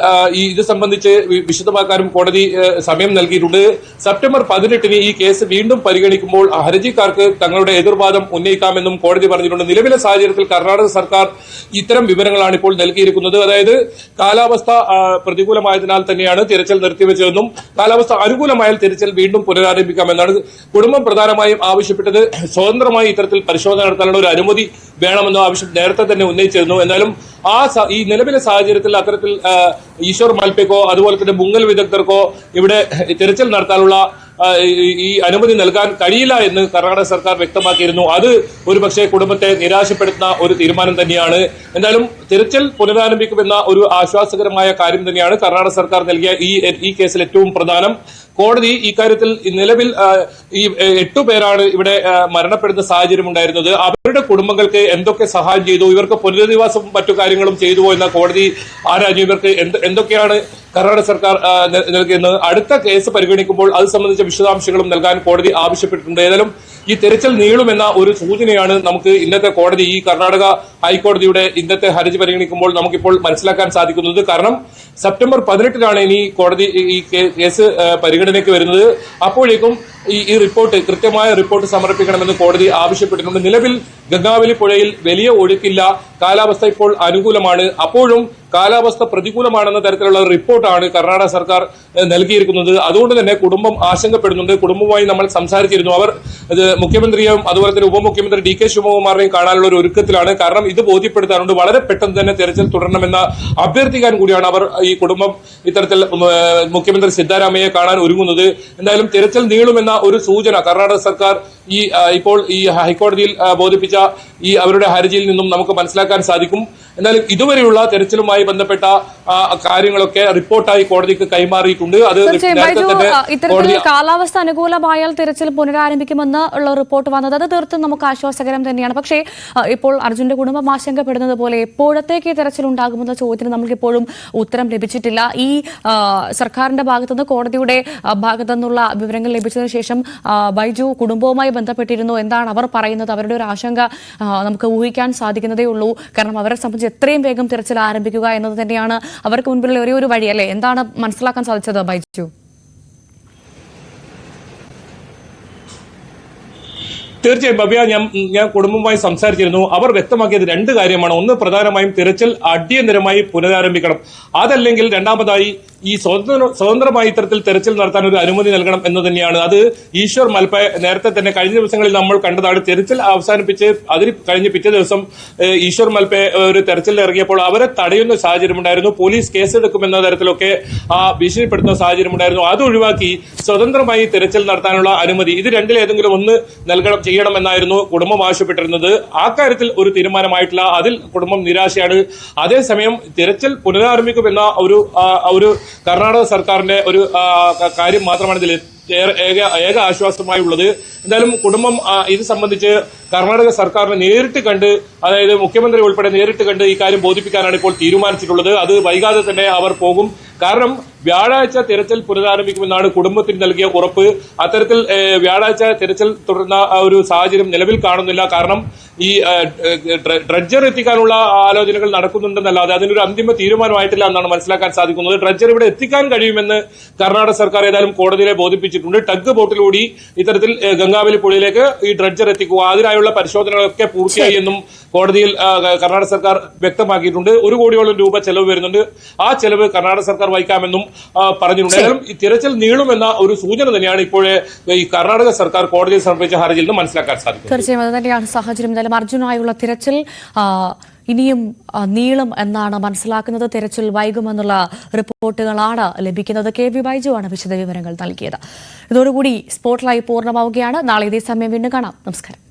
ഇത് സംബന്ധിച്ച് വിശദമാക്കാനും കോടതി സമയം നൽകിയിട്ടുണ്ട്. സെപ്റ്റംബർ 18 ഈ കേസ് വീണ്ടും പരിഗണിക്കുമ്പോൾ ഹർജിക്കാർക്ക് തങ്ങളുടെ എതിർവാദം ഉന്നയിക്കാമെന്നും കോടതി പറഞ്ഞിട്ടുണ്ട്. നിലവിലെ സാഹചര്യത്തിൽ കർണാടക സർക്കാർ ഇത്തരം വിവരങ്ങളാണ് ഇപ്പോൾ നൽകിയിരിക്കുന്നത്. അതായത് കാലാവസ്ഥ പ്രതികൂലമായതിനാൽ തന്നെയാണ് തിരച്ചിൽ നിർത്തിവെച്ചതെന്നും കാലാവസ്ഥ അനുകൂലമായാൽ തിരച്ചിൽ വീണ്ടും പുനരാരംഭിക്കാമെന്നാണ്. കുടുംബം പ്രധാനമായും ആവശ്യപ്പെട്ടത് സ്വതന്ത്രമായി ഇത്തരത്തിൽ പരിശോധന നടത്താനുള്ള ഒരു അനുമതി വേണമെന്ന ആവശ്യം നേരത്തെ തന്നെ ഉന്നയിച്ചിരുന്നു. എന്നാലും ഈ നിലവിലെ സാഹചര്യത്തിൽ അത്തരത്തിൽ ഈശ്വർ മൽപ്പയ്ക്കോ അതുപോലെ തന്നെ മുങ്ങൽ വിദഗ്ധർക്കോ ഇവിടെ തിരച്ചിൽ നടത്താനുള്ള ഈ അനുമതി നൽകാൻ കഴിയില്ല എന്ന് കർണാടക സർക്കാർ വ്യക്തമാക്കിയിരുന്നു. അത് ഒരുപക്ഷെ കുടുംബത്തെ നിരാശപ്പെടുത്തുന്ന ഒരു തീരുമാനം തന്നെയാണ്. എന്തായാലും തിരച്ചിൽ പുനരാരംഭിക്കുമെന്ന ഒരു ആശ്വാസകരമായ കാര്യം തന്നെയാണ് കർണാടക സർക്കാർ നൽകിയ ഈ കേസിൽ ഏറ്റവും പ്രധാനം. കോടതി ഇക്കാര്യത്തിൽ നിലവിൽ ഈ 8 പേരാണ് ഇവിടെ മരണപ്പെടുന്ന സാഹചര്യം ഉണ്ടായിരുന്നത്. അവരുടെ കുടുംബങ്ങൾക്ക് എന്തൊക്കെ സഹായം ചെയ്തു, ഇവർക്ക് പുനരധിവാസവും മറ്റു കാര്യങ്ങളും ചെയ്തുവോ എന്ന കോടതി ആരാഞ്ഞു. ഇവർക്ക് എന്തൊക്കെയാണ് കർണാടക സർക്കാർ നൽകിയെന്ന് അടുത്ത കേസ് പരിഗണിക്കുമ്പോൾ അത് സംബന്ധിച്ച വിശദാംശങ്ങളും നൽകാൻ കോടതി ആവശ്യപ്പെട്ടിട്ടുണ്ട്. ഏതായാലും ഈ തിരച്ചിൽ നീളുമെന്ന ഒരു സൂചനയാണ് നമുക്ക് ഇന്നത്തെ കോടതി, ഈ കർണാടക ഹൈക്കോടതിയുടെ ഇന്നത്തെ ഹർജി പരിഗണിക്കുമ്പോൾ നമുക്കിപ്പോൾ മനസ്സിലാക്കാൻ സാധിക്കുന്നത്. കാരണം സെപ്റ്റംബർ 18 ഇനി കോടതി ഈ കേസ് പരിഗണനയ്ക്ക് വരുന്നത്. അപ്പോഴേക്കും ഈ റിപ്പോർട്ട്, കൃത്യമായ റിപ്പോർട്ട് സമർപ്പിക്കണമെന്ന് കോടതി ആവശ്യപ്പെട്ടിട്ടുണ്ട്. നിലവിൽ ഗംഗാവലി പുഴയിൽ വലിയ ഒഴുക്കില്ല, കാലാവസ്ഥ ഇപ്പോൾ അനുകൂലമാണ്. അപ്പോഴും കാലാവസ്ഥ പ്രതികൂലമാണെന്ന തരത്തിലുള്ള റിപ്പോർട്ടാണ് കർണാടക സർക്കാർ നൽകിയിരിക്കുന്നത്. അതുകൊണ്ട് തന്നെ കുടുംബം ആശങ്കപ്പെടുന്നുണ്ട്. കുടുംബവുമായി നമ്മൾ സംസാരിച്ചിരുന്നു. അവർ മുഖ്യമന്ത്രിയും അതുപോലെ തന്നെ ഉപമുഖ്യമന്ത്രി DK ശിവകുമാറിനെയും കാണാനുള്ള ഒരു ഒരുക്കത്തിലാണ്. കാരണം ഇത് ബോധ്യപ്പെടുത്താനുണ്ട്. വളരെ പെട്ടെന്ന് തന്നെ തെരച്ചിൽ തുടരണമെന്ന അഭ്യർത്ഥിക്കാൻ കൂടിയാണ് അവർ, ഈ കുടുംബം ഇത്തരത്തിൽ മുഖ്യമന്ത്രി സിദ്ധാരാമയ്യെ കാണാൻ ഒരുങ്ങുന്നത്. എന്തായാലും തിരച്ചിൽ നീളുമെന്ന ഒരു സൂചന കർണാടക സർക്കാർ ഇപ്പോൾ ഈ ഹൈക്കോടതിയിൽ ബോധിപ്പിച്ച ഈ അവരുടെ ഹർജിയിൽ നിന്നും നമുക്ക് മനസ്സിലാക്കാൻ സാധിക്കും. എന്നാലും ഇതുവരെയുള്ള തെരച്ചിലുമായി ബന്ധപ്പെട്ട കാര്യങ്ങളൊക്കെ റിപ്പോർട്ടായി കോടതിക്ക് കൈമാറിയിട്ടുണ്ട്. അത് ഇത്തരത്തിൽ കാലാവസ്ഥ അനുകൂലമായാൽ തിരച്ചിൽ പുനരാരംഭിക്കുമെന്ന് ഉള്ള റിപ്പോർട്ട് വന്നത് അത് തീർത്തും നമുക്ക് ആശ്വാസകരം തന്നെയാണ്. പക്ഷേ ഇപ്പോൾ അർജുന്റെ കുടുംബം ആശങ്കപ്പെടുന്നത് പോലെ എപ്പോഴത്തേക്ക് തിരച്ചിൽ ഉണ്ടാകുമെന്ന ചോദ്യത്തിന് നമുക്ക് ഇപ്പോഴും ഉത്തരം ലഭിച്ചിട്ടില്ല. ഈ സർക്കാരിന്റെ ഭാഗത്തുനിന്ന് കോടതിയുടെ ഭാഗത്തുനിന്നുള്ള വിവരങ്ങൾ ലഭിച്ചതിനു ശേഷം ബൈജു കുടുംബവുമായി ബന്ധപ്പെട്ടിരുന്നു. എന്താണ് അവർ പറയുന്നത്? അവരുടെ ഒരു ആശങ്ക നമുക്ക് ഊഹിക്കാൻ സാധിക്കുന്നതേ ഉള്ളൂ. കാരണം അവരെ സംബന്ധിച്ച് എത്രയും വേഗം തിരച്ചിൽ ആരംഭിക്കുക എന്നത് തന്നെയാണ് അവർക്ക് മുൻപിലുള്ള ഒരേ ഒരു വഴി, അല്ലേ? എന്താണ് മനസ്സിലാക്കാൻ സാധിച്ചത് ബൈജു? തീർച്ചയായും ഭവ്യ, ഞാൻ കുടുംബവുമായി സംസാരിച്ചിരുന്നു. അവർ വ്യക്തമാക്കിയത് രണ്ട് കാര്യമാണ്. ഒന്ന്, പ്രധാനമായും തിരച്ചിൽ അടിയന്തരമായി പുനരാരംഭിക്കണം. അതല്ലെങ്കിൽ രണ്ടാമതായി ഈ സ്വതന്ത്രമായി ഇത്തരത്തിൽ തെരച്ചിൽ നടത്താൻ ഒരു അനുമതി നൽകണം എന്ന് തന്നെയാണ്. അത് ഈശ്വർ മൽപ്പ നേരത്തെ തന്നെ കഴിഞ്ഞ ദിവസങ്ങളിൽ നമ്മൾ കണ്ടതാണ്. തെരച്ചിൽ അവസാനിപ്പിച്ച് അതിന് കഴിഞ്ഞ് പിറ്റേ ദിവസം ഈശ്വർ മൽപ്പ ഒരു തെരച്ചിലിൽ ഇറങ്ങിയപ്പോൾ അവരെ തടയുന്ന സാഹചര്യമുണ്ടായിരുന്നു. പോലീസ് കേസെടുക്കുമെന്ന തരത്തിലൊക്കെ ഭീഷണിപ്പെടുത്തുന്ന സാഹചര്യമുണ്ടായിരുന്നു. അത് ഒഴിവാക്കി സ്വതന്ത്രമായി തെരച്ചിൽ നടത്താനുള്ള അനുമതി, ഇത് രണ്ടിലേതെങ്കിലും ഒന്ന് ചെയ്യണമെന്നായിരുന്നു കുടുംബം ആവശ്യപ്പെട്ടിരുന്നത്. ആ കാര്യത്തിൽ ഒരു തീരുമാനമായിട്ടില്ല. അതിൽ കുടുംബം നിരാശയാണ്. അതേസമയം തിരച്ചിൽ പുനരാരംഭിക്കുമെന്ന ഒരു കർണാടക സർക്കാരിന്റെ ഒരു കാര്യം മാത്രമാണ് ഇതിൽ ഏക ആശ്വാസമായി ഉള്ളത്. എന്തായാലും കുടുംബം ഇത് സംബന്ധിച്ച് കർണാടക സർക്കാരിനെ നേരിട്ട് കണ്ട്, അതായത് മുഖ്യമന്ത്രി ഉൾപ്പെടെ നേരിട്ട് കണ്ട് ഈ കാര്യം ബോധിപ്പിക്കാനാണ് ഇപ്പോൾ തീരുമാനിച്ചിട്ടുള്ളത്. അത് വൈകാതെ തന്നെ അവർ പോകും. കാരണം വ്യാഴാഴ്ച തിരച്ചിൽ പുനരാരംഭിക്കുമെന്നാണ് കുടുംബത്തിന് നൽകിയ ഉറപ്പ്. അത്തരത്തിൽ വ്യാഴാഴ്ച തിരച്ചിൽ തുടരുന്ന ഒരു സാഹചര്യം നിലവിൽ കാണുന്നില്ല. കാരണം ഈ ഡ്രഡ്ജർ എത്തിക്കാനുള്ള ആലോചനകൾ നടക്കുന്നുണ്ടെന്നല്ലാതെ അതിനൊരു അന്തിമ തീരുമാനമായിട്ടില്ല എന്നാണ് മനസ്സിലാക്കാൻ സാധിക്കുന്നത്. ഡ്രഡ്ജർ ഇവിടെ എത്തിക്കാൻ കഴിയുമെന്ന് കർണാടക സർക്കാർ ഏതായാലും കോടതിയെ ബോധിപ്പിച്ചിട്ടുണ്ട്. ടഗ് ബോട്ടിലൂടെ ഇത്തരത്തിൽ ഗംഗാവലി പുഴയിലേക്ക് ഈ ഡ്രഡ്ജർ എത്തിക്കുക, അതിനായുള്ള പരിശോധനകളൊക്കെ പൂർത്തിയായി എന്നും കോടതിയിൽ കർണാടക സർക്കാർ വ്യക്തമാക്കിയിട്ടുണ്ട്. 1 കോടിയോളം രൂപ ചെലവ് വരുന്നുണ്ട്. ആ ചെലവ് കർണാടക സർക്കാർ വഹിക്കാമെന്നും പറഞ്ഞിട്ടുണ്ട്. ഏതായാലും ഈ തിരച്ചിൽ നീളുമെന്ന ഒരു സൂചന തന്നെയാണ് ഇപ്പോഴേ ഈ കർണാടക സർക്കാർ കോടതിയിൽ സമർപ്പിച്ച ഹർജിയിൽ നിന്ന് മനസ്സിലാക്കാൻ സാധിക്കും. തീർച്ചയായും അത് തന്നെയാണ് സാഹചര്യം. എന്തായാലും അർജുനായുള്ള തിരച്ചിൽ ഇനിയും നീളും എന്നാണ് മനസ്സിലാക്കുന്നത്. തിരച്ചിൽ വൈകുമെന്നുള്ള റിപ്പോർട്ടുകളാണ് ലഭിക്കുന്നത്. KV ബൈജു ആണ് വിശദവിവരങ്ങൾ നൽകിയത്. ഇതോടുകൂടി സ്പോട്ട് ലൈവ് പൂർണ്ണമാവുകയാണ്. നാളെ ഇതേ സമയം വീണ്ടും കാണാം. നമസ്കാരം.